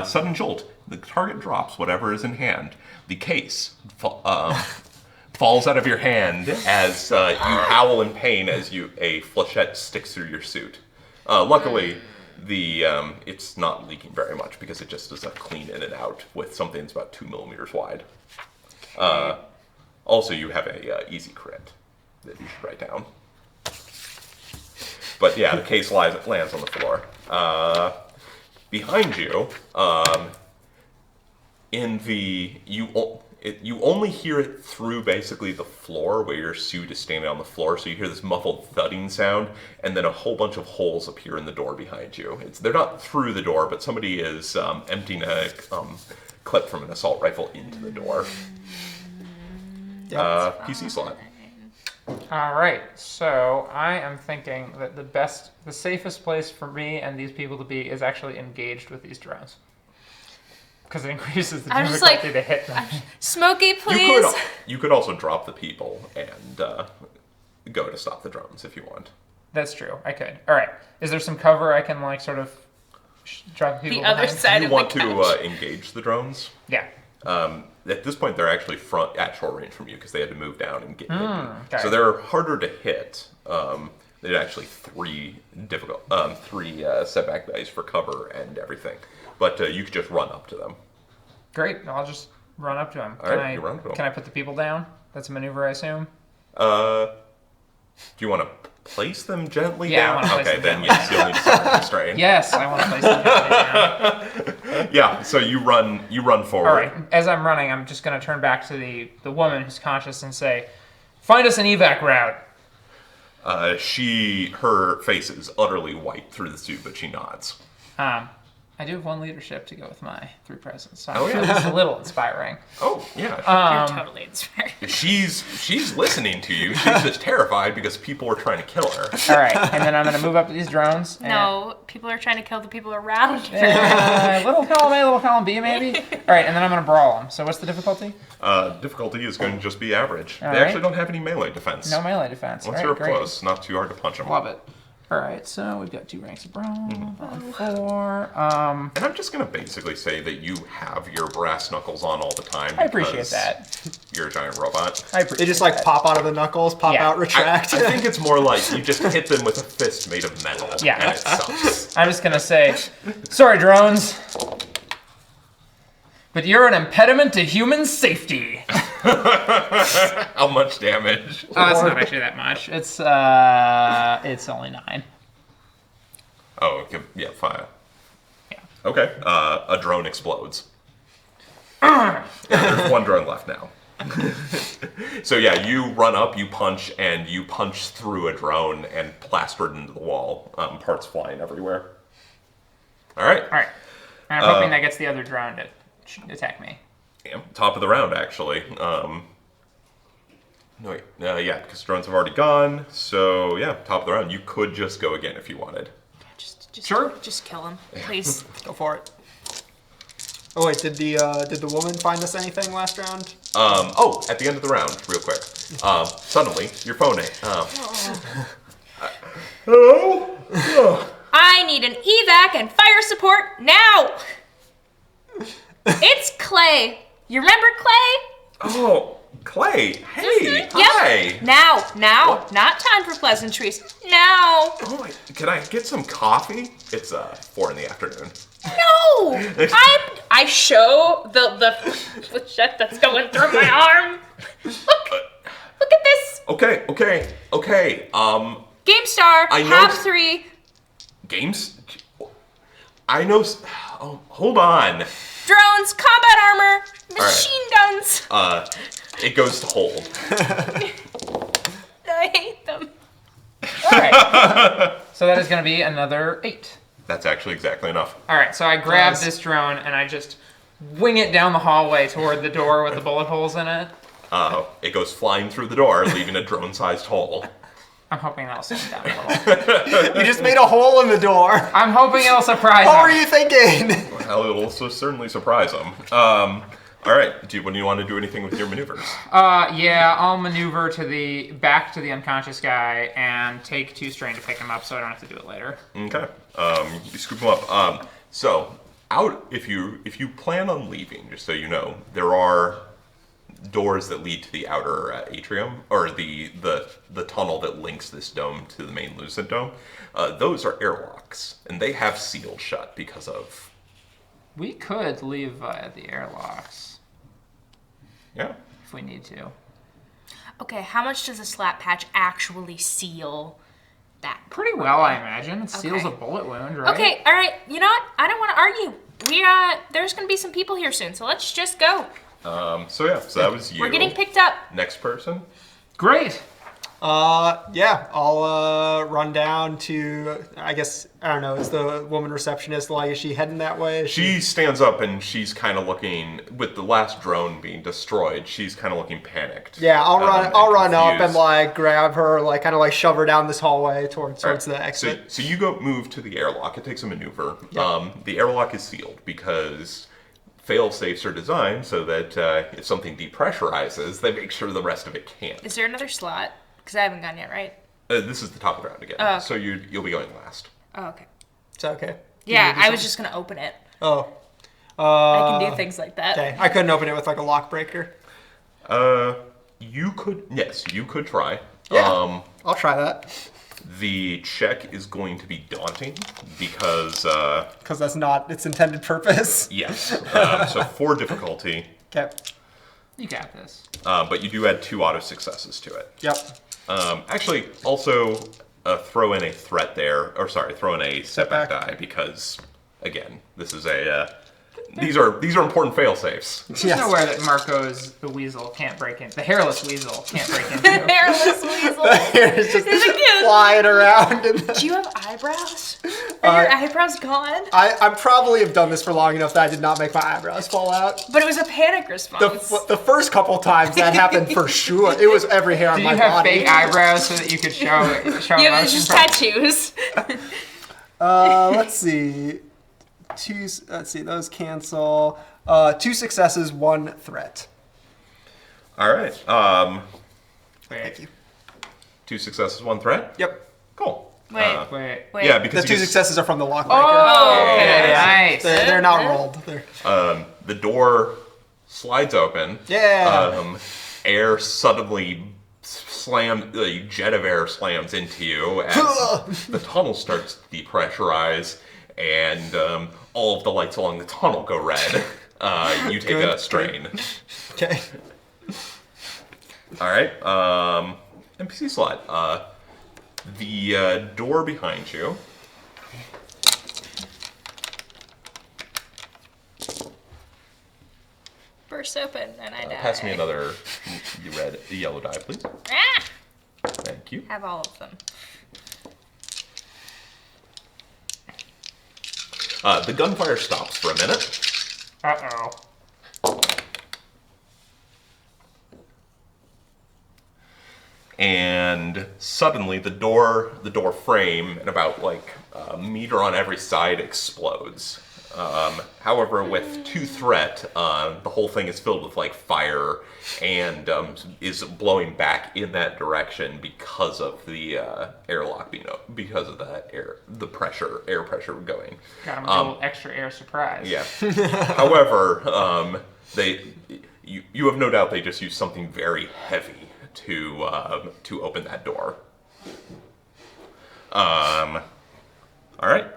Sudden jolt. The target drops whatever is in hand. The case falls out of your hand as you howl in pain as a flechette sticks through your suit. Luckily, it's not leaking very much because it just does a clean in and out with something that's about 2 millimeters wide. Also, you have a easy crit that you should write down. But yeah, the case lands on the floor. Behind you, you only hear it through basically the floor where your suit is standing on the floor. So you hear this muffled thudding sound, and then a whole bunch of holes appear in the door behind you. They're not through the door, but somebody is emptying a clip from an assault rifle into the door. PC slot. All right, so I am thinking that the safest place for me and these people to be is actually engaged with these drones. Because it increases the I'm just difficulty like- to hit them. Smokey, please. You could also drop the people and go to stop the drones if you want. That's true, I could. All right, is there some cover I can like sort of drop people The other behind? side You of want the to couch. engage the drones? Yeah. At this point, they're actually at short range from you because they had to move down and get hidden. okay. So they're harder to hit. There's actually 3 setback dice for cover and everything. But you could just run up to them. Great, I'll just run up to him. All right, you run up to him. Can I put the people down? That's a maneuver, I assume? Do you want to place them gently Yeah, I down? wanna place Okay, them then yes, you'll need to start constrain. Yes, I want to place them down. Yeah, so you run forward. All right, as I'm running, I'm just going to turn back to the woman who's conscious and say, find us an evac route. Her face is utterly white through the suit, but she nods. I do have 1 leadership to go with my 3 presence, so Oh, I feel yeah. it's a little inspiring. Oh, yeah. You're totally inspired. She's listening to you. She's just terrified because people are trying to kill her. All right, and then I'm going to move up to these drones. And, No, people are trying to kill the people around. little column A, little column B, maybe? All right, and then I'm going to brawl them. So what's the difficulty? Difficulty is going to just be average. All They right. actually don't have any melee defense. No melee defense. Once All you're right, up great. close, not too hard to punch them. Love it. All right, so we've got 2 ranks of bronze on 4. And I'm just gonna basically say that you have your brass knuckles on all the time. I appreciate because that. You're a giant robot. I appreciate They just like that. pop out of the knuckles, pop Yeah. out, retract. I think it's more like you just hit them with a fist made of metal. Yeah. And it sucks. I'm just gonna say, sorry, drones, but you're an impediment to human safety. How much damage? It's not actually that much. It's only 9. Oh, okay. Yeah, 5. Yeah. Okay. A drone explodes. Yeah, there's 1 drone left now. So yeah, you run up, you punch, and you punch through a drone and plaster it into the wall. Parts flying everywhere. All right. All right, and I'm hoping that gets the other drone to attack me. Yeah, top of the round, actually. No, wait. Yeah, because drones have already gone. So yeah, top of the round. You could just go again if you wanted. Just Sure. Just kill him, please. Go for it. Oh wait, did the woman find us anything last round? Oh, at the end of the round, real quick. Suddenly, your phone. Hello. I need an evac and fire support now. It's Clay. You remember Clay? Oh, Clay. Hey. Yep. Hi. Now, What? not time for pleasantries. Now. Oh, can I get some coffee? It's 4 in the afternoon. No, I show the shit that's going through my arm. Look at this. Okay. GameStar, I know- half 3. Games. I know. Oh, hold on. Drones, combat armor, right. machine guns. It goes to hold. I hate them. All right, so that is gonna be another 8. That's actually exactly enough. All right, so I grab Nice. this drone and I just wing it down the hallway toward the door with the bullet holes in it. It goes flying through the door, leaving a drone-sized hole. I'm hoping that'll slow him down a little. You just made a hole in the door. I'm hoping it'll surprise What were him. you thinking? Well, it'll certainly surprise them. All right. When do you want to do anything with your maneuvers? Yeah, I'll maneuver back to the unconscious guy and take 2 strain to pick him up, so I don't have to do it later. Okay. You scoop them up. So if you plan on leaving, just so you know, there are doors that lead to the outer atrium, or the tunnel that links this dome to the main Lucent dome. Those are airlocks, and they have sealed shut because of. We could leave via the airlocks Yeah. if we need to. Okay, how much does a slap patch actually seal that? Pretty well, I imagine. It seals Okay. a bullet wound, right? Okay, all right. You know what? I don't want to argue. There's gonna be some people here soon, so let's just go. So that was you. We're getting picked up. Next person. Great. Yeah, I'll run down to, I guess, I don't know, is the woman receptionist, like, is she heading that way? Is She stands up and she's kind of looking, with the last drone being destroyed, she's kind of looking panicked. Yeah, I'll run up and confused. like grab her, like kind of like shove her down this hallway towards Alright, the exit. So you move to the airlock. It takes a maneuver. Yeah. The airlock is sealed because fail safes are designed so that if something depressurizes, they make sure the rest of it can't. Is there another slot? Because I haven't gone yet, right? This is the top of the round again. Oh, okay. So you'll be going last. Oh, okay. Is that okay? Yeah, I was just gonna open it. Oh. I can do things like that. Okay, I couldn't open it with like a lock breaker. You could try. Yeah. I'll try that. The check is going to be daunting because Because that's not its intended purpose. yes. So 4 difficulty, Okay. You got this. but you do add 2 auto successes to it. Yep. Actually, also throw in a threat there, or sorry, throw in a setback Setback. die because, again, this is a these are important fail safes. Just Yes. nowhere that Marco's the weasel can't break in. The hairless weasel can't break into. Hairless weasel. It's just Is it cute? flying around. Do you have eyebrows? Are your eyebrows gone? I probably have done this for long enough that I did not make my eyebrows fall out. But it was a panic response. The first couple times that happened for sure. It was every hair on Did my you have body. fake eyebrows so that you could show yeah, it was emotion? just tattoos. Let's see. Let's see. Those cancel. 2 successes, 1 threat. All right. Thank you. 2 successes, 1 threat. Yep. Cool. Wait. Yeah, The because two successes are from the lockbreaker. Oh, okay. nice. They're not rolled. the door slides open. Yeah. Air suddenly slams, a jet of air slams into you as the tunnel starts to depressurize, and all of the lights along the tunnel go red. You take a strain. Okay. All right. NPC slot. The door behind you. Bursts open and I die. Pass me another yellow die, please. Ah! Thank you. Have all of them. The gunfire stops for a minute. Uh-oh. And suddenly the door frame and about like a meter on every side explodes. However, with 2 threat, the whole thing is filled with like fire and is blowing back in that direction because of the airlock being open, because of that air pressure going. Got him a little extra air surprise. Yeah. However, you have no doubt they just used something very heavy to open that door. All right.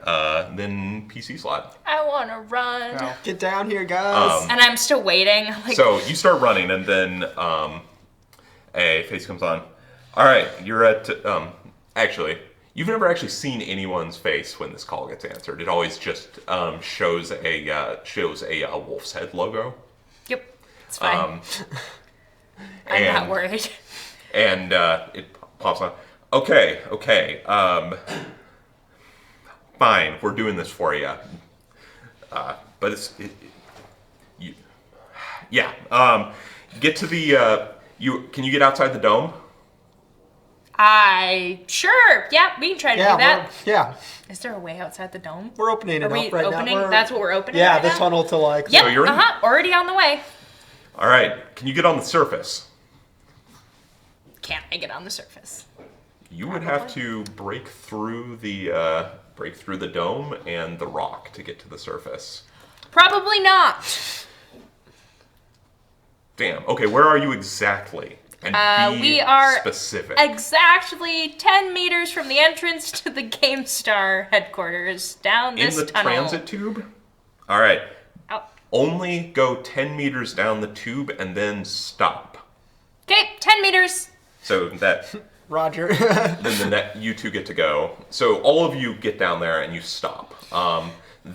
Then PC slot. I want to run. Go. Get down here, guys. And I'm still waiting. Like, So you start running, and then a face comes on. All right, you're at. Actually, you've never actually seen anyone's face when this call gets answered. It always just shows a wolf's head logo. yep, it's fine. I'm not worried. And it pops on. Okay. Fine, we're doing this for you. But get to the. Can you get outside the dome? Sure. Yeah, we can try to do that. Yeah, Is there a way outside the dome? we're opening it Are up we right opening? now. That's what we're opening. Yeah, right the now? tunnel to like. Yep. you're in? Already on the way. All right, can you get on the surface? Can't I get on the surface? You would have to break through the dome and the rock to get to the surface. Probably not. Damn. Okay, where are you exactly? And be we are specific. Exactly 10 meters from the entrance to the GameStar headquarters down In this the tunnel. transit tube? All right. Oh. Only go 10 meters down the tube and then stop. Okay, 10 meters. So that Roger. then you two get to go. So all of you get down there and you stop. And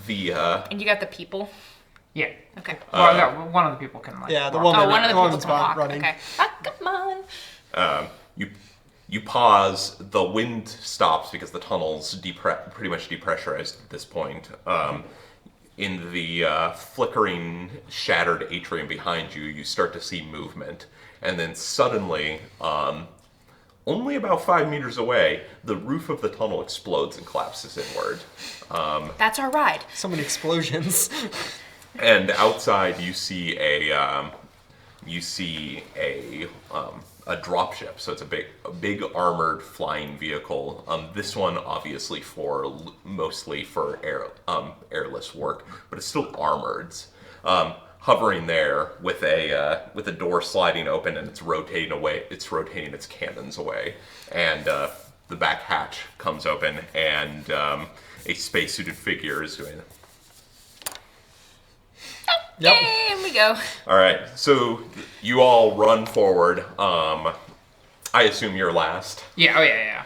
you got the people? Yeah. Okay. Well, no, one of the people can like. Yeah, the walk. woman. Oh, one of the people woman's can walk. running. Okay. Oh, come on. You pause. The wind stops because the tunnel's pretty much depressurized at this point. In the flickering, shattered atrium behind you, you start to see movement, and then suddenly, only about 5 meters away, the roof of the tunnel explodes and collapses inward. That's our ride. So many explosions. And outside, you see a dropship. So it's a big armored flying vehicle. This one obviously mostly for airless work, but it's still armored. Hovering there with a door sliding open, and it's rotating away. It's rotating its cannons away, and the back hatch comes open, and a spacesuited figure is doing it. Yep. Here we go. All right, so you all run forward. I assume you're last. Yeah. Oh yeah.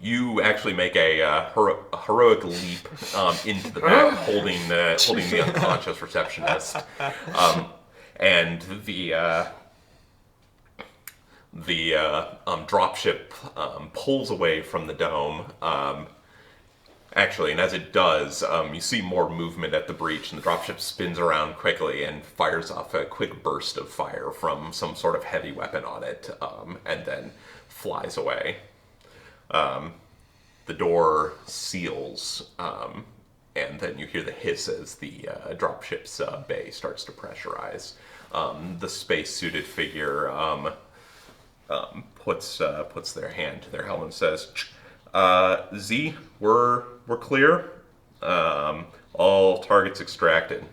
You actually make a heroic leap into the back, holding the unconscious receptionist, and the dropship pulls away from the dome. Actually, and as it does, you see more movement at the breach, and the dropship spins around quickly and fires off a quick burst of fire from some sort of heavy weapon on it, and then flies away. The door seals, and then you hear the hiss as the dropship's bay starts to pressurize. The space-suited figure puts their hand to their helmet and says, Z, we're clear. All targets extracted.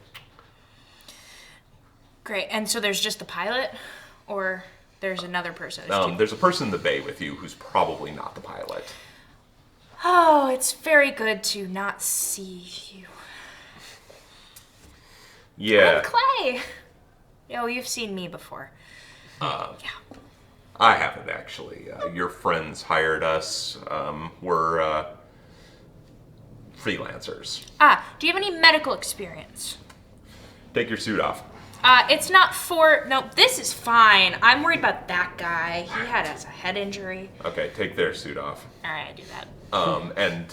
Great. And so there's just the pilot, or there's another person? There's a person in the bay with you who's probably not the pilot. Oh, it's very good to not see you. Yeah. I'm Clay. Oh, you've seen me before. Yeah. I haven't actually. Your friends hired us. We're freelancers. Do you have any medical experience? Take your suit off. It's not for... No, this is fine. I'm worried about that guy. He had a head injury. Okay, take their suit off. All right, I do that. And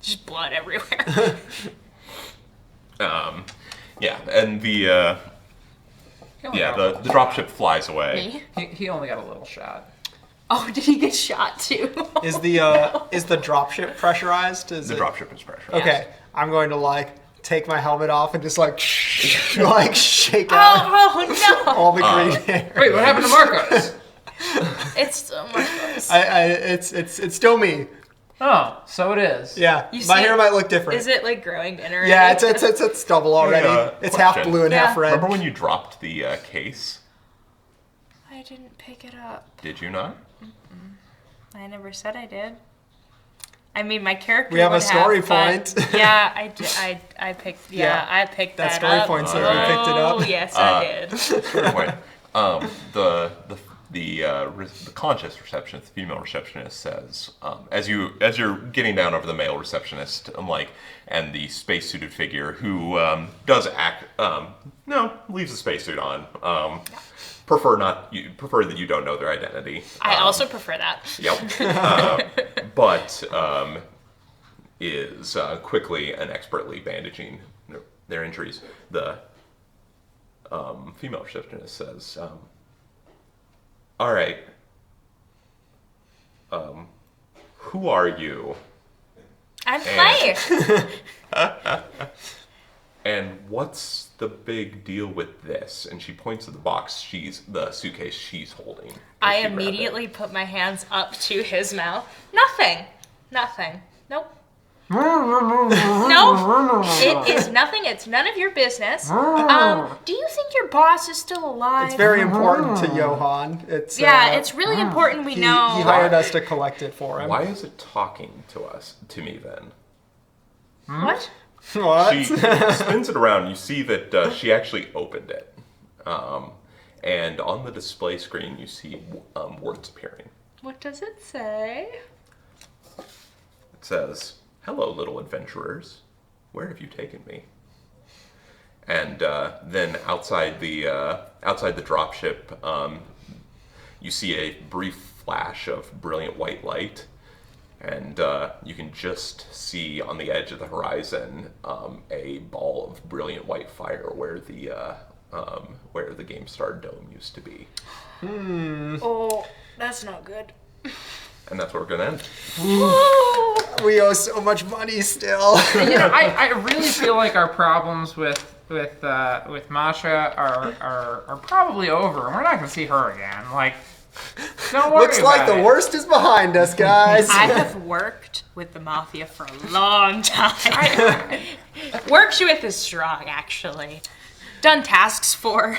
Just blood everywhere. yeah, and the dropship flies away. Me? He only got a little shot. Oh, did he get shot too? Is the dropship pressurized? The dropship is pressure. Okay, I'm going to take my helmet off and just shake out Oh no! all the green hair. Wait, what happened to Marcos? It's so much worse. It's still me. Oh, so it is. Yeah, You my see hair it? might look different. Is it growing in or Yeah, anything? it's stubble already. It's half question. blue and half red. Remember when you dropped the case? I didn't pick it up. Did you not? I never said I did. I mean, my character. We have a would story but- point. Yeah, I did. I picked. Yeah, Yeah, I picked that that story up. point says you picked it up. Oh, yes, I did. Fair point. The conscious receptionist, the female receptionist, says, as you're getting down over the male receptionist, and the spacesuited figure who does act, leaves the spacesuit on. Prefer that you don't know their identity. I also prefer that. Yep. But is quickly and expertly bandaging their injuries. The female receptionist says, all right, who are you? I'm Clay. And what's the big deal with this? And she points to the suitcase she's holding. I She grabbed it. immediately put my hands up to his mouth. Nothing. Nope. No, it is nothing. It's none of your business. Do you think your boss is still alive? It's very important to Johan. It's it's really important we he know. hired us to collect it for him. Why is it talking to me then? What? What? She spins it around. You see that she actually opened it. And on the display screen, you see words appearing. What does it say? It says, "Hello, little adventurers. Where have you taken me?" And then outside the dropship, you see a brief flash of brilliant white light. And you can just see on the edge of the horizon a ball of brilliant white fire where the GameStar dome used to be. Oh, that's not good. And that's where we're gonna end. We owe so much money still. I really feel like our problems with Masha are probably over, and we're not gonna see her again. Don't worry Looks like about the it. worst is behind us, guys. I have worked with the mafia for a long time. Worked with is strong, actually. Done tasks for.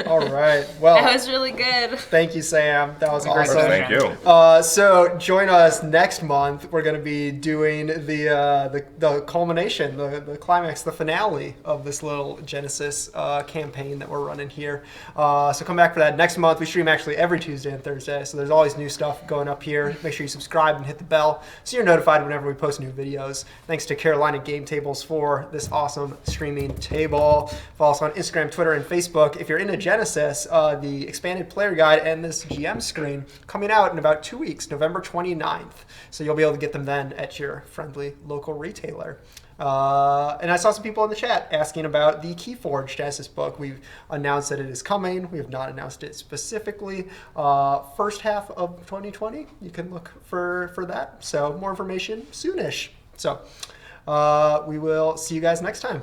All right. Well, That was really good. thank you, Sam. That was great awesome. Thank you. So join us next month. We're going to be doing the culmination, the climax, the finale of this little Genesys campaign that we're running here. So come back for that next month. We stream actually every Tuesday and Thursday, so there's always new stuff going up here. Make sure you subscribe and hit the bell so you're notified whenever we post new videos. Thanks to Carolina Game Tables for this awesome streaming table. Follow us on Instagram, Twitter, and Facebook. If you're into Genesys, the expanded player guide and this GM screen coming out in about 2 weeks, November 29th. So you'll be able to get them then at your friendly local retailer. And I saw some people in the chat asking about the Keyforge Genesys book. We've announced that it is coming. We have not announced it specifically. First half of 2020, you can look for that. So more information soonish. So we will see you guys next time.